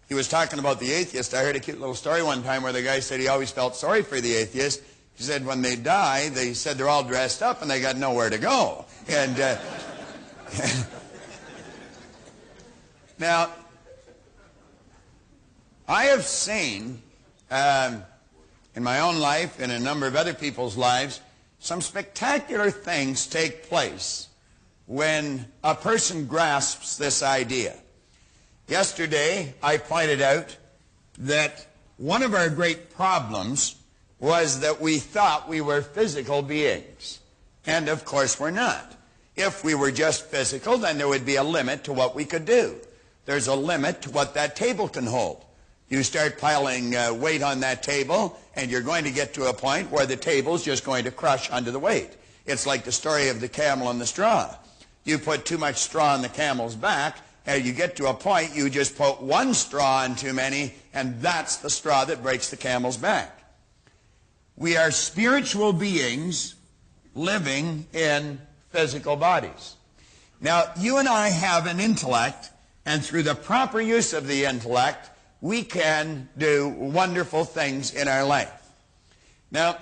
He was talking about the atheist. I heard a cute little story one time where the guy said he always felt sorry for the atheist. He said when they die, they said they're all dressed up and they got nowhere to go. And now, I have seen in my own life and in a number of other people's lives some spectacular things take place when a person grasps this idea. Yesterday, I pointed out that one of our great problems was that we thought we were physical beings. And of course we're not. If we were just physical, then there would be a limit to what we could do. There's a limit to what that table can hold. You start piling weight on that table, and you're going to get to a point where the table's just going to crush under the weight. It's like the story of the camel and the straw. You put too much straw on the camel's back, and you get to a point you just put one straw on too many, and that's the straw that breaks the camel's back. We are spiritual beings living in physical bodies. Now, you and I have an intellect, and through the proper use of the intellect, we can do wonderful things in our life. Now,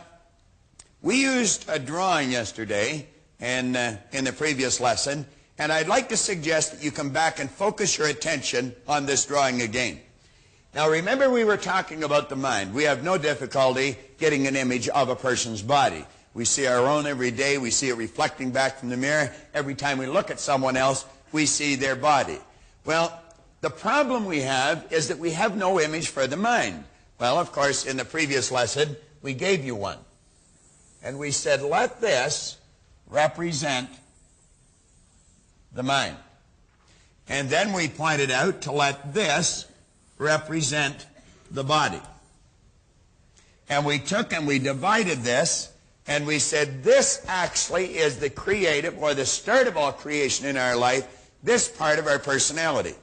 we used a drawing yesterday in the previous lesson, and I'd like to suggest that you come back and focus your attention on this drawing again. Now, remember we were talking about the mind. We have no difficulty getting an image of a person's body. We see our own every day. We see it reflecting back from the mirror. Every time we look at someone else, we see their body. Well, the problem we have is that we have no image for the mind. Well, of course, in the previous lesson, we gave you one. And we said, let this represent the mind. And then we pointed out to let this represent the body. And we took and we divided this, and we said this actually is the creative, or the start of all creation in our life, this part of our personality.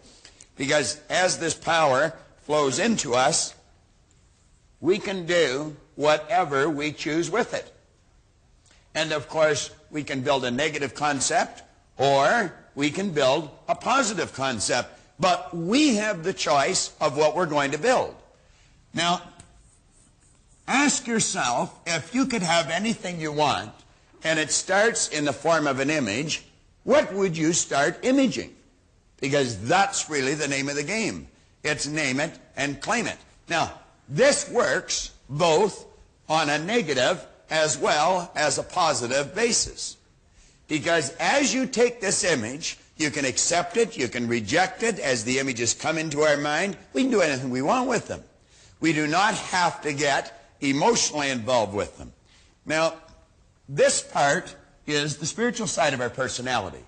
Because as this power flows into us, we can do whatever we choose with it. And of course, we can build a negative concept, or we can build a positive concept. But we have the choice of what we're going to build. Now, ask yourself, if you could have anything you want, and it starts in the form of an image, what would you start imaging? Because that's really the name of the game. It's name it and claim it. Now, this works both on a negative as well as a positive basis. Because as you take this image, you can accept it, you can reject it. As the images come into our mind, we can do anything we want with them. We do not have to get emotionally involved with them. Now, this part is the spiritual side of our personality.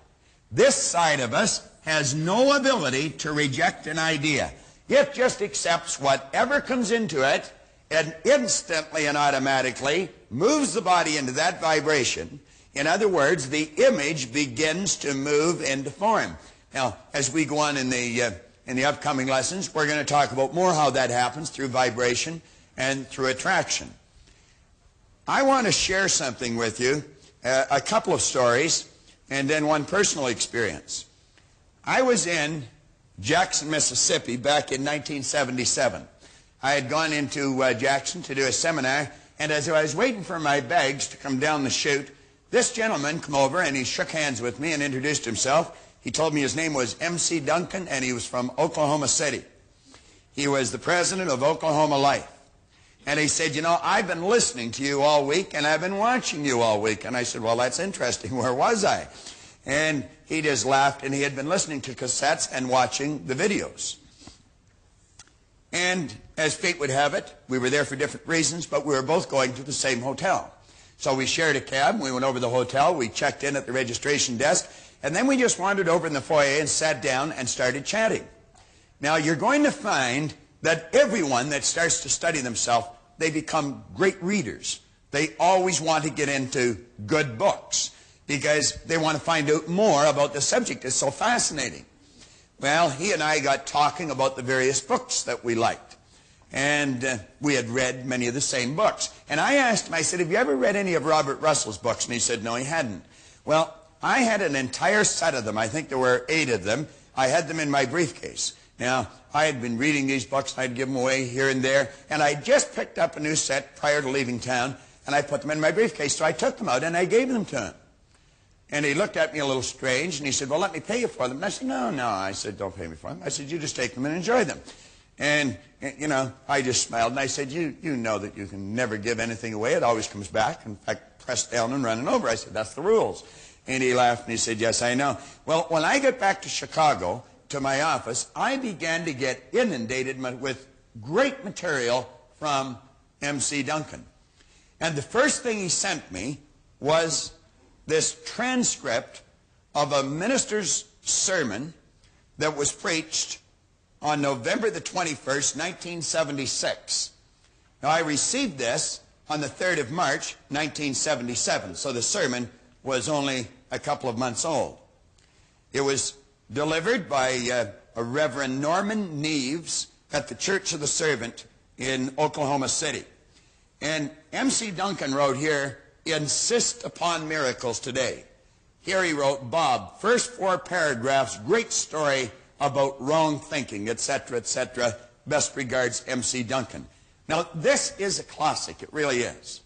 This side of us has no ability to reject an idea. It just accepts whatever comes into it, and instantly and automatically moves the body into that vibration. In other words, the image begins to move into form. Now, as we go on in the upcoming lessons, we're going to talk about more how that happens through vibration and through attraction. I want to share something with you, a couple of stories, and then one personal experience. I was in Jackson, Mississippi back in 1977. I had gone into Jackson to do a seminar, and as I was waiting for my bags to come down the chute, this gentleman came over and he shook hands with me and introduced himself. He told me his name was M.C. Duncan, and he was from Oklahoma City. He was the president of Oklahoma Life. And he said, you know, I've been listening to you all week, and I've been watching you all week. And I said, well, that's interesting. Where was I? And he just laughed, and he had been listening to cassettes and watching the videos. And as fate would have it, we were there for different reasons, but we were both going to the same hotel. So we shared a cab, we went over to the hotel, we checked in at the registration desk, and then we just wandered over in the foyer and sat down and started chatting. Now, you're going to find that everyone that starts to study themselves, they become great readers. They always want to get into good books because they want to find out more about the subject. It's so fascinating. Well, he and I got talking about the various books that we liked. And we had read many of the same books. And I asked him, I said, have you ever read any of Robert Russell's books? And he said, no, he hadn't. Well, I had an entire set of them. I think there were 8 of them. I had them in my briefcase. Now, I had been reading these books. I'd give them away here and there. And I just picked up a new set prior to leaving town, and I put them in my briefcase. So I took them out, and I gave them to him. And he looked at me a little strange, and he said, well, let me pay you for them. And I said, no. I said, don't pay me for them. I said, you just take them and enjoy them. And, you know, I just smiled, and I said, you know that you can never give anything away. It always comes back. In fact, pressed down and running over. I said, that's the rules. And he laughed and he said, yes, I know. Well, when I got back to Chicago, to my office, I began to get inundated with great material from M.C. Duncan. And the first thing he sent me was this transcript of a minister's sermon that was preached on November the 21st, 1976. Now, I received this on the 3rd of March, 1977, so the sermon was only a couple of months old. It was delivered by a Reverend Norman Neves at the Church of the Servant in Oklahoma City. And M.C. Duncan wrote here, insist upon miracles today. Here he wrote, Bob, first 4 paragraphs, great story about wrong thinking, etc., etc. Best regards, M.C. Duncan. Now, this is a classic. It really is.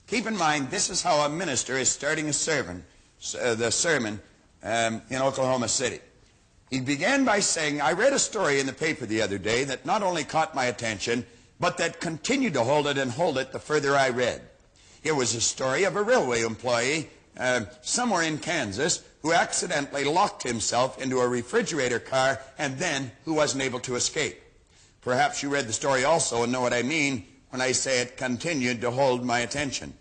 Keep in mind, this is how a minister is starting the sermon in Oklahoma City. He began by saying, I read a story in the paper the other day that not only caught my attention, but that continued to hold it and hold it the further I read. It was a story of a railway employee somewhere in Kansas who accidentally locked himself into a refrigerator car and then who wasn't able to escape. Perhaps you read the story also and know what I mean when I say it continued to hold my attention.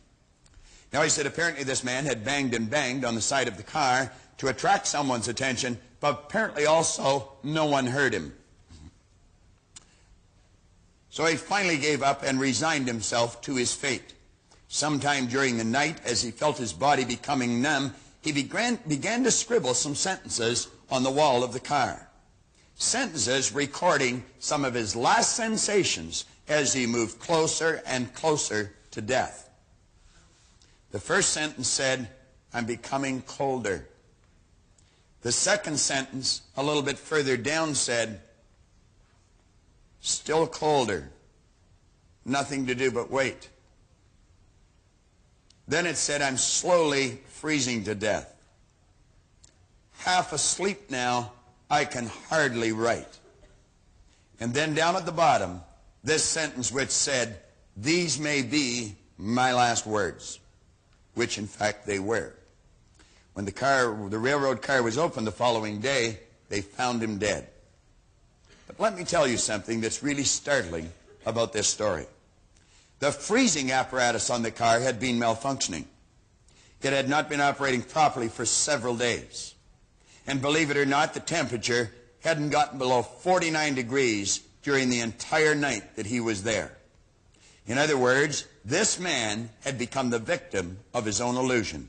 Now, he said apparently this man had banged and banged on the side of the car to attract someone's attention, but apparently also no one heard him. So he finally gave up and resigned himself to his fate. Sometime during the night, as he felt his body becoming numb, he began to scribble some sentences on the wall of the car. Sentences recording some of his last sensations as he moved closer and closer to death. The first sentence said, I'm becoming colder. The second sentence, a little bit further down, said, still colder. Nothing to do but wait. Then it said, I'm slowly freezing to death. Half asleep now, I can hardly write. And then down at the bottom, this sentence which said, these may be my last words, which in fact they were. When the railroad car was opened the following day, they found him dead. But let me tell you something that's really startling about this story. The freezing apparatus on the car had been malfunctioning. It had not been operating properly for several days. And believe it or not, the temperature hadn't gotten below 49 degrees during the entire night that he was there. In other words, this man had become the victim of his own illusion.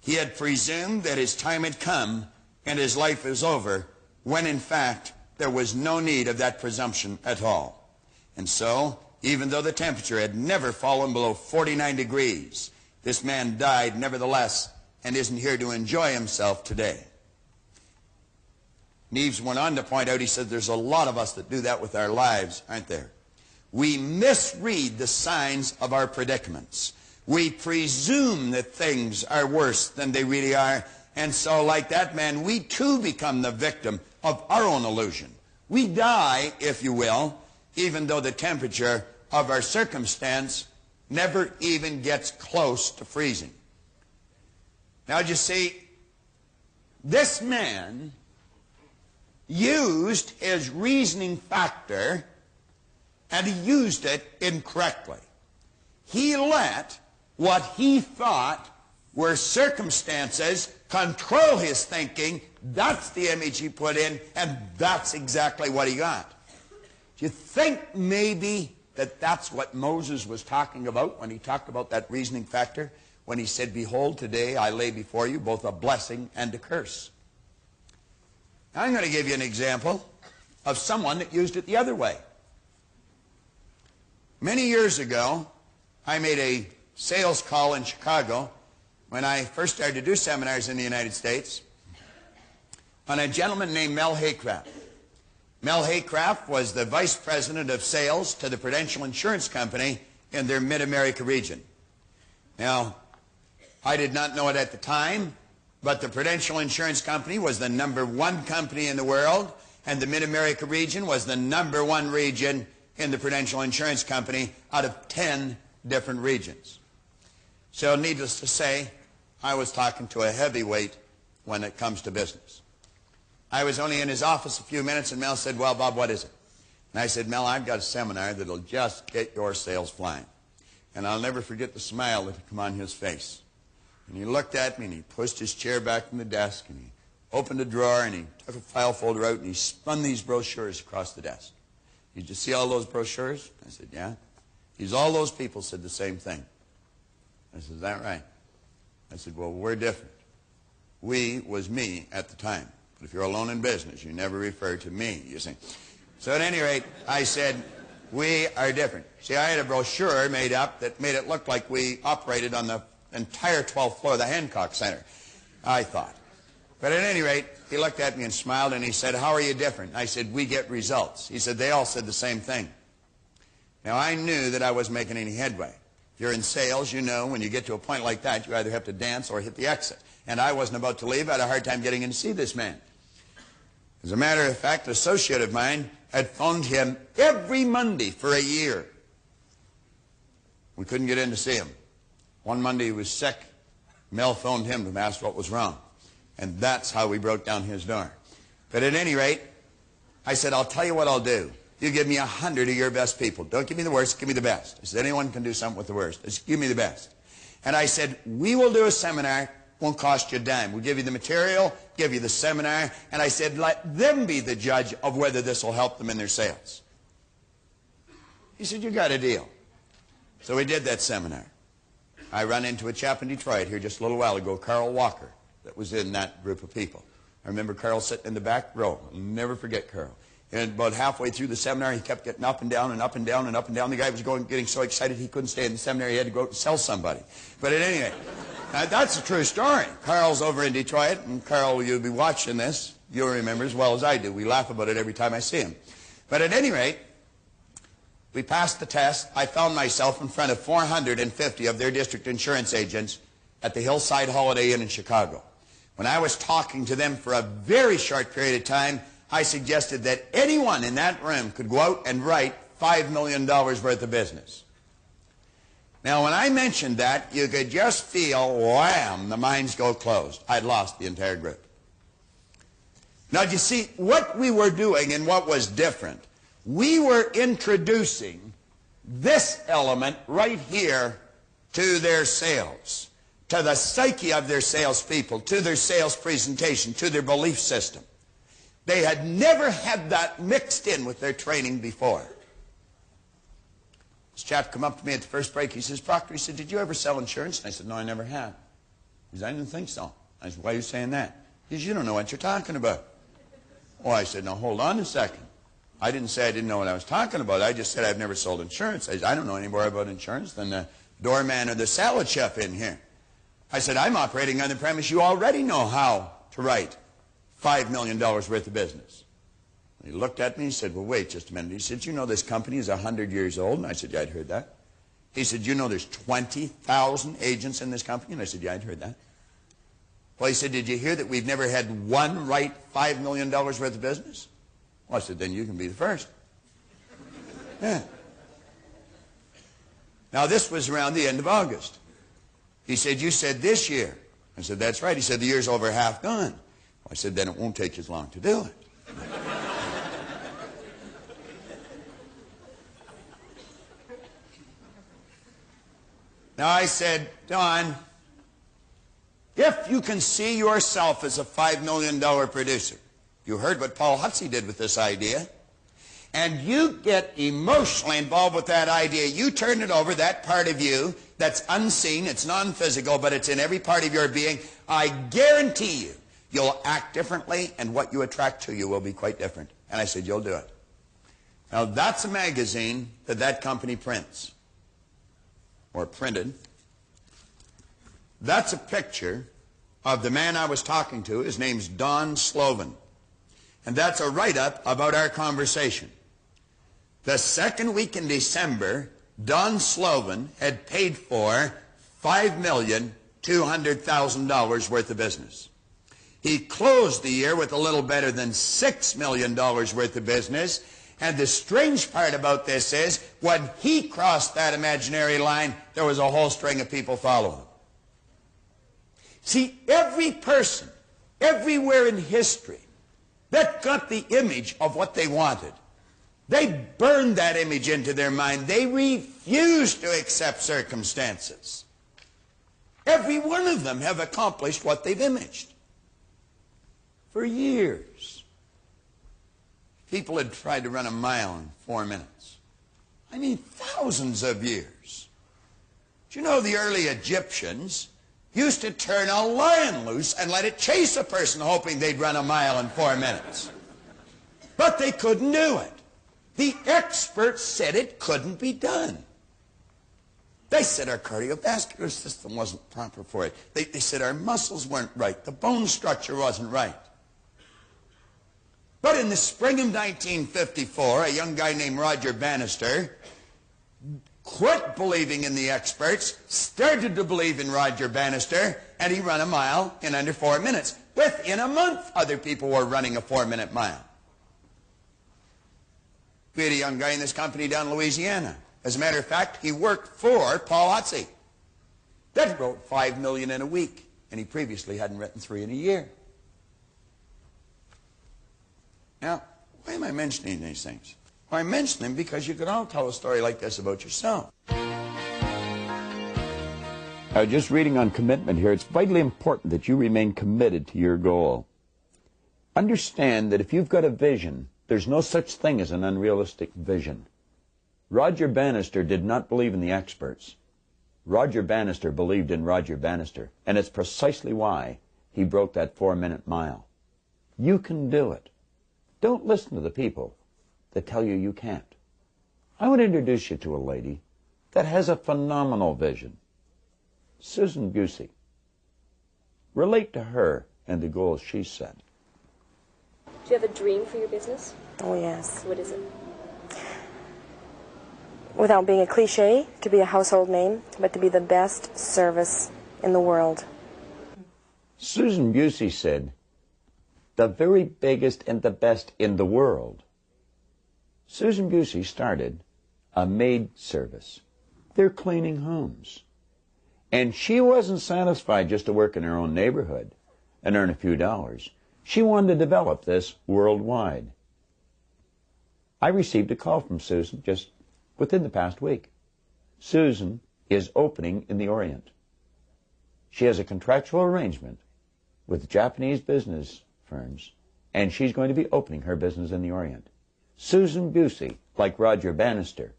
He had presumed that his time had come and his life was over, when in fact there was no need of that presumption at all. And so, even though the temperature had never fallen below 49 degrees, this man died nevertheless and isn't here to enjoy himself today. Neves went on to point out, he said, there's a lot of us that do that with our lives, aren't there? We misread the signs of our predicaments. We presume that things are worse than they really are. And so, like that man, we too become the victim of our own illusion. We die, if you will, even though the temperature of our circumstance never even gets close to freezing. Now, you see, this man used his reasoning factor, and he used it incorrectly. He let what he thought were circumstances control his thinking. That's the image he put in, and that's exactly what he got. Do you think maybe that that's what Moses was talking about when he talked about that reasoning factor? When he said, behold, today I lay before you both a blessing and a curse. Now, I'm going to give you an example of someone that used it the other way. Many years ago, I made a sales call in Chicago when I first started to do seminars in the United States on a gentleman named Mel Haycraft. Mel Haycraft was the vice president of sales to the Prudential Insurance Company in their Mid-America region. Now, I did not know it at the time, but the Prudential Insurance Company was the #1 company in the world, and the Mid-America region was the #1 region in the Prudential Insurance Company out of 10 different regions. So needless to say, I was talking to a heavyweight when it comes to business. I was only in his office a few minutes, and Mel said, well, Bob, what is it? And I said, Mel, I've got a seminar that'll just get your sales flying. And I'll never forget the smile that had come on his face. And he looked at me, and he pushed his chair back from the desk, and he opened a drawer, and he took a file folder out, and he spun these brochures across the desk. Did you see all those brochures? I said, yeah. He's all those people said the same thing. I said, is that right? I said, well, we're different. We was me at the time. But if you're alone in business, you never refer to me, you see. So at any rate, I said, we are different. See, I had a brochure made up that made it look like we operated on the entire 12th floor of the Hancock Center, I thought. But at any rate, he looked at me and smiled, and he said, how are you different? I said, we get results. He said, they all said the same thing. Now, I knew that I wasn't making any headway. If you're in sales, you know when you get to a point like that, you either have to dance or hit the exit. And I wasn't about to leave. I had a hard time getting in to see this man. As a matter of fact, an associate of mine had phoned him every Monday for a year. We couldn't get in to see him. One Monday he was sick. Mel phoned him to ask what was wrong. And that's how we broke down his door. But at any rate, I said, I'll tell you what I'll do. You give me 100 of your best people. Don't give me the worst, give me the best. I said, anyone can do something with the worst. Just give me the best. And I said, we will do a seminar. Won't cost you a dime. We'll give you the material, give you the seminar, and I said, let them be the judge of whether this will help them in their sales. He said, you got a deal. So we did that seminar. I ran into a chap in Detroit here just a little while ago, Carl Walker, that was in that group of people. I remember Carl sitting in the back row. I'll never forget Carl. And about halfway through the seminar, he kept getting up and down and up and down and up and down. The guy was getting so excited he couldn't stay in the seminar. He had to go out and sell somebody. But at any rate, that's a true story. Carl's over in Detroit, and Carl, you'll be watching this. You'll remember as well as I do. We laugh about it every time I see him. But at any rate, we passed the test. I found myself in front of 450 of their district insurance agents at the Hillside Holiday Inn in Chicago. When I was talking to them for a very short period of time, I suggested that anyone in that room could go out and write $5 million worth of business. Now, when I mentioned that, you could just feel, wham, the minds go closed. I'd lost the entire group. Now, do you see, what we were doing and what was different, we were introducing this element right here to their sales, to the psyche of their salespeople, to their sales presentation, to their belief system. They had never had that mixed in with their training before. This chap come up to me at the first break. He says, Proctor, he said, did you ever sell insurance? And I said, no, I never have. He said, I didn't think so. I said, why are you saying that? He said, you don't know what you're talking about. Oh, I said, now hold on a second. I didn't say I didn't know what I was talking about. I just said I've never sold insurance. I said, I don't know any more about insurance than the doorman or the salad chef in here. I said, I'm operating on the premise you already know how to write $5 million worth of business. He looked at me and he said, well, wait just a minute. He said, you know this company is 100 years old? And I said, yeah, I'd heard that. He said, you know there's 20,000 agents in this company? And I said, yeah, I'd heard that. Well, he said, did you hear that we've never had one write $5 million worth of business? Well, I said, then you can be the first. Yeah. Now, this was around the end of August. He said, you said this year. I said, that's right. He said, the year's over half gone. I said, then it won't take as long to do it. Now I said, Don, if you can see yourself as a $5 million producer, you heard what Paul Hutsey did with this idea, and you get emotionally involved with that idea, you turn it over, that part of you that's unseen, it's non-physical, but it's in every part of your being, I guarantee you, you'll act differently, and what you attract to you will be quite different. And I said, you'll do it. Now, that's a magazine that that company prints, or printed. That's a picture of the man I was talking to. His name's Don Slovan. And that's a write-up about our conversation. The second week in December, Don Slovan had paid for $5,200,000 worth of business. He closed the year with a little better than $6 million worth of business. And the strange part about this is, when he crossed that imaginary line, there was a whole string of people following him. See, every person, everywhere in history, that got the image of what they wanted, they burned that image into their mind. They refused to accept circumstances. Every one of them have accomplished what they've imaged. For years, people had tried to run a mile in 4 minutes. I mean, thousands of years. Do you know the early Egyptians used to turn a lion loose and let it chase a person hoping they'd run a mile in 4 minutes? But they couldn't do it. The experts said it couldn't be done. They said our cardiovascular system wasn't proper for it. They said our muscles weren't right. The bone structure wasn't right. But in the spring of 1954, a young guy named Roger Bannister quit believing in the experts, started to believe in Roger Bannister, and he ran a mile in under 4 minutes. Within a month, other people were running a 4-minute mile. We had a young guy in this company down in Louisiana. As a matter of fact, he worked for Paul Otzi. That wrote $5 million in a week, and he previously hadn't written 3 in a year. Now, why am I mentioning these things? Well, I mention them because you could all tell a story like this about yourself. Just reading on commitment here, it's vitally important that you remain committed to your goal. Understand that if you've got a vision, there's no such thing as an unrealistic vision. Roger Bannister did not believe in the experts. Roger Bannister believed in Roger Bannister, and it's precisely why he broke that 4-minute mile. You can do it. Don't listen to the people that tell you you can't. I want to introduce you to a lady that has a phenomenal vision. Susan Busey. Relate to her and the goals she set. Do you have a dream for your business? Oh, yes. What is it? Without being a cliche, to be a household name, but to be the best service in the world. Susan Busey said, the very biggest and the best in the world. Susan Busey started a maid service. They're cleaning homes. And she wasn't satisfied just to work in her own neighborhood and earn a few dollars. She wanted to develop this worldwide. I received a call from Susan just within the past week. Susan is opening in the Orient. She has a contractual arrangement with Japanese business firms, and she's going to be opening her business in the Orient. Susan Busey, like Roger Bannister,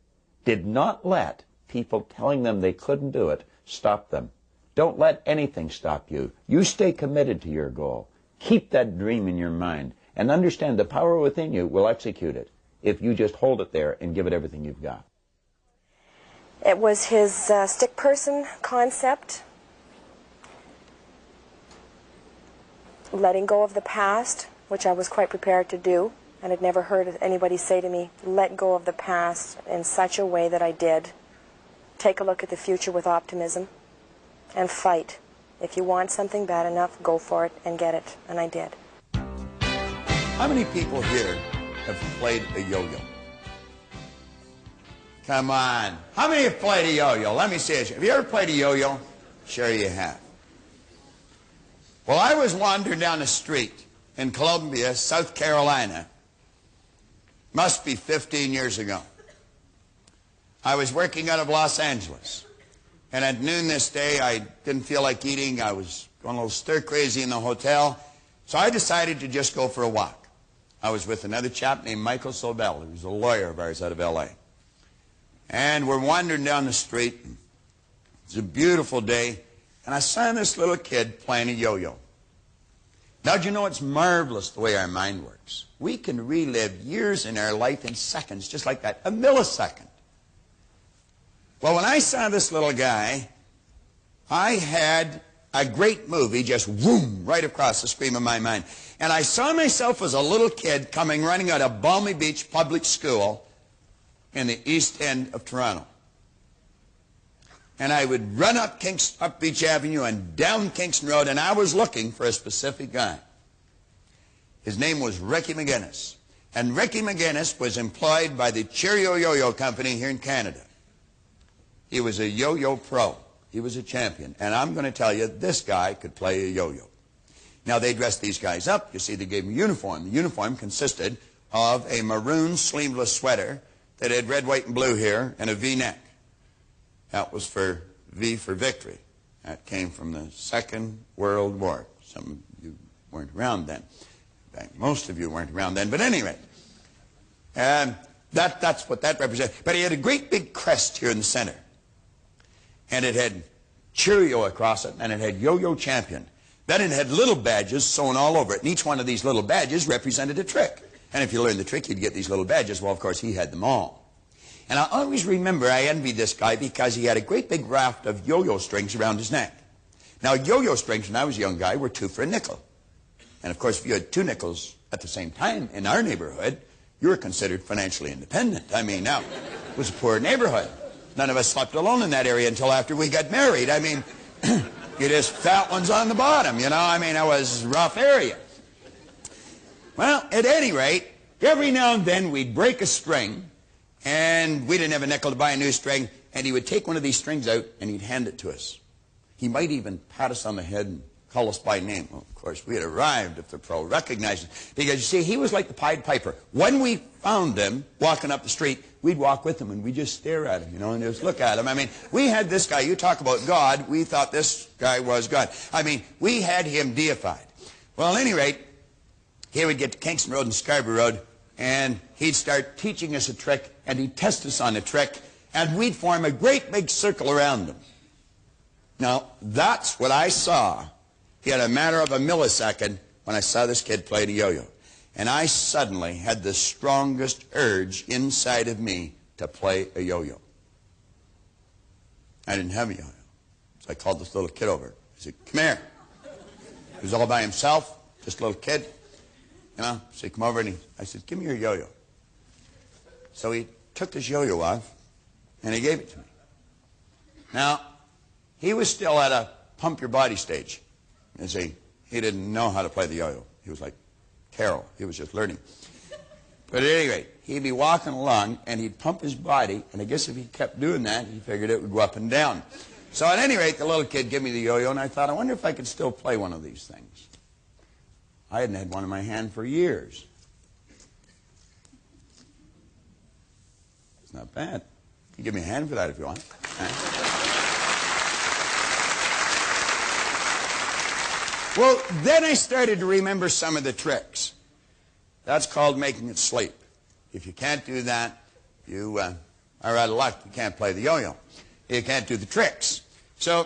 did not let people telling them they couldn't do it stop them. Don't let anything stop you. You stay committed to your goal. Keep that dream in your mind, and understand the power within you will execute it if you just hold it there and give it everything you've got. It was his stick person concept, letting go of the past, which I was quite prepared to do, and had never heard anybody say to me, let go of the past in such a way that I did. Take a look at the future with optimism and fight. If you want something bad enough, go for it and get it, and I did. How many people here have played a yo-yo? Come on. How many have played a yo-yo? Let me see it. Have you ever played a yo-yo? Sure you have. Well, I was wandering down the street in Columbia, South Carolina. Must be 15 years ago. I was working out of Los Angeles. And at noon this day, I didn't feel like eating. I was going a little stir-crazy in the hotel. So I decided to just go for a walk. I was with another chap named Michael Sobel, who's a lawyer of ours out of L.A. And we're wandering down the street. It's a beautiful day. And I saw this little kid playing a yo-yo. Now, do you know it's marvelous the way our mind works? We can relive years in our life in seconds, just like that, a millisecond. Well, when I saw this little guy, I had a great movie just whoom right across the screen of my mind. And I saw myself as a little kid coming running out of Balmy Beach Public School in the east end of Toronto. And I would run up Beach Avenue and down Kingston Road, and I was looking for a specific guy. His name was Ricky McGinnis. And Ricky McGinnis was employed by the Cheerio Yo-Yo Company here in Canada. He was a yo-yo pro. He was a champion. And I'm going to tell you, this guy could play a yo-yo. Now, they dressed these guys up. You see, they gave them a uniform. The uniform consisted of a maroon sleeveless sweater that had red, white, and blue here and a V-neck. That was for V for victory. That came from the Second World War. Some of you weren't around then. In fact, most of you weren't around then. But anyway, that's what that represented. But he had a great big crest here in the center. And it had Cheerio across it, and it had Yo-Yo Champion. Then it had little badges sewn all over it, and each one of these little badges represented a trick. And if you learned the trick, you'd get these little badges. Well, of course, he had them all. And I always remember I envied this guy because he had a great big raft of yo-yo strings around his neck. Now, yo-yo strings, when I was a young guy, were 2 for a nickel. And, of course, if you had 2 nickels at the same time in our neighborhood, you were considered financially independent. I mean, now, it was a poor neighborhood. None of us slept alone in that area until after we got married. I mean, you just fat ones on the bottom, you know. I mean, it was a rough area. Well, at any rate, every now and then we'd break a string, and we didn't have a nickel to buy a new string, and he would take one of these strings out, and he'd hand it to us. He might even pat us on the head and call us by name. Well, of course, we had arrived if the pro recognized us. Because, you see, he was like the Pied Piper. When we found him walking up the street, we'd walk with him, and we'd just stare at him, you know, and just look at him. I mean, we had this guy. You talk about God. We thought this guy was God. I mean, we had him deified. Well, at any rate, he would get to Kingston Road and Scarborough Road, and he'd start teaching us a trick, and he'd test us on the trick, and we'd form a great big circle around him. Now, that's what I saw in a matter of a millisecond when I saw this kid play the yo-yo. And I suddenly had the strongest urge inside of me to play a yo-yo. I didn't have a yo-yo. So I called this little kid over. I said, come here. He was all by himself, just a little kid. You know, so he come over and I said, give me your yo-yo. So he took his yo-yo off and he gave it to me. Now, he was still at a pump your body stage. You see, he didn't know how to play the yo-yo. He was like Carol. He was just learning. But at any rate, he'd be walking along and he'd pump his body, and I guess if he kept doing that, he figured it would go up and down. So at any rate, the little kid gave me the yo-yo, and I thought, I wonder if I could still play one of these things. I hadn't had one in my hand for years. It's not bad. You can give me a hand for that if you want. Well, then I started to remember some of the tricks. That's called making it sleep. If you can't do that, you are out of luck. You can't play the yo-yo. You can't do the tricks. So,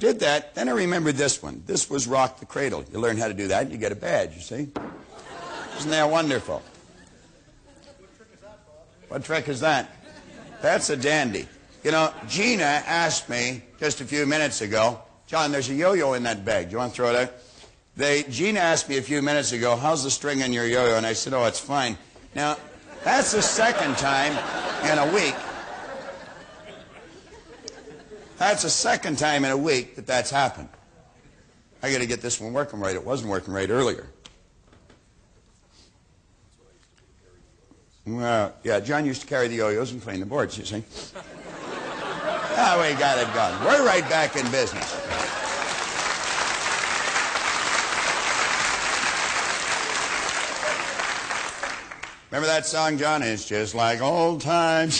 did that. Then I remembered this one. This was rock the cradle. You learn how to do that, and you get a badge, you see. Isn't that wonderful? What trick is that? That's a dandy. You know, Gina asked me just a few minutes ago, John, there's a yo-yo in that bag. Do you want to throw it out? Gina asked me a few minutes ago, how's the string in your yo-yo? And I said, oh, it's fine. Now, that's the second time in a week. That's the second time in a week that that's happened. I got to get this one working right. It wasn't working right earlier. Well, yeah, John used to carry the yo-yos and clean the boards, you see. Ah, we got it gone. We're right back in business. Remember that song, John? It's just like old times.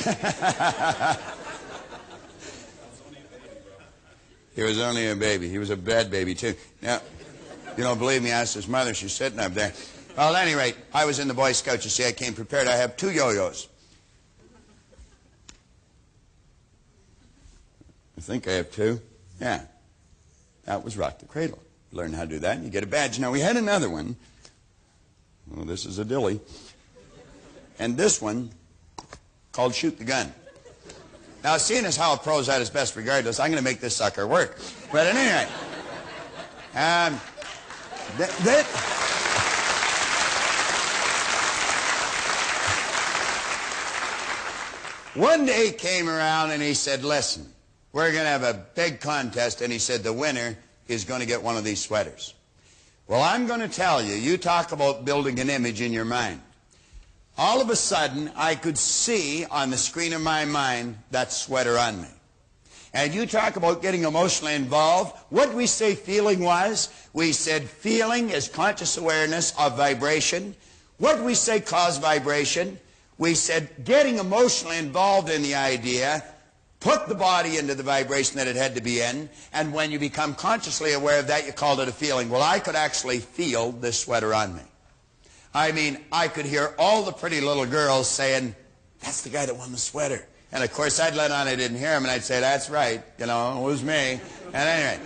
He was only a baby. He was a bad baby, too. Now, you don't believe me, ask his mother. She's sitting up there. Well, at any rate, I was in the Boy Scouts. You see, I came prepared. I have 2 yo-yos. I think I have 2. Yeah. That was rock the cradle. You learn how to do that, and you get a badge. Now, we had another one. Well, this is a dilly. And this one called shoot the gun. Now, seeing as how a pro's at his best regardless, I'm going to make this sucker work. But at any rate, one day he came around and he said, listen, we're going to have a big contest, and he said the winner is going to get one of these sweaters. Well, I'm going to tell you, you talk about building an image in your mind. All of a sudden, I could see on the screen of my mind that sweater on me. And you talk about getting emotionally involved. What did we say feeling was? We said feeling is conscious awareness of vibration. What did we say cause vibration? We said getting emotionally involved in the idea, put the body into the vibration that it had to be in, and when you become consciously aware of that, you called it a feeling. Well, I could actually feel this sweater on me. I mean, I could hear all the pretty little girls saying, "That's the guy that won the sweater." And of course, I'd let on I didn't hear him, and I'd say, "That's right, you know, it was me." And anyway,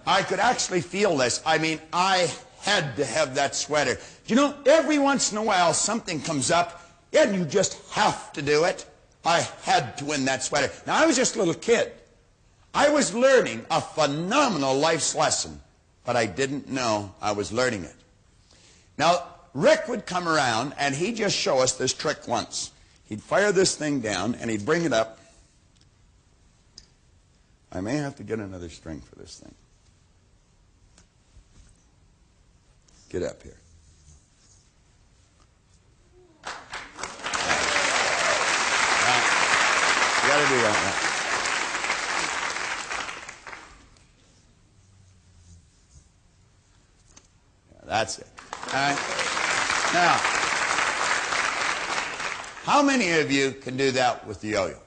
I could actually feel this. I mean, I had to have that sweater. You know, every once in a while, something comes up, and you just have to do it. I had to win that sweater. Now, I was just a little kid. I was learning a phenomenal life's lesson, but I didn't know I was learning it. Now, Rick would come around, and he'd just show us this trick once. He'd fire this thing down, and he'd bring it up. I may have to get another string for this thing. Get up here. You got to do that. Yeah, that's it. All right. Now, how many of you can do that with the yo-yo?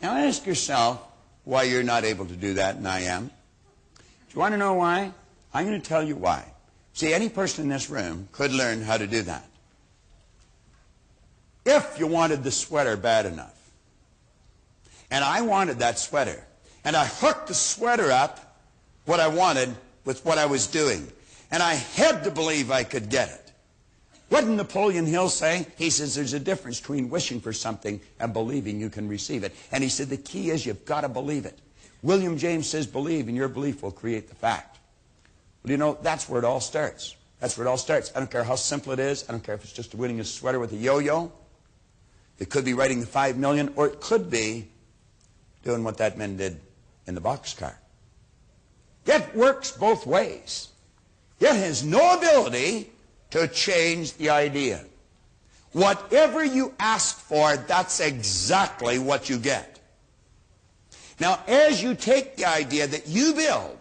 Now ask yourself why you're not able to do that, and I am. Do you want to know why? I'm going to tell you why. See, any person in this room could learn how to do that. If you wanted the sweater bad enough, and I wanted that sweater, and I hooked the sweater up, what I wanted, with what I was doing, and I had to believe I could get it. What did Napoleon Hill say? He says there's a difference between wishing for something and believing you can receive it. And he said the key is you've got to believe it. William James says believe, and your belief will create the fact. Well, you know, that's where it all starts. That's where it all starts. I don't care how simple it is. I don't care if it's just winning a sweater with a yo-yo. It could be writing the 5 million, or it could be doing what that man did in the boxcar. It works both ways. It has no ability to change the idea. Whatever you ask for, that's exactly what you get. Now, as you take the idea that you build,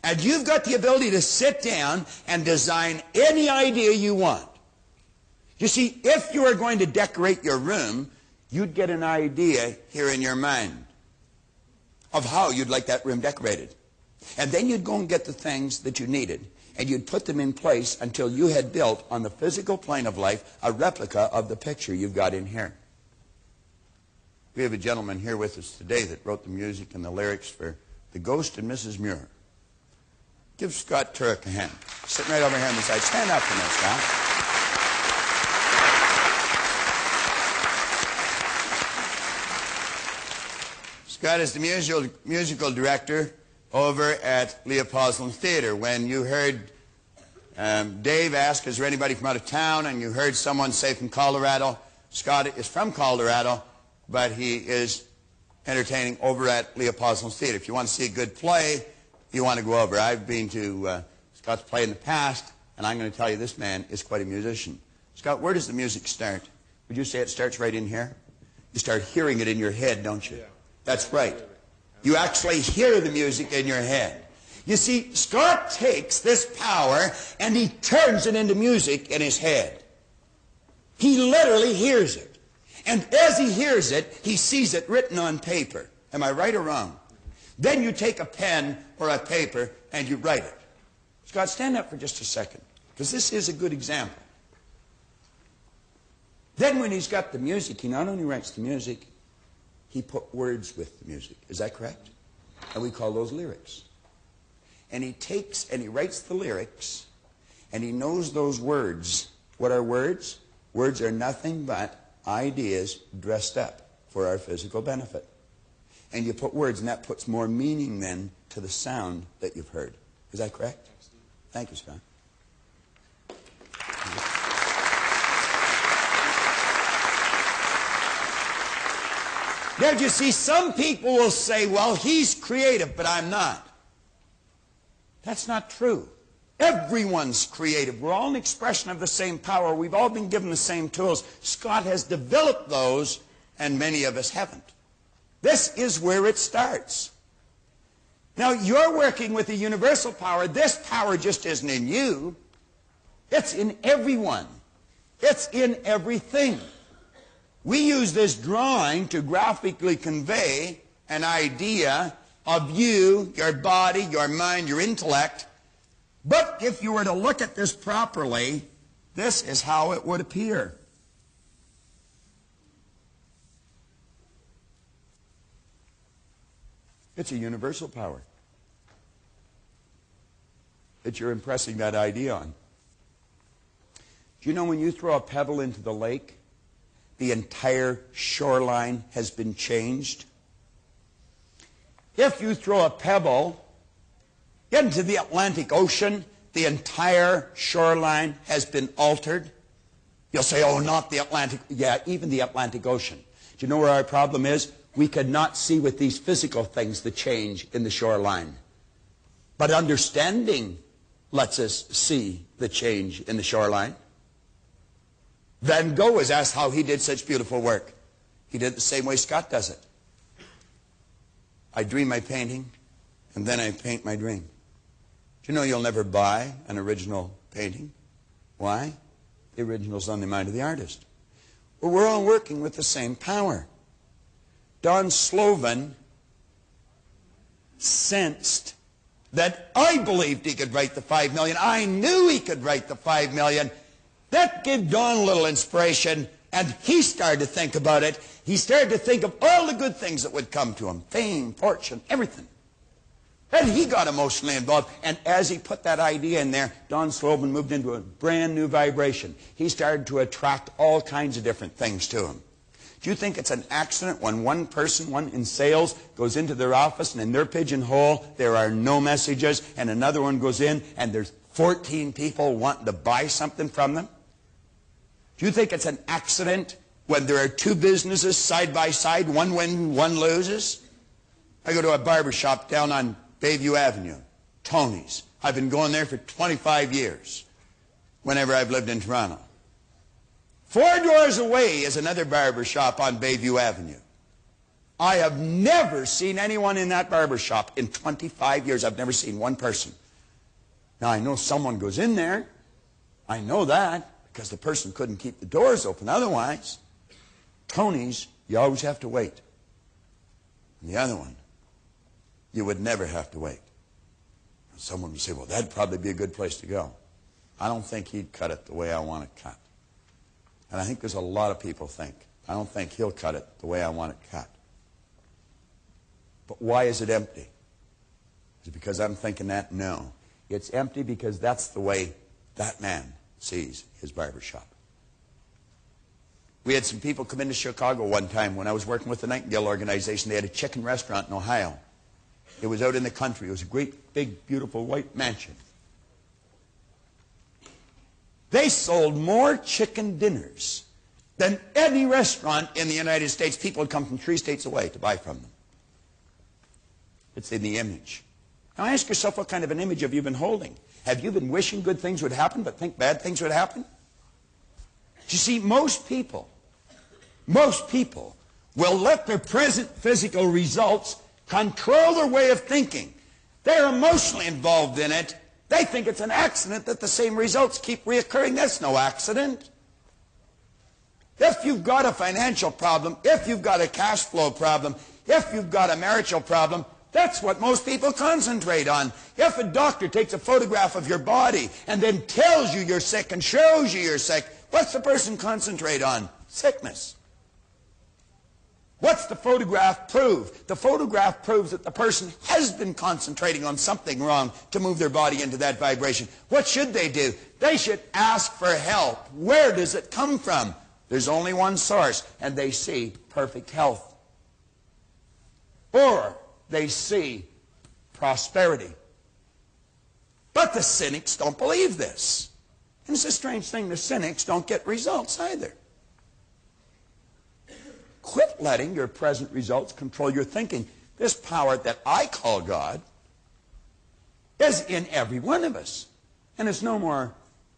and you've got the ability to sit down and design any idea you want. You see, if you are going to decorate your room, you'd get an idea here in your mind of how you'd like that room decorated. And then you'd go and get the things that you needed, and you'd put them in place until you had built on the physical plane of life a replica of the picture you've got in here. We have a gentleman here with us today that wrote the music and the lyrics for The Ghost and Mrs. Muir. Give Scott Turek a hand. Sitting right over here on the side. Stand up for me, Scott. Scott is the musical director over at Leopoldson Theater. When you heard Dave ask, is there anybody from out of town, and you heard someone say from Colorado, Scott is from Colorado, but he is entertaining over at Leopoldson Theater. If you want to see a good play, you want to go over. I've been to Scott's play in the past, and I'm going to tell you this man is quite a musician. Scott, where does the music start? Would you say it starts right in here? You start hearing it in your head, don't you? Yeah. That's right. You actually hear the music in your head. You see, Scott takes this power and he turns it into music in his head. He literally hears it. And as he hears it, he sees it written on paper. Am I right or wrong? Then you take a pen or a paper and you write it. Scott, stand up for just a second, because this is a good example. Then when he's got the music, he not only writes the music, he put words with the music. Is that correct? And we call those lyrics. And he takes and he writes the lyrics, and he knows those words. What are words? Words are nothing but ideas dressed up for our physical benefit. And you put words, and that puts more meaning then to the sound that you've heard. Is that correct? Thank you, Scott. Now, you see, some people will say, well, he's creative, but I'm not. That's not true. Everyone's creative. We're all an expression of the same power. We've all been given the same tools. Scott has developed those, and many of us haven't. This is where it starts. Now, you're working with a universal power. This power just isn't in you. It's in everyone. It's in everything. We use this drawing to graphically convey an idea of you, your body, your mind, your intellect. But if you were to look at this properly, this is how it would appear. It's a universal power that you're impressing that idea on. Do you know when you throw a pebble into the lake, the entire shoreline has been changed? If you throw a pebble into the Atlantic Ocean, the entire shoreline has been altered. You'll say, oh, not the Atlantic. Yeah, even the Atlantic Ocean. Do you know where our problem is? We could not see with these physical things the change in the shoreline. But understanding lets us see the change in the shoreline. Van Gogh was asked how he did such beautiful work. He did it the same way Scott does it. I dream my painting, and then I paint my dream. Do you know you'll never buy an original painting? Why? The original's on the mind of the artist. Well, we're all working with the same power. Don Slovan sensed that I believed he could write the 5 million. I knew he could write the 5 million. That gave Don a little inspiration, and he started to think about it. He started to think of all the good things that would come to him. Fame, fortune, everything. And he got emotionally involved. And as he put that idea in there, Don Slovan moved into a brand new vibration. He started to attract all kinds of different things to him. Do you think it's an accident when one person, one in sales, goes into their office and in their pigeonhole there are no messages, and another one goes in and there's 14 people wanting to buy something from them? Do you think it's an accident when there are two businesses side by side, one wins, one loses? I go to a barber shop down on Bayview Avenue, Tony's. I've been going there for 25 years, whenever I've lived in Toronto. 4 doors away is another barber shop on Bayview Avenue. I have never seen anyone in that barber shop in 25 years. I've never seen one person. Now, I know someone goes in there. I know that because the person couldn't keep the doors open otherwise. Tony's, you always have to wait. And the other one, you would never have to wait. Someone would say, well, that'd probably be a good place to go. I don't think he'd cut it the way I want it cut. And I think there's a lot of people think, I don't think he'll cut it the way I want it cut. But why is it empty? Is it because I'm thinking that? No. It's empty because that's the way that man sees his barbershop. We had some people come into Chicago one time when I was working with the Nightingale organization. They had a chicken restaurant in Ohio. It was out in the country. It was a great, big, beautiful white mansion. They sold more chicken dinners than any restaurant in the United States. People would come from 3 states away to buy from them. It's in the image. Now ask yourself, what kind of an image have you been holding? Have you been wishing good things would happen but think bad things would happen? You see, most people will let their present physical results control their way of thinking. They're emotionally involved in it. They think it's an accident that the same results keep reoccurring. That's no accident. If you've got a financial problem, if you've got a cash flow problem, if you've got a marital problem, that's what most people concentrate on. If a doctor takes a photograph of your body and then tells you you're sick and shows you you're sick, what's the person concentrate on? Sickness. What's the photograph prove? The photograph proves that the person has been concentrating on something wrong to move their body into that vibration. What should they do? They should ask for help. Where does it come from? There's only one source, and they see perfect health. Or they see prosperity. But the cynics don't believe this. And it's a strange thing, the cynics don't get results either. Quit letting your present results control your thinking. This power that I call God is in every one of us. And it's no more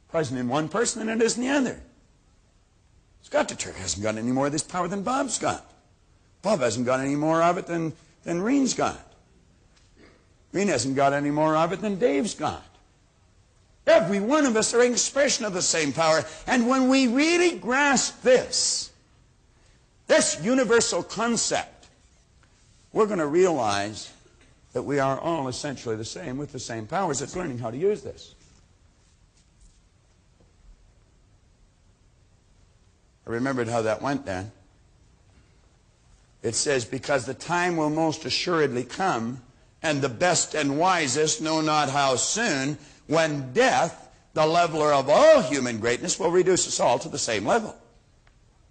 present in one person than it is in the other. Scott the Turk hasn't got any more of this power than Bob's got. Bob hasn't got any more of it than Reen's got. Reen hasn't got any more of it than Dave's got. Every one of us are an expression of the same power. And when we really grasp this universal concept, we're going to realize that we are all essentially the same with the same powers. It's learning how to use this. I remembered how that went then. It says, because the time will most assuredly come, and the best and wisest know not how soon, when death, the leveler of all human greatness, will reduce us all to the same level.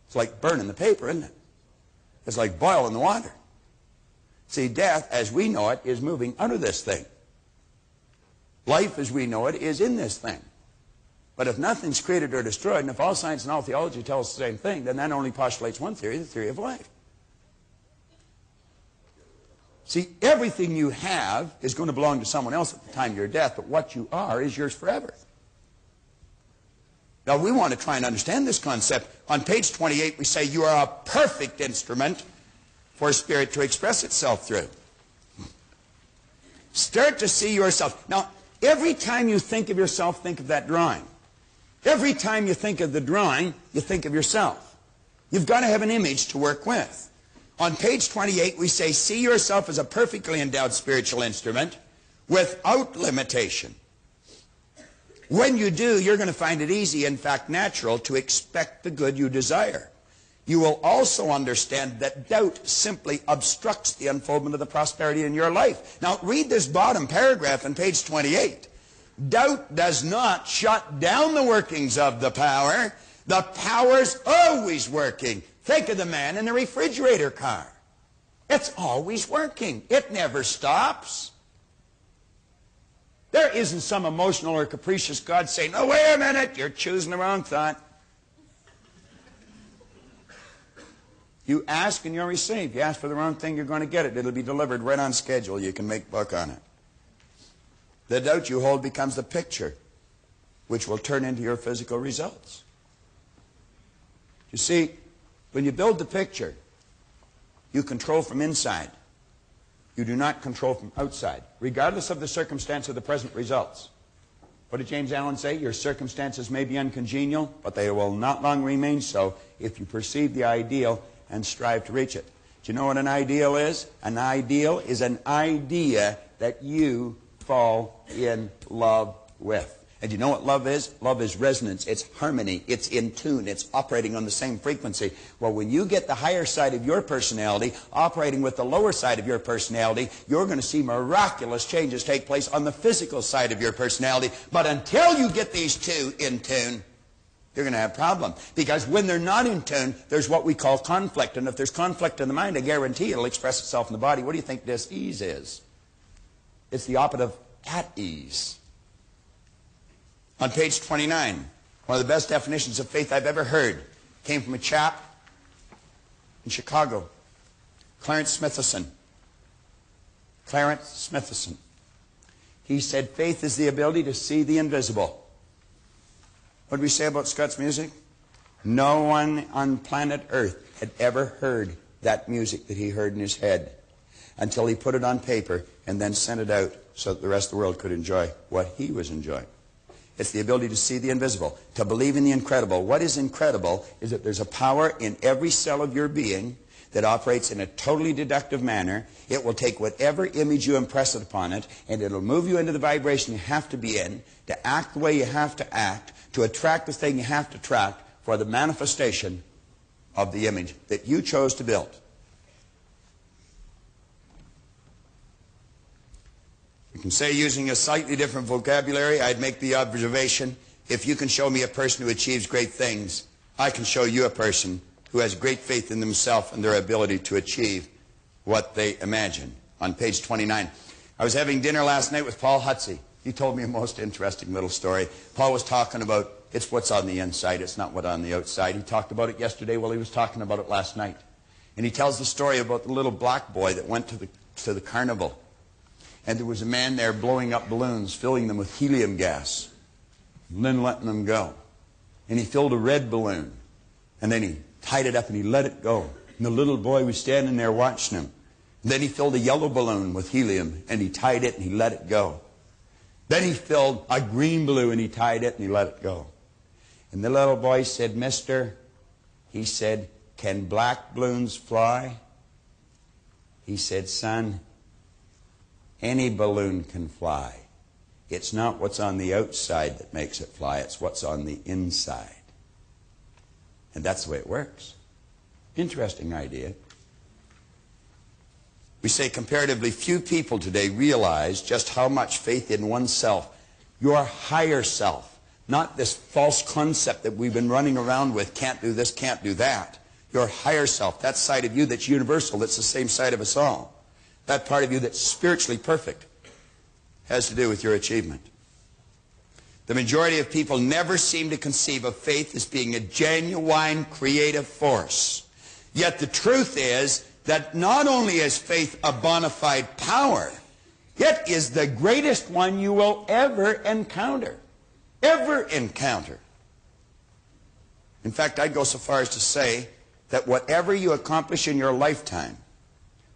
It's like burning the paper, isn't it? It's like boiling the water. See, death, as we know it, is moving out of this thing. Life, as we know it, is in this thing. But if nothing's created or destroyed, and if all science and all theology tell us the same thing, then that only postulates one theory, the theory of life. See, everything you have is going to belong to someone else at the time of your death, but what you are is yours forever. Now, we want to try and understand this concept. On page 28, we say you are a perfect instrument for spirit to express itself through. Start to see yourself. Now, every time you think of yourself, think of that drawing. Every time you think of the drawing, you think of yourself. You've got to have an image to work with. On page 28, we say, see yourself as a perfectly endowed spiritual instrument without limitation. When you do, you're going to find it easy, in fact natural, to expect the good you desire. You will also understand that doubt simply obstructs the unfoldment of the prosperity in your life. Now, read this bottom paragraph on page 28. Doubt does not shut down the workings of the power. The power's always working. Think of the man in the refrigerator car. It's always working. It never stops. There isn't some emotional or capricious God saying, oh, wait a minute, you're choosing the wrong thought. You ask and you'll receive. You ask for the wrong thing, you're going to get it. It'll be delivered right on schedule. You can make buck on it. The doubt you hold becomes the picture, which will turn into your physical results. You see, when you build the picture, you control from inside. You do not control from outside, regardless of the circumstance of the present results. What did James Allen say? Your circumstances may be uncongenial, but they will not long remain so if you perceive the ideal and strive to reach it. Do you know what an ideal is? An ideal is an idea that you fall in love with. And you know what love is? Love is resonance. It's harmony. It's in tune. It's operating on the same frequency. Well, when you get the higher side of your personality operating with the lower side of your personality, you're going to see miraculous changes take place on the physical side of your personality. But until you get these two in tune, you're going to have a problem. Because when they're not in tune, there's what we call conflict. And if there's conflict in the mind, I guarantee it'll express itself in the body. What do you think dis-ease is? It's the opposite of at ease. On page 29, one of the best definitions of faith I've ever heard came from a chap in Chicago, Clarence Smithson. Clarence Smithson. He said, faith is the ability to see the invisible. What did we say about Scott's music? No one on planet Earth had ever heard that music that he heard in his head until he put it on paper and then sent it out so that the rest of the world could enjoy what he was enjoying. It's the ability to see the invisible, to believe in the incredible. What is incredible is that there's a power in every cell of your being that operates in a totally deductive manner. It will take whatever image you impress it upon it, and it'll move you into the vibration you have to be in, to act the way you have to act, to attract the thing you have to attract for the manifestation of the image that you chose to build. You can say, using a slightly different vocabulary, I'd make the observation, if you can show me a person who achieves great things, I can show you a person who has great faith in themselves and their ability to achieve what they imagine. On page 29, I was having dinner last night with Paul Hutsey. He told me a most interesting little story. Paul was talking about, it's what's on the inside, it's not what's on the outside. He talked about it yesterday while he was talking about it last night. And he tells the story about the little black boy that went to the carnival. And there was a man there blowing up balloons, filling them with helium gas, and then letting them go. And he filled a red balloon, and then he tied it up and he let it go. And the little boy was standing there watching him. And then he filled a yellow balloon with helium, and he tied it and he let it go. Then he filled a green balloon and he tied it and he let it go. And the little boy said, "Mister," he said, "can black balloons fly?" He said, "Son, any balloon can fly. It's not what's on the outside that makes it fly, it's what's on the inside." And that's the way it works. Interesting idea. We say comparatively few people today realize just how much faith in oneself, your higher self, not this false concept that we've been running around with, can't do this, can't do that. Your higher self, that side of you that's universal, that's the same side of us all, that part of you that's spiritually perfect, has to do with your achievement. The majority of people never seem to conceive of faith as being a genuine creative force. Yet the truth is that not only is faith a bona fide power, it is the greatest one you will ever encounter. Ever encounter. In fact, I'd go so far as to say that whatever you accomplish in your lifetime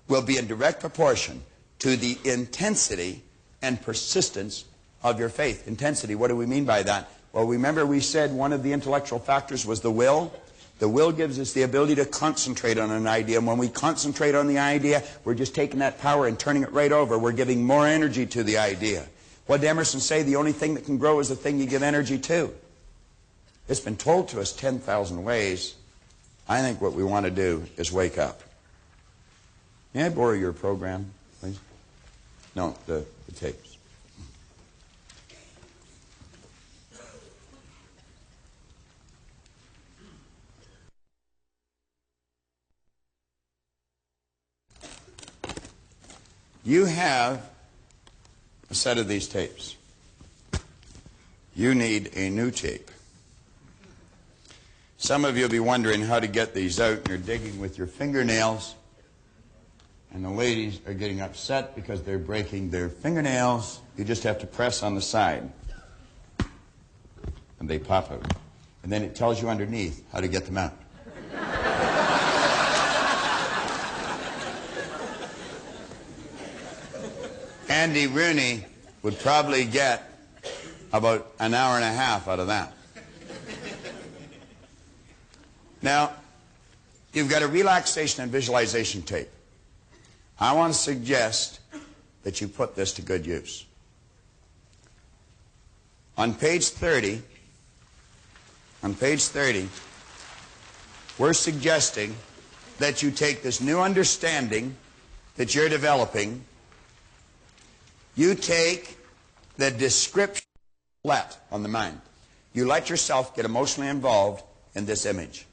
will be in direct proportion to the intensity and persistence of your faith. Intensity, what do we mean by that? Well, remember we said one of the intellectual factors was the will. The will gives us the ability to concentrate on an idea. And when we concentrate on the idea, we're just taking that power and turning it right over. We're giving more energy to the idea. What did Emerson say? The only thing that can grow is the thing you give energy to. It's been told to us 10,000 ways. I think what we want to do is wake up. May I borrow your program, please? No, the tapes. You have a set of these tapes. You need a new tape. Some of you will be wondering how to get these out, and you're digging with your fingernails. And the ladies are getting upset because they're breaking their fingernails. You just have to press on the side. And they pop out. And then it tells you underneath how to get them out. Andy Rooney would probably get about an hour and a half out of that. Now, you've got a relaxation and visualization tape. I want to suggest that you put this to good use. On page 30, we're suggesting that you take this new understanding that you're developing. You take the description on the mind. You let yourself get emotionally involved in this image.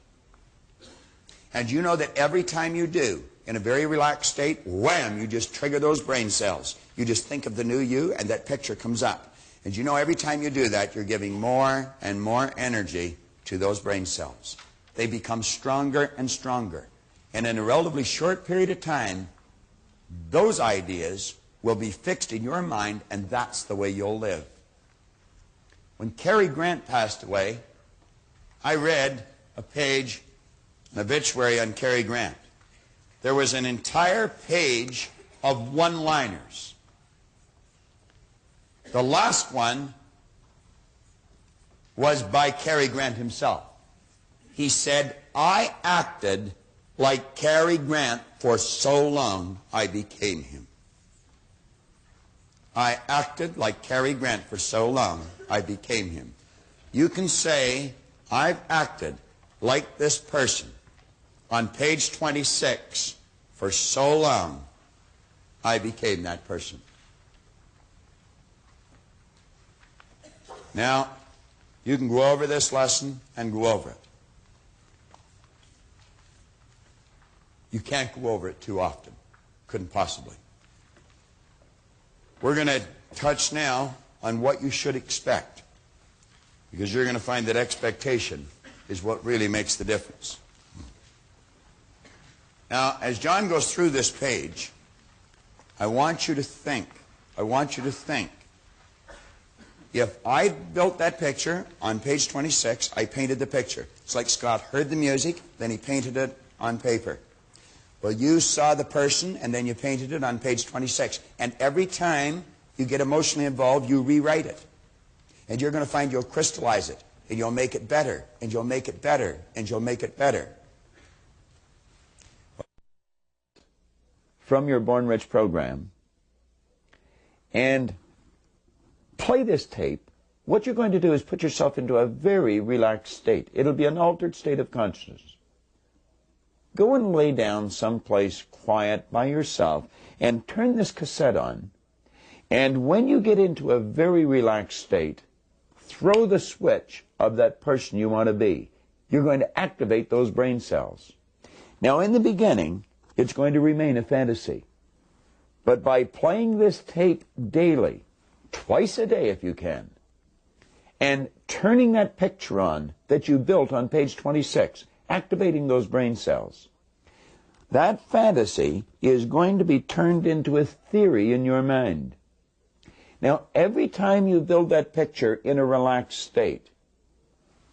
And you know that every time you do, in a very relaxed state, wham, you just trigger those brain cells. You just think of the new you, and that picture comes up. And you know every time you do that, you're giving more and more energy to those brain cells. They become stronger and stronger. And in a relatively short period of time, those ideas will be fixed in your mind, and that's the way you'll live. When Cary Grant passed away, I read a page, an obituary on Cary Grant. There was an entire page of one-liners. The last one was by Cary Grant himself. He said, "I acted like Cary Grant for so long, I became him." I acted like Cary Grant for so long, I became him. You can say, "I've acted like this person on page 26 for so long, I became that person." Now, you can go over this lesson and go over it. You can't go over it too often. Couldn't possibly. We're going to touch now on what you should expect, because you're going to find that expectation is what really makes the difference. Now, as John goes through this page, I want you to think. If I built that picture on page 26, I painted the picture. It's like Scott heard the music, then he painted it on paper. Well, you saw the person, and then you painted it on page 26. And every time you get emotionally involved, you rewrite it. And you're going to find you'll crystallize it, and you'll make it better, and you'll make it better, and you'll make it better. From your Born Rich program, and play this tape. What you're going to do is put yourself into a very relaxed state. It'll be an altered state of consciousness. Go and lay down someplace quiet by yourself and turn this cassette on. And when you get into a very relaxed state, throw the switch of that person you want to be. You're going to activate those brain cells. Now, in the beginning, it's going to remain a fantasy. But by playing this tape daily, twice a day if you can, and turning that picture on that you built on page 26, activating those brain cells, that fantasy is going to be turned into a theory in your mind. Now, every time you build that picture in a relaxed state,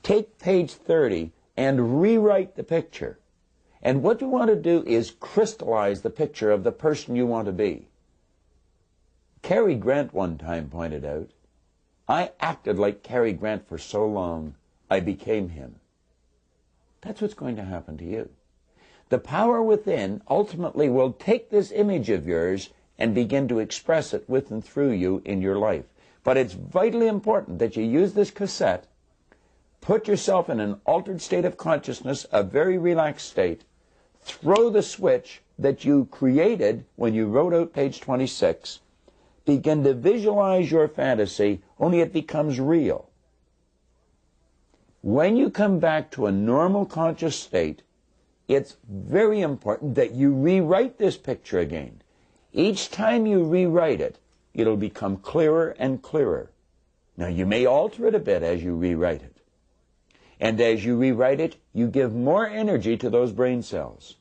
take page 30 and rewrite the picture. And what you want to do is crystallize the picture of the person you want to be. Cary Grant one time pointed out, I acted like Cary Grant for so long, I became him. That's what's going to happen to you. The power within ultimately will take this image of yours and begin to express it with and through you in your life. But it's vitally important that you use this cassette, put yourself in an altered state of consciousness, a very relaxed state, throw the switch that you created when you wrote out page 26, begin to visualize your fantasy, only it becomes real. When you come back to a normal conscious state, it's very important that you rewrite this picture again. Each time you rewrite it, it'll become clearer and clearer. Now, you may alter it a bit as you rewrite it. And as you rewrite it, you give more energy to those brain cells.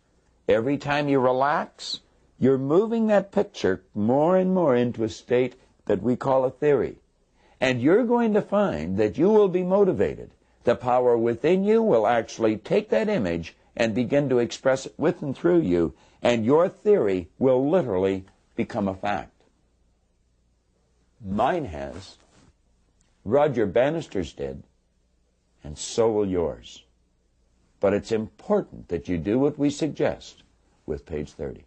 Every time you relax, you're moving that picture more and more into a state that we call a theory. And you're going to find that you will be motivated. The power within you will actually take that image and begin to express it with and through you, and your theory will literally become a fact. Mine has, Roger Bannister's did, and so will yours. But it's important that you do what we suggest with page 30.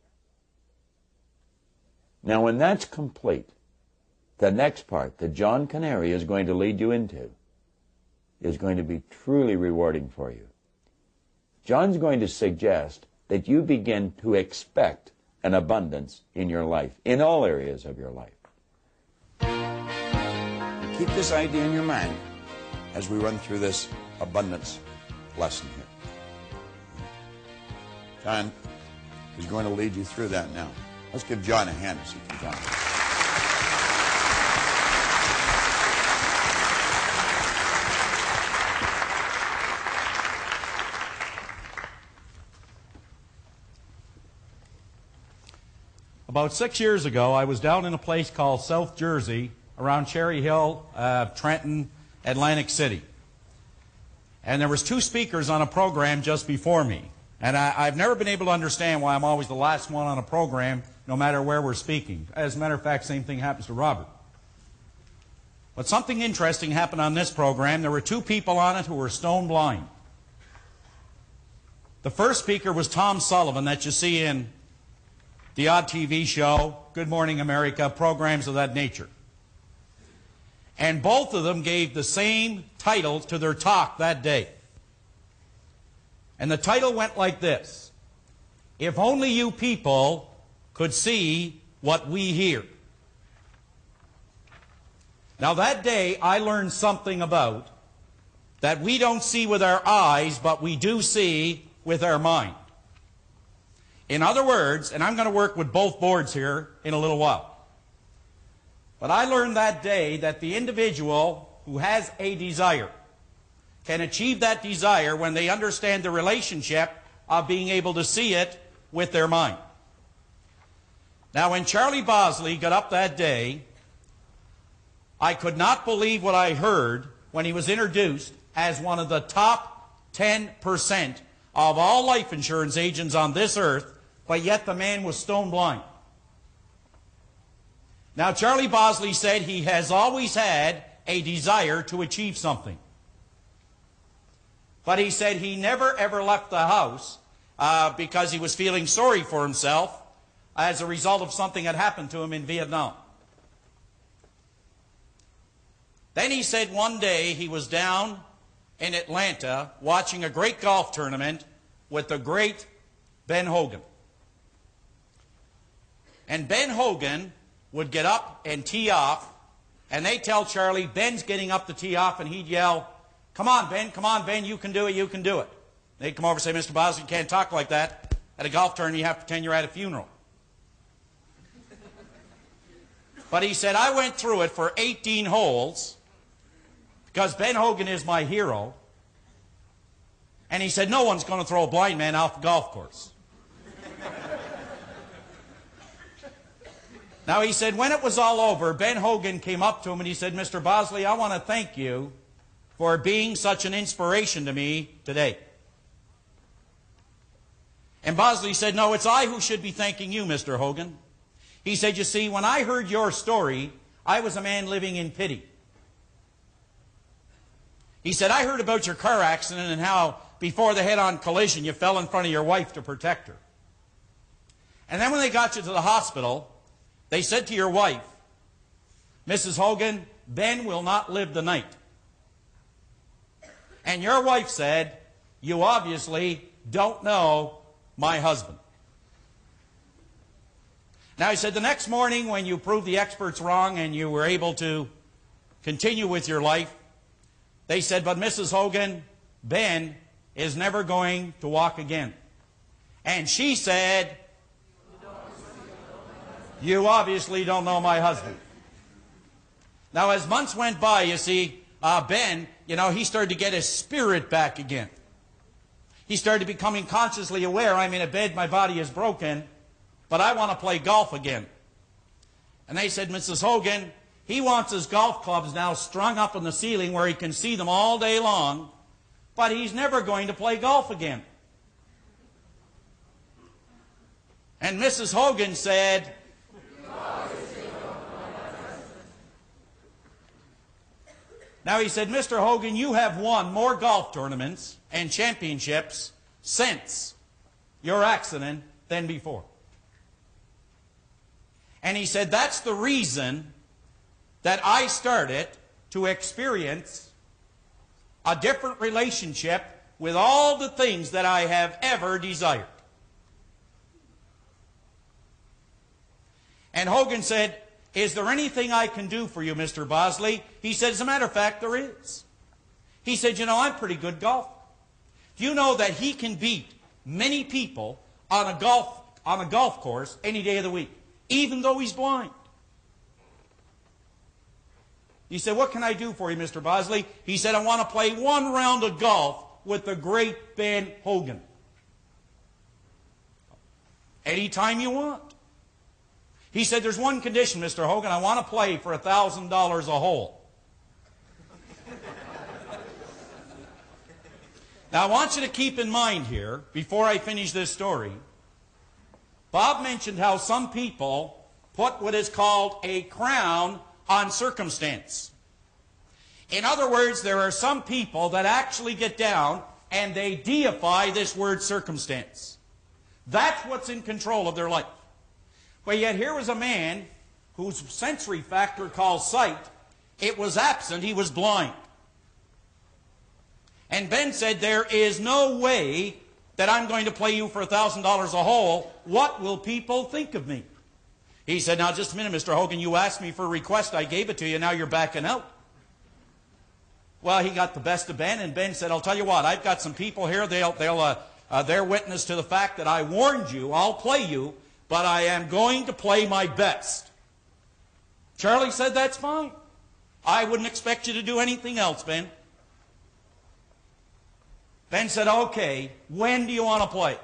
Now, when that's complete, the next part that John Canary is going to lead you into is going to be truly rewarding for you. John's going to suggest that you begin to expect an abundance in your life, in all areas of your life. Keep this idea in your mind as we run through this abundance lesson here. John is going to lead you through that now. Let's give John a hand as he comes on. About 6 years ago, I was down in a place called South Jersey, around Cherry Hill, Trenton, Atlantic City. And there was 2 speakers on a program just before me. And I've never been able to understand why I'm always the last one on a program, no matter where we're speaking. As a matter of fact, same thing happens to Robert. But something interesting happened on this program. There were 2 people on it who were stone blind. The first speaker was Tom Sullivan, that you see in the odd TV show, Good Morning America, programs of that nature. And both of them gave the same title to their talk that day. And the title went like this: If only you people could see what we hear. Now that day I learned something about that we don't see with our eyes, but we do see with our mind. In other words, and I'm going to work with both boards here in a little while, but I learned that day that the individual who has a desire can achieve that desire when they understand the relationship of being able to see it with their mind. Now, when Charlie Bosley got up that day, I could not believe what I heard when he was introduced as one of the top 10% of all life insurance agents on this earth but yet the man was stone blind. Now, Charlie Bosley said he has always had a desire to achieve something. But he said he never ever left the house because he was feeling sorry for himself as a result of something that happened to him in Vietnam. Then he said one day he was down in Atlanta watching a great golf tournament with the great Ben Hogan. And Ben Hogan would get up and tee off, and they tell Charlie, Ben's getting up to tee off, and he'd yell, come on, Ben, you can do it, you can do it. They'd come over and say, Mr. Bosley, you can't talk like that. At a golf tournament, you have to pretend you're at a funeral. But he said, I went through it for 18 holes, because Ben Hogan is my hero. And he said, no one's going to throw a blind man off the golf course. Now, he said, when it was all over, Ben Hogan came up to him and he said, Mr. Bosley, I want to thank you for being such an inspiration to me today. And Bosley said, no, it's I who should be thanking you, Mr. Hogan. He said, you see, when I heard your story, I was a man living in pity. He said, I heard about your car accident and how before the head-on collision you fell in front of your wife to protect her. And then when they got you to the hospital, they said to your wife, Mrs. Hogan, Ben will not live the night. And your wife said, you obviously don't know my husband. Now, he said, the next morning when you proved the experts wrong and you were able to continue with your life, they said, but Mrs. Hogan, Ben is never going to walk again. And she said, you obviously don't know my husband. Now, as months went by, you see, Ben, he started to get his spirit back again. He started becoming consciously aware, I'm in a bed, my body is broken, but I want to play golf again. And they said, Mrs. Hogan, he wants his golf clubs now strung up on the ceiling where he can see them all day long, but he's never going to play golf again. And Mrs. Hogan said, now he said, Mr. Hogan, you have won more golf tournaments and championships since your accident than before. And he said, that's the reason that I started to experience a different relationship with all the things that I have ever desired. And Hogan said, is there anything I can do for you, Mr. Bosley? He said, as a matter of fact, there is. He said, I'm pretty good golfer. Do you know that he can beat many people on a golf course any day of the week, even though he's blind? He said, what can I do for you, Mr. Bosley? He said, I want to play one round of golf with the great Ben Hogan. Anytime you want. He said, there's one condition, Mr. Hogan. I want to play for $1,000 a hole. Now, I want you to keep in mind here, before I finish this story, Bob mentioned how some people put what is called a crown on circumstance. In other words, there are some people that actually get down and they deify this word circumstance. That's what's in control of their life. But yet here was a man whose sensory factor called sight, it was absent, he was blind. And Ben said, there is no way that I'm going to play you for $1,000 a hole. What will people think of me? He said, now just a minute, Mr. Hogan, you asked me for a request, I gave it to you, now you're backing out. Well, he got the best of Ben, and Ben said, I'll tell you what, I've got some people here, they're witness to the fact that I warned you, I'll play you, but I am going to play my best. Charlie said, that's fine. I wouldn't expect you to do anything else, Ben. Ben said, okay, when do you want to play?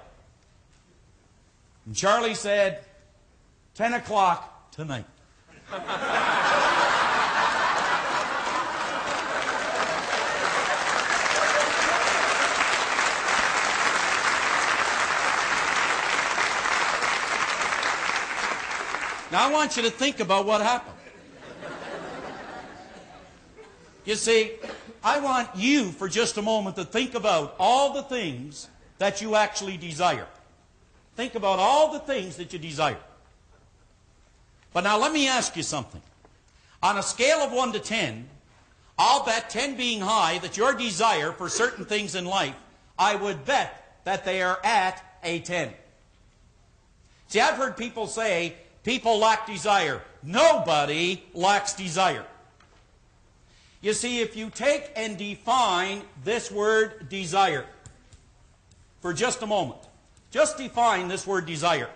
And Charlie said, 10 o'clock tonight. Now I want you to think about what happened. You see, I want you for just a moment to think about all the things that you actually desire. Think about all the things that you desire. But now let me ask you something. On a scale of 1 to 10, I'll bet 10 being high that your desire for certain things in life, I would bet that they are at a 10. See, I've heard people say, people lack desire. Nobody lacks desire. You see, if you take and define this word desire for just a moment, just define this word desire.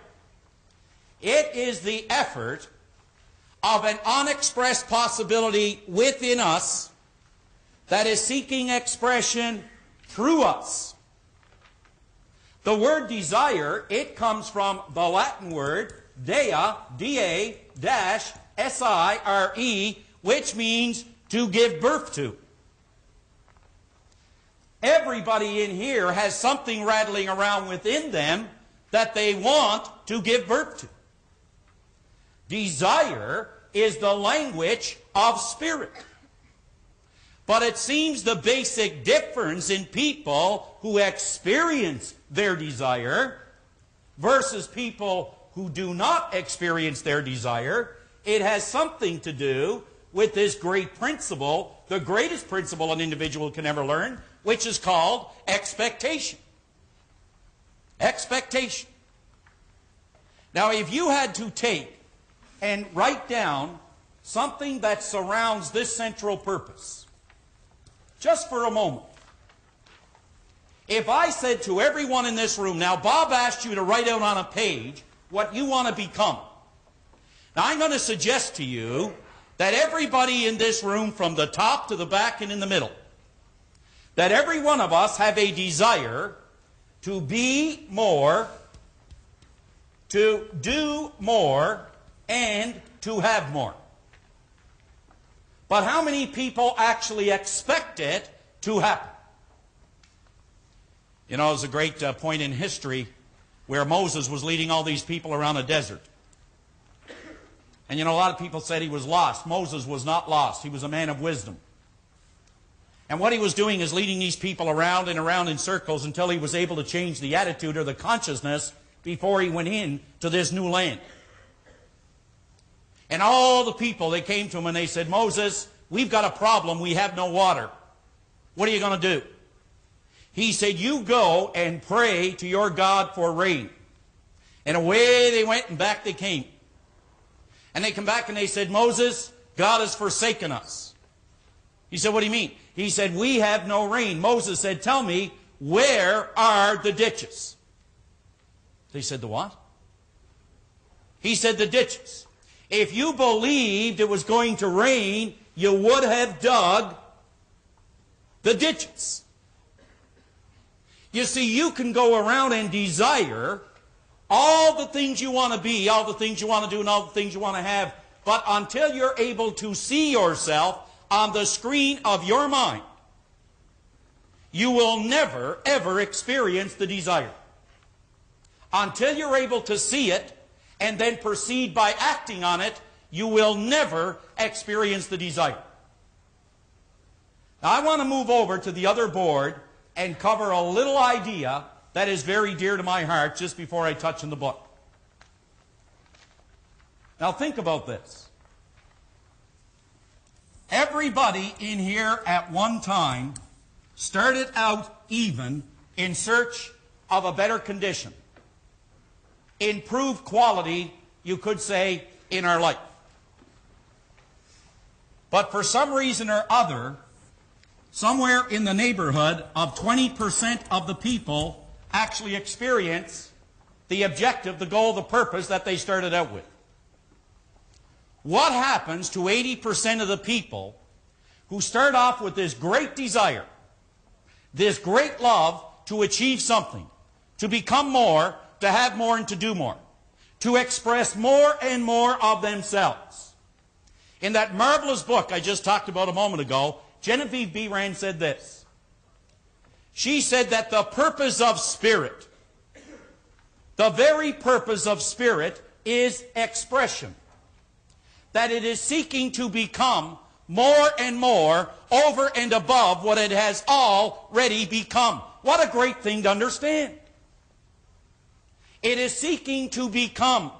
It is the effort of an unexpressed possibility within us that is seeking expression through us. The word desire, it comes from the Latin word dea, D-A-S-I-R-E, which means to give birth to. Everybody in here has something rattling around within them that they want to give birth to. Desire is the language of spirit. But it seems the basic difference in people who experience their desire versus people who do not experience their desire, it has something to do with this great principle, the greatest principle an individual can ever learn, which is called expectation. Expectation. Now, if you had to take and write down something that surrounds this central purpose, just for a moment, if I said to everyone in this room, now Bob asked you to write out on a page what you want to become. Now I'm going to suggest to you that everybody in this room, from the top to the back and in the middle, that every one of us have a desire to be more, to do more, and to have more. But how many people actually expect it to happen? You know, there's a great point in history where Moses was leading all these people around a desert. And you know, a lot of people said he was lost. Moses was not lost. He was a man of wisdom. And what he was doing is leading these people around and around in circles until he was able to change the attitude or the consciousness before he went in to this new land. And all the people, they came to him and they said, Moses, we've got a problem. We have no water. What are you going to do? He said, you go and pray to your God for rain. And away they went and back they came. And they come back and they said, Moses, God has forsaken us. He said, what do you mean? He said, we have no rain. Moses said, tell me, where are the ditches? They said, the what? He said, the ditches. If you believed it was going to rain, you would have dug the ditches. You see, you can go around and desire all the things you want to be, all the things you want to do, and all the things you want to have, but until you're able to see yourself on the screen of your mind, you will never, ever experience the desire. Until you're able to see it and then proceed by acting on it, you will never experience the desire. Now, I want to move over to the other board and cover a little idea that is very dear to my heart just before I touch on the book. Now think about this. Everybody in here at one time started out even in search of a better condition. Improved quality, you could say, in our life. But for some reason or other, somewhere in the neighborhood of 20% of the people actually experience the objective, the goal, the purpose that they started out with. What happens to 80% of the people who start off with this great desire, this great love to achieve something, to become more, to have more, and to do more, to express more and more of themselves? In that marvelous book I just talked about a moment ago, Genevieve B. Rand said this. She said that the purpose of spirit, the very purpose of spirit, is expression. that it is seeking to become more and more over and above what it has already become. What a great thing to understand. It is seeking to become,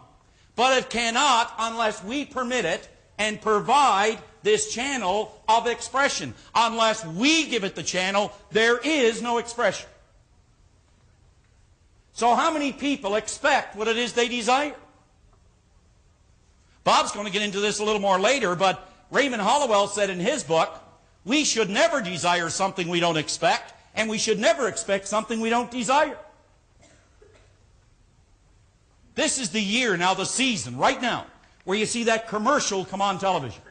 but it cannot unless we permit it and provide this channel of expression. Unless we give it the channel, there is no expression. So how many people expect what it is they desire? Bob's going to get into this a little more later, but Raymond Hollowell said in his book, we should never desire something we don't expect, and we should never expect something we don't desire. This is the year now, the season, right now, where you see that commercial come on television.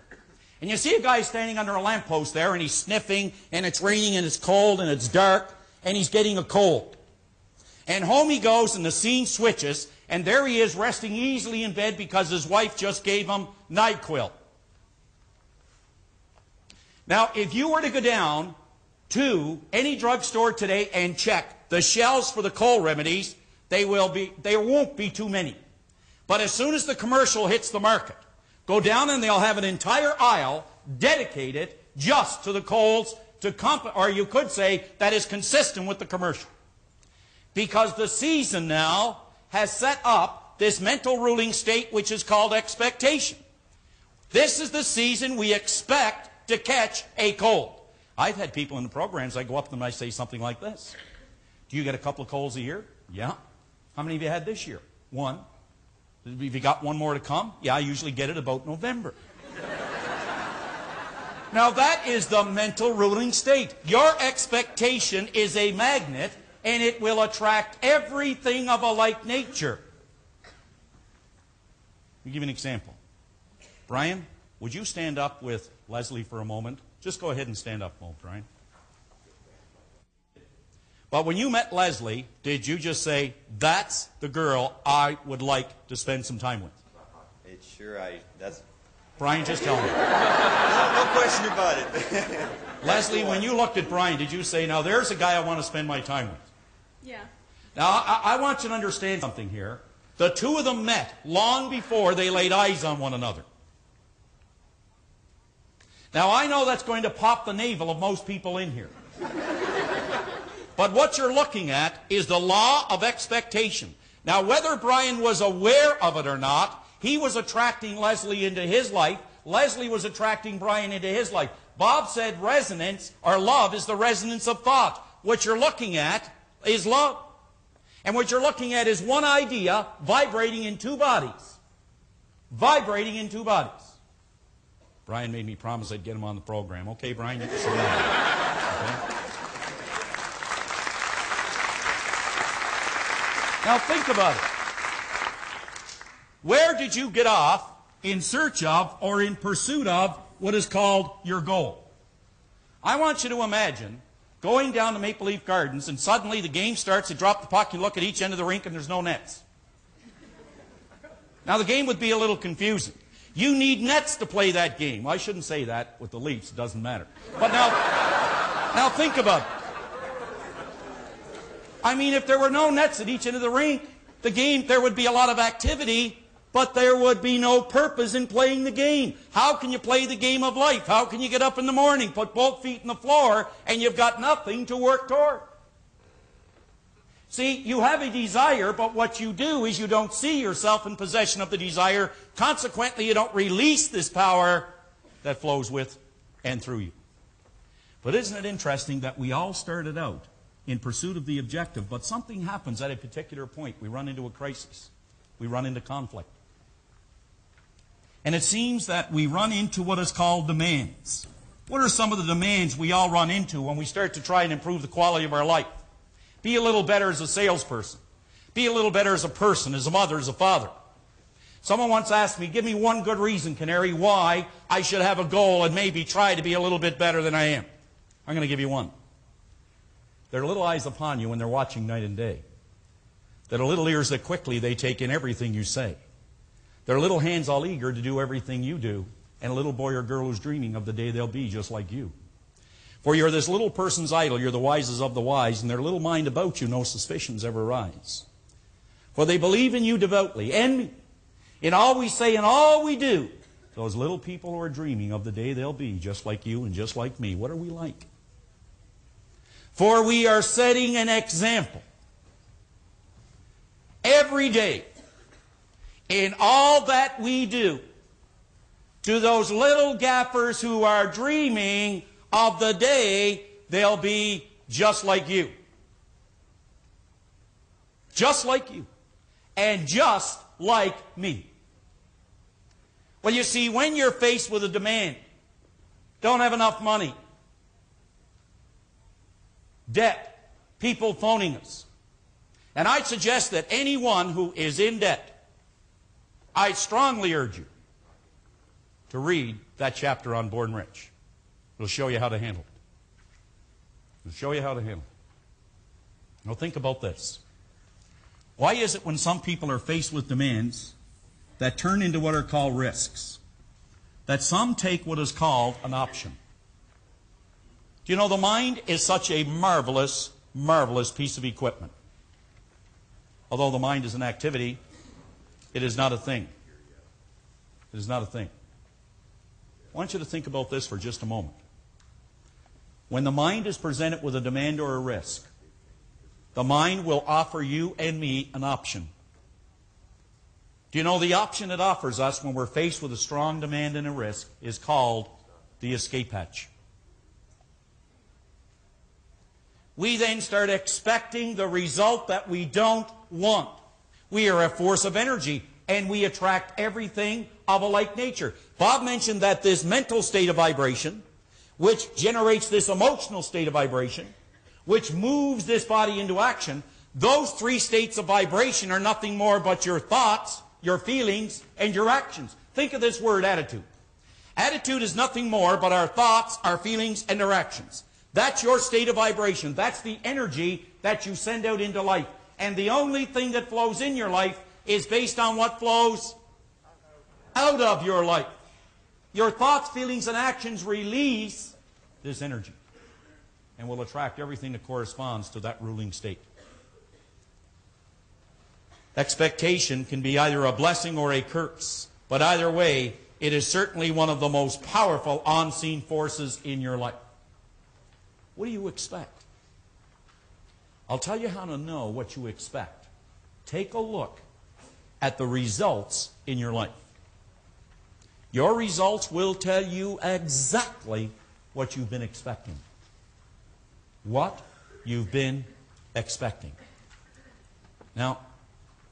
And you see a guy standing under a lamppost there, and he's sniffing, and it's raining, and it's cold, and it's dark, and he's getting a cold. And home he goes, and the scene switches, and there he is resting easily in bed because his wife just gave him NyQuil. Now, if you were to go down to any drugstore today and check the shelves for the cold remedies, there won't be too many. But as soon as the commercial hits the market, go down and they'll have an entire aisle dedicated just to the colds, or you could say that is consistent with the commercial. Because the season now has set up this mental ruling state which is called expectation. This is the season we expect to catch a cold. I've had people in the programs, I go up to them and I say something like this. Do you get a couple of colds a year? Yeah. How many have you had this year? One. Have you got one more to come? Yeah, I usually get it about November. Now that is the mental ruling state. Your expectation is a magnet, and it will attract everything of a like nature. Let me give you an example. Brian, would you stand up with Leslie for a moment? Just go ahead and stand up, Brian. But when you met Leslie, did you just say, that's the girl I would like to spend some time with? That's... Brian, just tell me. No question about it. Leslie, when you looked at Brian, did you say, now there's a guy I want to spend my time with? Yeah. Now, I want you to understand something here. The two of them met long before they laid eyes on one another. Now, I know that's going to pop the navel of most people in here. But what you're looking at is the law of expectation. Now, whether Brian was aware of it or not, he was attracting Leslie into his life. Leslie was attracting Brian into his life. Bob said resonance, or love, is the resonance of thought. What you're looking at is love. And what you're looking at is one idea vibrating in two bodies. Vibrating in two bodies. Brian made me promise I'd get him on the program. Okay, Brian, you can sit down. Okay? Now think about it. Where did you get off in search of or in pursuit of what is called your goal? I want you to imagine going down to Maple Leaf Gardens and suddenly the game starts, you drop the puck, you look at each end of the rink and there's no nets. Now the game would be a little confusing. You need nets to play that game. Well, I shouldn't say that with the Leafs, it doesn't matter. But now think about it. I mean, if there were no nets at each end of the rink, the game, there would be a lot of activity, but there would be no purpose in playing the game. How can you play the game of life? How can you get up in the morning, put both feet in the floor, and you've got nothing to work toward? See, you have a desire, but what you do is you don't see yourself in possession of the desire. Consequently, you don't release this power that flows with and through you. But isn't it interesting that we all started out in pursuit of the objective, but something happens at a particular point. We run into a crisis. We run into conflict. And it seems that we run into what is called demands. What are some of the demands we all run into when we start to try and improve the quality of our life? Be a little better as a salesperson. Be a little better as a person, as a mother, as a father. Someone once asked me, give me one good reason, Canary, why I should have a goal and maybe try to be a little bit better than I am. I'm going to give you one. There are little eyes upon you when they're watching night and day. There are little ears that quickly they take in everything you say. There are little hands all eager to do everything you do, and a little boy or girl who's dreaming of the day they'll be just like you. For you're this little person's idol, you're the wisest of the wise, and their little mind about you no suspicions ever rise. For they believe in you devoutly, and me, in all we say and all we do, those little people who are dreaming of the day they'll be just like you and just like me, what are we like? For we are setting an example every day in all that we do to those little gaffers who are dreaming of the day they'll be just like you. Just like you. And just like me. Well, you see, when you're faced with a demand, don't have enough money, debt, people phoning us, and I'd suggest that anyone who is in debt, I strongly urge you to read that chapter on Born Rich. It'll show you how to handle it. It'll show you how to handle it. Now think about this. Why is it when some people are faced with demands that turn into what are called risks, that some take what is called an option? Do you know the mind is such a marvelous, marvelous piece of equipment? Although the mind is an activity, it is not a thing. It is not a thing. I want you to think about this for just a moment. When the mind is presented with a demand or a risk, the mind will offer you and me an option. Do you know the option it offers us when we're faced with a strong demand and a risk is called the escape hatch? We then start expecting the result that we don't want. We are a force of energy, and we attract everything of a like nature. Bob mentioned that this mental state of vibration, which generates this emotional state of vibration, which moves this body into action, those three states of vibration are nothing more but your thoughts, your feelings, and your actions. Think of this word, attitude. Attitude is nothing more but our thoughts, our feelings, and our actions. That's your state of vibration. That's the energy that you send out into life. And the only thing that flows in your life is based on what flows out of your life. Your thoughts, feelings, and actions release this energy and will attract everything that corresponds to that ruling state. Expectation can be either a blessing or a curse, but either way, it is certainly one of the most powerful unseen forces in your life. What do you expect? I'll tell you how to know what you expect. Take a look at the results in your life. Your results will tell you exactly what you've been expecting. What you've been expecting. Now,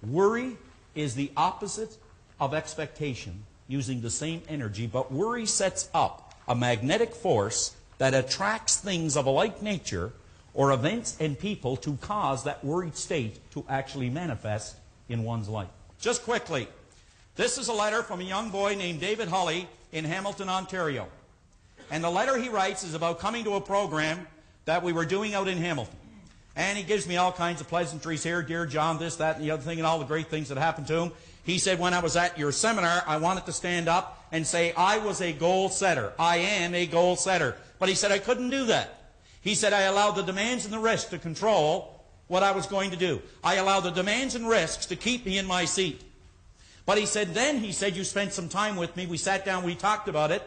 worry is the opposite of expectation using the same energy, but worry sets up a magnetic force that attracts things of a like nature or events and people to cause that worried state to actually manifest in one's life. Just quickly, this is a letter from a young boy named David Hulley in Hamilton, Ontario. And the letter he writes is about coming to a program that we were doing out in Hamilton. And he gives me all kinds of pleasantries here. Dear John, this, that, and the other thing, and all the great things that happened to him. He said, when I was at your seminar, I wanted to stand up and say, I was a goal setter. I am a goal setter. But he said, I couldn't do that. He said, I allowed the demands and the risks to control what I was going to do. I allowed the demands and risks to keep me in my seat. But he said, then, he said, you spent some time with me. We sat down, we talked about it.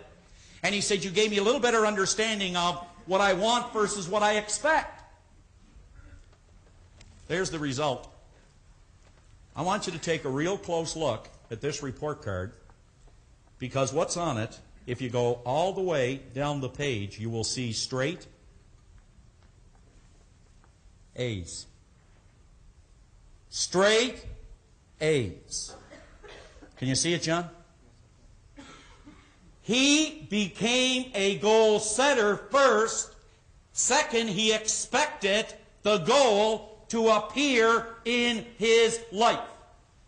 And he said, you gave me a little better understanding of what I want versus what I expect. There's the result. I want you to take a real close look at this report card, because what's on it, if you go all the way down the page, you will see straight A's. Straight A's. Can you see it, John? He became a goal setter first. Second, he expected the goal to appear in his life.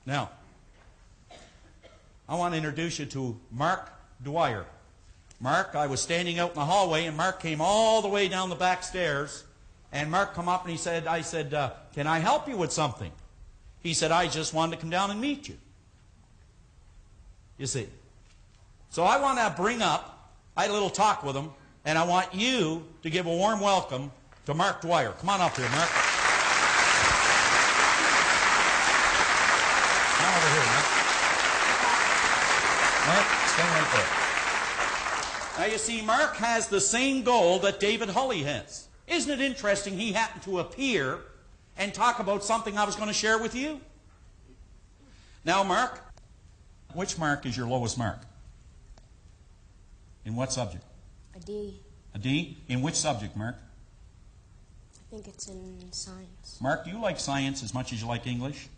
Now, I want to introduce you to Mark Dwyer. Mark, I was standing out in the hallway, and Mark came all the way down the back stairs. And Mark come up and he said, I said, can I help you with something? He said, I just wanted to come down and meet you. You see. So I want to bring up, I had a little talk with him, and I want you to give a warm welcome to Mark Dwyer. Come on up here, Mark. Come over here, Mark. Mark, stand right right there. Now you see, Mark has the same goal that David Hulley has. Isn't it interesting he happened to appear and talk about something I was going to share with you? Now, Mark, which mark is your lowest mark? In what subject? A D. A D? In which subject, Mark? I think it's in science. Mark, do you like science as much as you like English?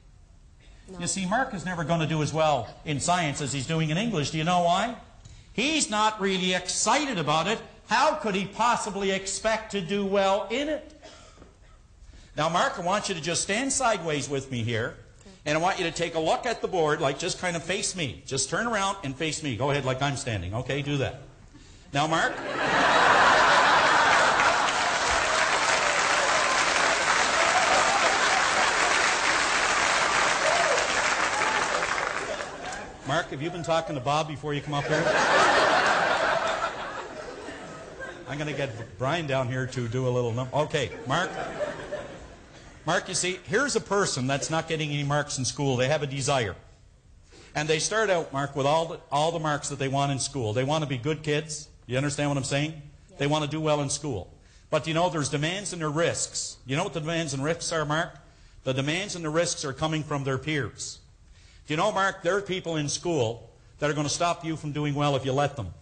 No. You see, Mark is never going to do as well in science as he's doing in English. Do you know why? He's not really excited about it. How could he possibly expect to do well in it? Now, Mark, I want you to just stand sideways with me here. And I want you to take a look at the board, like just kind of face me. Just turn around and face me. Go ahead like I'm standing. Okay, do that. Now, Mark. Mark, have you been talking to Bob before you come up here? I'm going to get Brian down here to do a little number. Okay, Mark. Mark, you see, here's a person that's not getting any marks in school. They have a desire. And they start out, Mark, with all the marks that they want in school. They want to be good kids. You understand what I'm saying? Yeah. They want to do well in school. But, you know, there's demands and there are risks. You know what the demands and risks are, Mark? The demands and the risks are coming from their peers. Do you know, Mark, there are people in school that are going to stop you from doing well if you let them.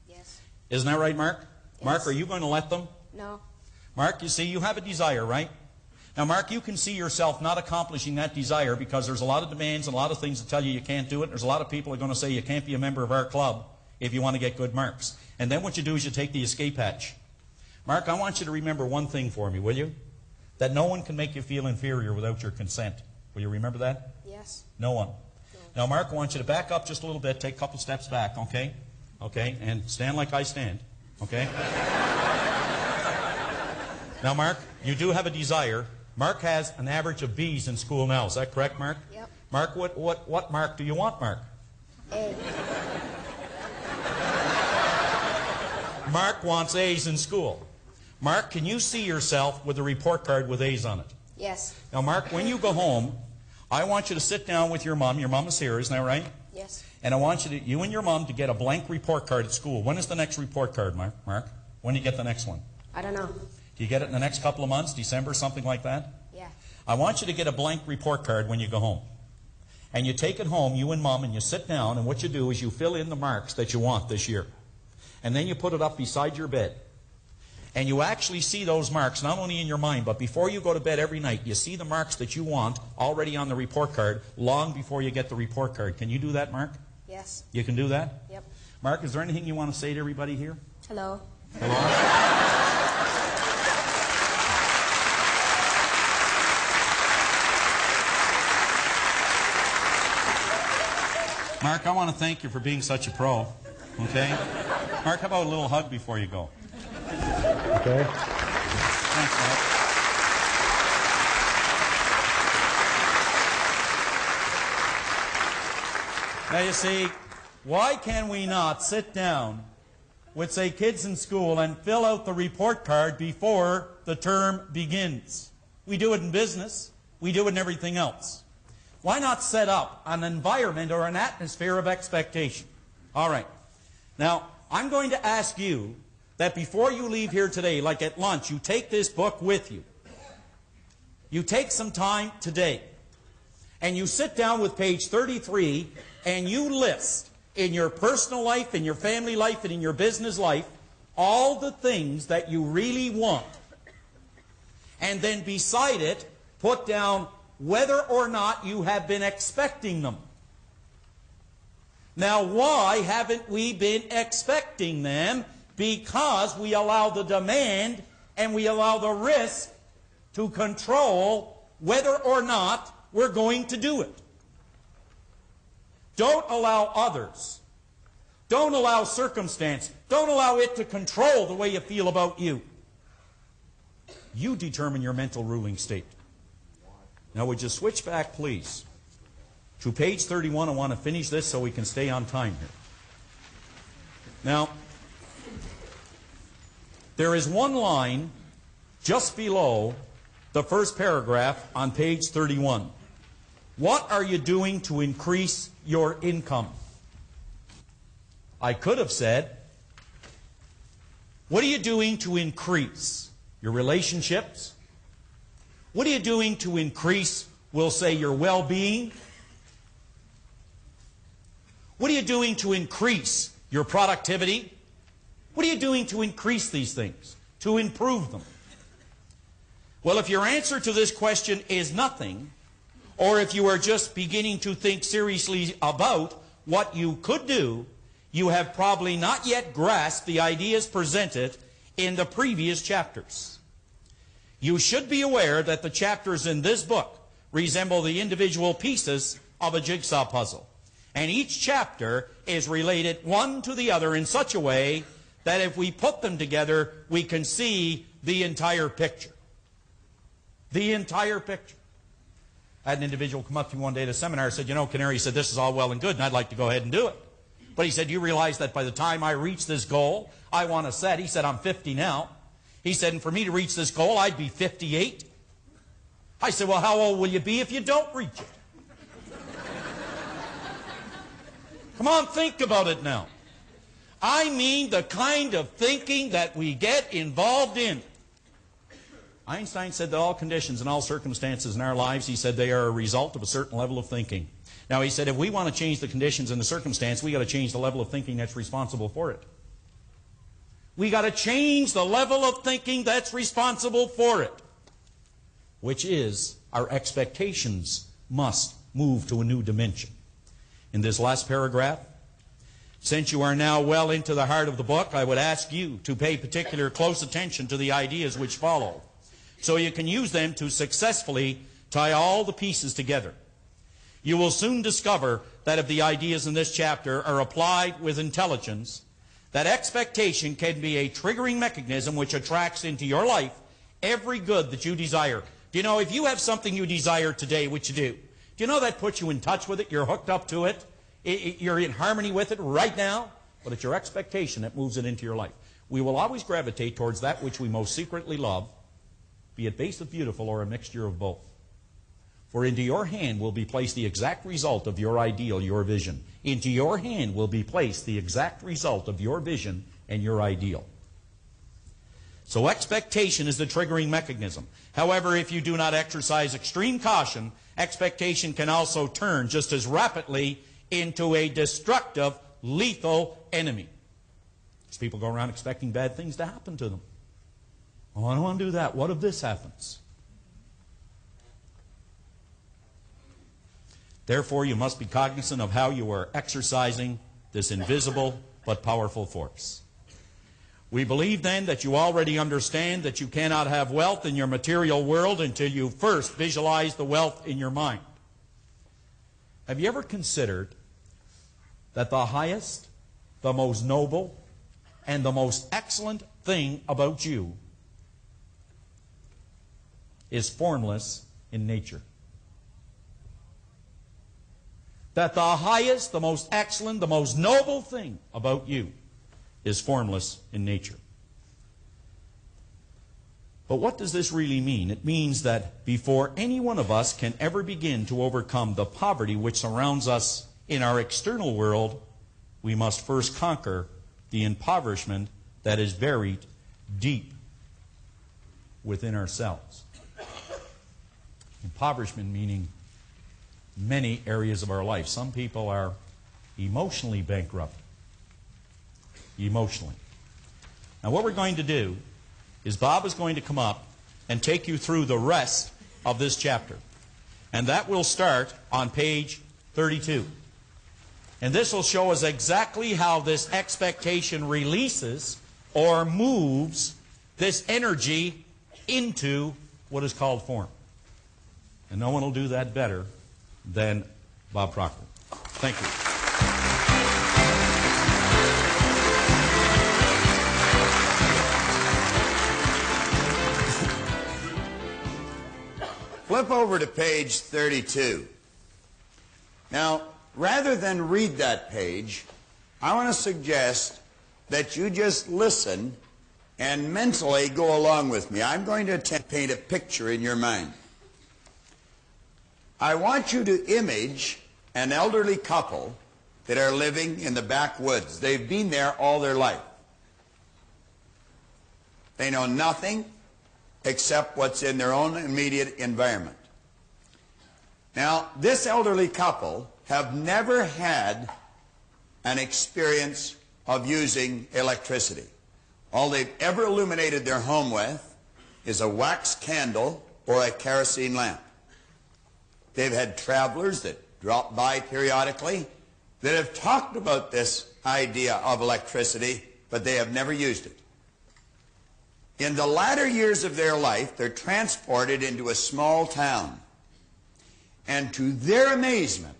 Yes. Isn't that right, Mark? Yes. Mark, are you going to let them? No. Mark, you see, you have a desire, right? Now, Mark, you can see yourself not accomplishing that desire because there's a lot of demands and a lot of things that tell you can't do it. There's a lot of people who are going to say you can't be a member of our club if you want to get good marks. And then what you do is you take the escape hatch. Mark, I want you to remember one thing for me, will you? That no one can make you feel inferior without your consent. Will you remember that? Yes. No one. Now, Mark, I want you to back up just a little bit, take a couple steps back, okay? Okay, and stand like I stand, okay? Now, Mark, you do have a desire. Mark has an average of B's in school now. Is that correct, Mark? Yep. Mark, what mark do you want, Mark? A. Mark wants A's in school. Mark, can you see yourself with a report card with A's on it? Yes. Now, Mark, when you go home, I want you to sit down with your mom. Your mom is here, isn't that right? Yes. And I want you and your mom to get a blank report card at school. When is the next report card, Mark? When do you get the next one? I don't know. Do you get it in the next couple of months, December, something like that? Yeah. I want you to get a blank report card when you go home. And you take it home, you and Mom, and you sit down, and what you do is you fill in the marks that you want this year. And then you put it up beside your bed. And you actually see those marks, not only in your mind, but before you go to bed every night, you see the marks that you want already on the report card long before you get the report card. Can you do that, Mark? Yes. You can do that? Yep. Mark, is there anything you want to say to everybody here? Hello. Hello? Mark, I want to thank you for being such a pro. Okay? Mark, how about a little hug before you go? Okay. Thanks, Mark. Now you see, why can we not sit down with, say, kids in school and fill out the report card before the term begins? We do it in business. We do it in everything else. Why not set up an environment or an atmosphere of expectation? All right. Now, I'm going to ask you that before you leave here today, like at lunch, you take this book with you. You take some time today, and you sit down with page 33, and you list in your personal life, in your family life, and in your business life, all the things that you really want. And then beside it, put down whether or not you have been expecting them. Now, why haven't we been expecting them? Because we allow the demand and we allow the risk to control whether or not we're going to do it. Don't allow others. Don't allow circumstance. Don't allow it to control the way you feel about you. You determine your mental ruling state. Now, would you switch back, please, to page 31? I want to finish this so we can stay on time here. Now, there is one line just below the first paragraph on page 31. What are you doing to increase your income? I could have said, what are you doing to increase your relationships? What are you doing to increase, we'll say, your well-being? What are you doing to increase your productivity? What are you doing to increase these things, to improve them? Well, if your answer to this question is nothing, or if you are just beginning to think seriously about what you could do, you have probably not yet grasped the ideas presented in the previous chapters. You should be aware that the chapters in this book resemble the individual pieces of a jigsaw puzzle. And each chapter is related one to the other in such a way that if we put them together, we can see the entire picture. The entire picture. I had an individual come up to me one day at a seminar and said, you know, Canary, he said, this is all well and good, and I'd like to go ahead and do it. But he said, you realize that by the time I reach this goal I want to set, he said, I'm 50 now. He said, and for me to reach this goal, I'd be 58. I said, well, how old will you be if you don't reach it? Come on, think about it now. I mean the kind of thinking that we get involved in. Einstein said that all conditions and all circumstances in our lives, he said, they are a result of a certain level of thinking. Now, he said, if we want to change the conditions and the circumstance, we got to change the level of thinking that's responsible for it. We got to change the level of thinking that's responsible for it, which is our expectations must move to a new dimension. In this last paragraph, since you are now well into the heart of the book, I would ask you to pay particular close attention to the ideas which follow, so you can use them to successfully tie all the pieces together. You will soon discover that if the ideas in this chapter are applied with intelligence, that expectation can be a triggering mechanism which attracts into your life every good that you desire. Do you know, if you have something you desire today, which you do you know that puts you in touch with it? You're hooked up to it. You're in harmony with it right now. But it's your expectation that moves it into your life. We will always gravitate towards that which we most secretly love, be it base of beautiful or a mixture of both. For into your hand will be placed the exact result of your ideal, your vision. Into your hand will be placed the exact result of your vision and your ideal. So expectation is the triggering mechanism. However, if you do not exercise extreme caution, expectation can also turn just as rapidly into a destructive, lethal enemy. Because people go around expecting bad things to happen to them. Oh, I don't want to do that. What if this happens? Therefore, you must be cognizant of how you are exercising this invisible but powerful force. We believe then that you already understand that you cannot have wealth in your material world until you first visualize the wealth in your mind. Have you ever considered that the highest, the most noble, and the most excellent thing about you is formless in nature? That the highest, the most excellent, the most noble thing about you is formless in nature. But what does this really mean? It means that before any one of us can ever begin to overcome the poverty which surrounds us in our external world, we must first conquer the impoverishment that is buried deep within ourselves. Impoverishment meaning many areas of our life. Some people are emotionally bankrupt. Emotionally. Now what we're going to do is Bob is going to come up and take you through the rest of this chapter. And that will start on page 32. And this will show us exactly how this expectation releases or moves this energy into what is called form. And no one will do that better than Bob Proctor. Thank you. Flip over to page 32. Now, rather than read that page, I want to suggest that you just listen and mentally go along with me. I'm going to attempt to paint a picture in your mind. I want you to image an elderly couple that are living in the backwoods. They've been there all their life. They know nothing except what's in their own immediate environment. Now, this elderly couple have never had an experience of using electricity. All they've ever illuminated their home with is a wax candle or a kerosene lamp. They've had travelers that drop by periodically that have talked about this idea of electricity, but they have never used it. In the latter years of their life, they're transported into a small town. And to their amazement,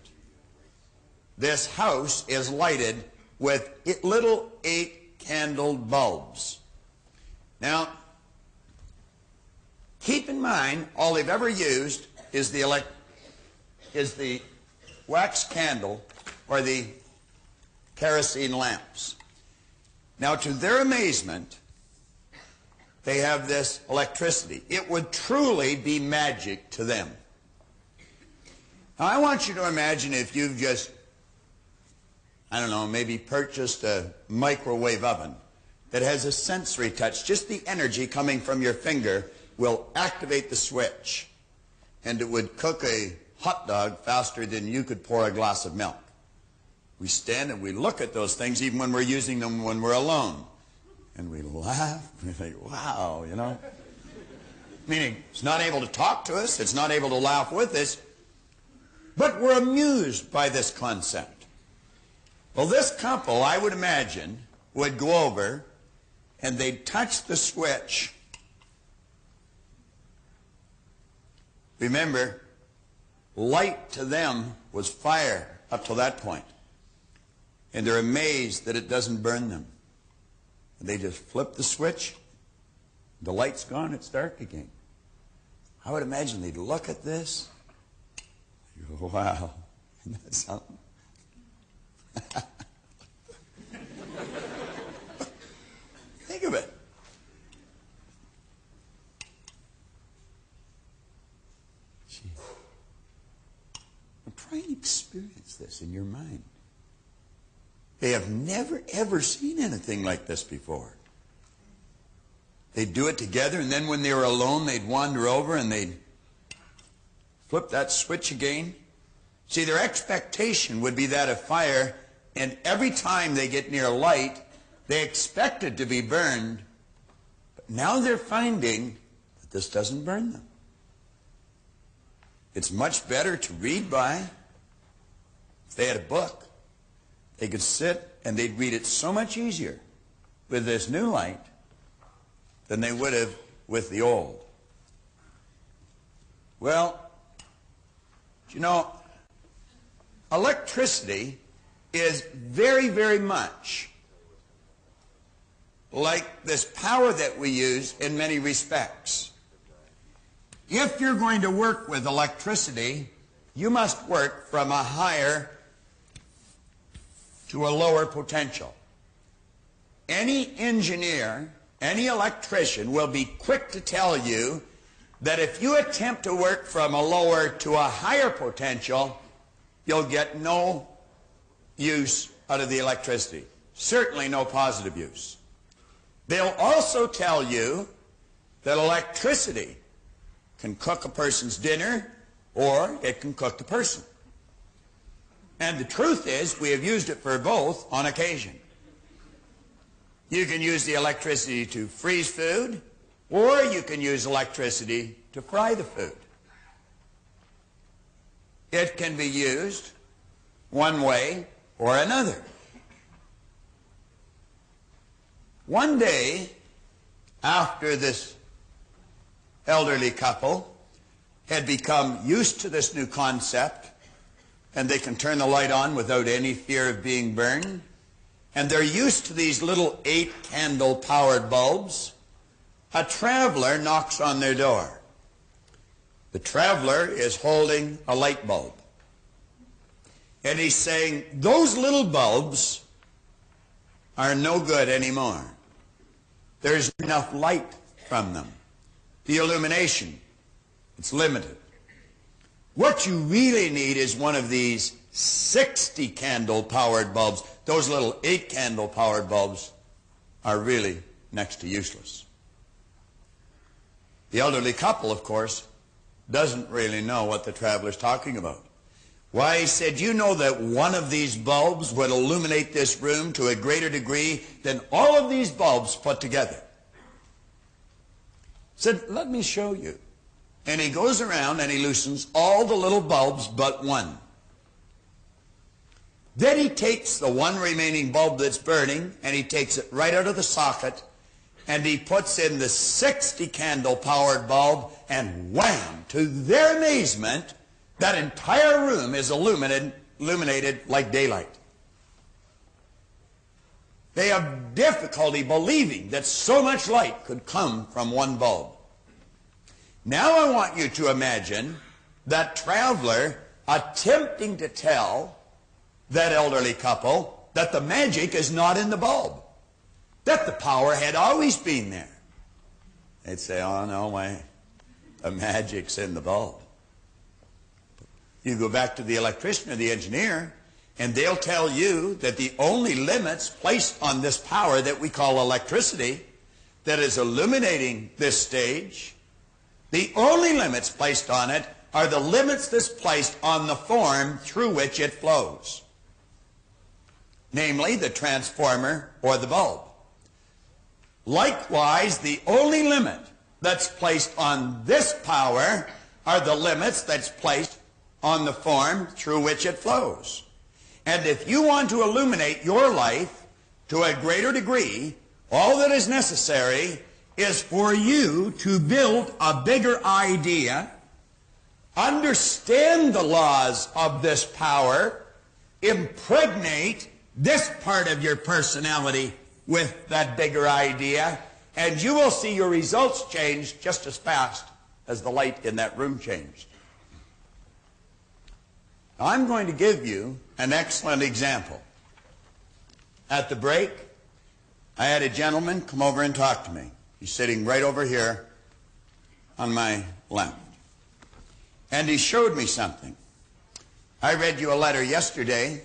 this house is lighted with little 8-candled bulbs. Now, keep in mind, all they've ever used is the wax candle or the kerosene lamps. Now, to their amazement, they have this electricity. It would truly be magic to them. Now, I want you to imagine if you've just, I don't know, maybe purchased a microwave oven that has a sensory touch. Just the energy coming from your finger will activate the switch, and it would cook a hot dog faster than you could pour a glass of milk. We stand and we look at those things even when we're using them when we're alone. And we laugh, and we think, wow, you know. Meaning, it's not able to talk to us, it's not able to laugh with us, but we're amused by this concept. Well, this couple, I would imagine, would go over and they'd touch the switch. Remember, light to them was fire up to that point. And they're amazed that it doesn't burn them. And they just flip the switch, the light's gone, it's dark again. I would imagine they'd look at this. Go, wow, isn't that something? Think of it. Gee. Try and experience this in your mind. They have never, ever seen anything like this before. They'd do it together, and then when they were alone, they'd wander over and they'd flip that switch again. See, their expectation would be that of fire, and every time they get near light, they expect it to be burned. But now they're finding that this doesn't burn them. It's much better to read by. If they had a book, they could sit and they'd read it so much easier with this new light than they would have with the old. Well, you know, electricity is very, very much like this power that we use in many respects. If you're going to work with electricity, you must work from a higher to a lower potential. Any engineer, any electrician will be quick to tell you that if you attempt to work from a lower to a higher potential, you'll get no use out of the electricity. Certainly no positive use. They'll also tell you that electricity can cook a person's dinner or it can cook the person. And the truth is, we have used it for both on occasion. You can use the electricity to freeze food, or you can use electricity to fry the food. It can be used one way or another. One day, after this elderly couple had become used to this new concept, and they can turn the light on without any fear of being burned, and they're used to these little 8-candle powered bulbs, a traveler knocks on their door. The traveler is holding a light bulb. And he's saying, those little bulbs are no good anymore. There's enough light from them. The illumination, it's limited. What you really need is one of these 60 candle powered bulbs. Those little 8 candle powered bulbs are really next to useless. The elderly couple, of course, doesn't really know what the traveler's talking about. Why, he said, you know that one of these bulbs would illuminate this room to a greater degree than all of these bulbs put together. Said, let me show you. And he goes around and he loosens all the little bulbs but one. Then he takes the one remaining bulb that's burning and he takes it right out of the socket and he puts in the 60 candle powered bulb, and wham, to their amazement, that entire room is illuminated like daylight. They have difficulty believing that so much light could come from one bulb. Now I want you to imagine that traveler attempting to tell that elderly couple that the magic is not in the bulb, that the power had always been there. They'd say, oh, no way, the magic's in the bulb. You go back to the electrician or the engineer, and they'll tell you that the only limits placed on this power that we call electricity that is illuminating this stage, the only limits placed on it are the limits that's placed on the form through which it flows, namely the transformer or the bulb. Likewise, the only limit that's placed on this power are the limits that's placed on the form through which it flows. And if you want to illuminate your life to a greater degree, all that is necessary is for you to build a bigger idea, understand the laws of this power, impregnate this part of your personality with that bigger idea, and you will see your results change just as fast as the light in that room changed. Now, I'm going to give you an excellent example. At the break, I had a gentleman come over and talk to me. He's sitting right over here on my left. And he showed me something. I read you a letter yesterday,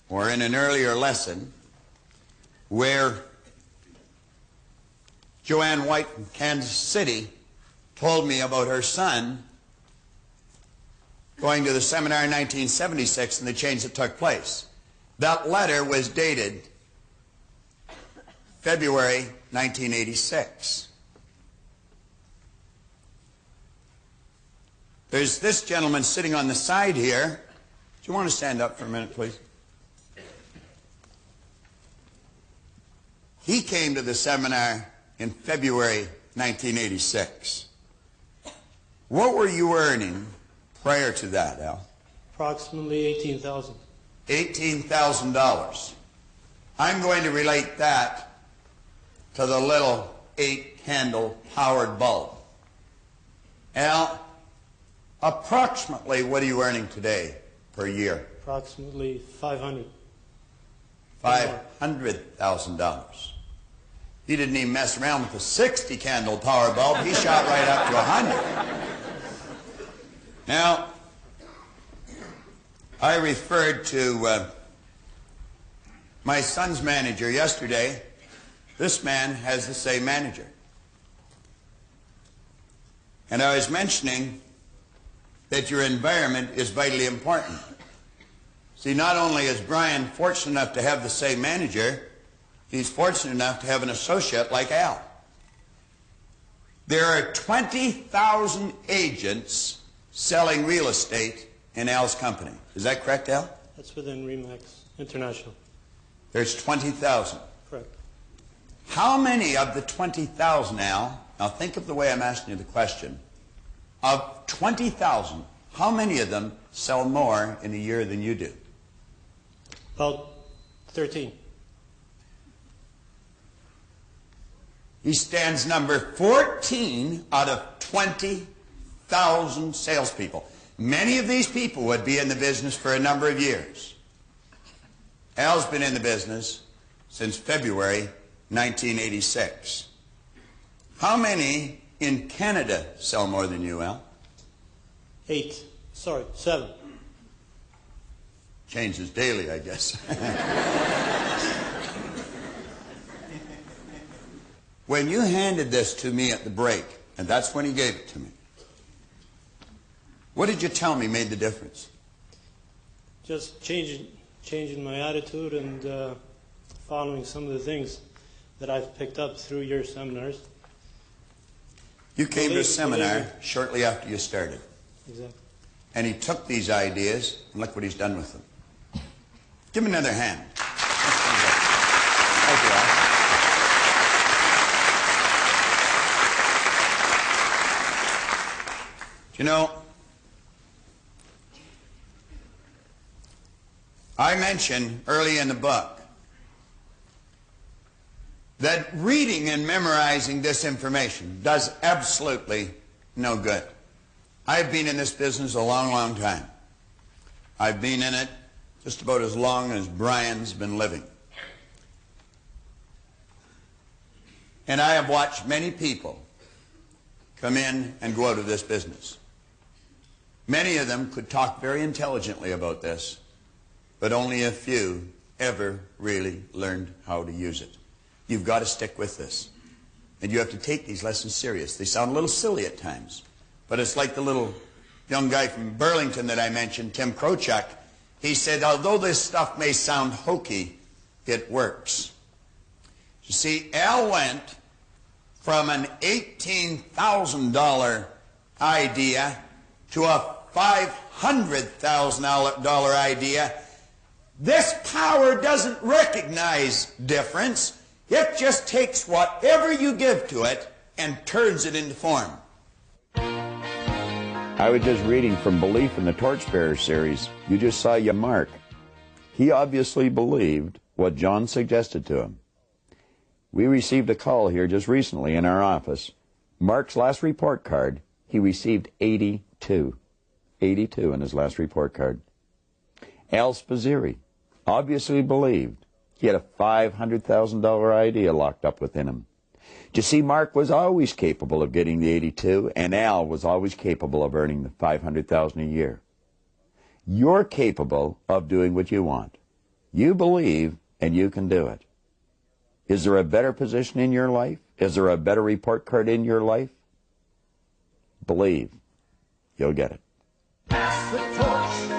or in an earlier lesson, where Joanne White in Kansas City told me about her son going to the seminar in 1976 and the change that took place. That letter was dated February 1986. There's this gentleman sitting on the side here. Do you want to stand up for a minute, please? He came to the seminar in February 1986. What were you earning prior to that, Al? Approximately $18,000. $18,000. I'm going to relate that to the little 8-candle powered bulb. Al, approximately what are you earning today per year? Approximately $500. $500,000. He didn't even mess around with the 60-candle power bulb. He shot right up to 100. Now, I referred to my son's manager yesterday. This man has the same manager. And I was mentioning that your environment is vitally important. See, not only is Brian fortunate enough to have the same manager, he's fortunate enough to have an associate like Al. There are 20,000 agents selling real estate in Al's company. Is that correct, Al? That's within RE/MAX International. There's 20,000. Correct. How many of the 20,000, Al, now think of the way I'm asking you the question, of 20,000, how many of them sell more in a year than you do? About 13. He stands number 14 out of 20,000 salespeople. Many of these people would be in the business for a number of years. Al's been in the business since February 1986. How many in Canada sell more than you, Al? 7. Changes daily, I guess. When you handed this to me at the break, and that's when he gave it to me, what did you tell me made the difference? Just changing my attitude and following some of the things that I've picked up through your seminars. You came to a seminar shortly after you started. Exactly. And he took these ideas, and look what he's done with them. Give him another hand. Thank you, Al. You know, I mentioned early in the book that reading and memorizing this information does absolutely no good. I've been in this business a long, long time. I've been in it just about as long as Brian's been living. And I have watched many people come in and go out of this business. Many of them could talk very intelligently about this, but only a few ever really learned how to use it. You've got to stick with this. And you have to take these lessons serious. They sound a little silly at times, but it's like the little young guy from Burlington that I mentioned, Tim Krochak. He said, although this stuff may sound hokey, it works. You see, Al went from an $18,000 idea to a $500,000 idea. This power doesn't recognize difference. It just takes whatever you give to it and turns it into form. I was just reading from Belief in the Torchbearer series. You just saw your Mark. He obviously believed what John suggested to him. We received a call here just recently in our office. Mark's last report card, he received 82. 82 in his last report card. Al Spazzeri obviously believed he had a $500,000 idea locked up within him. You see, Mark was always capable of getting the 82, and Al was always capable of earning the $500,000 a year. You're capable of doing what you want. You believe, and you can do it. Is there a better position in your life? Is there a better report card in your life? Believe. You'll get it. Pass the torch.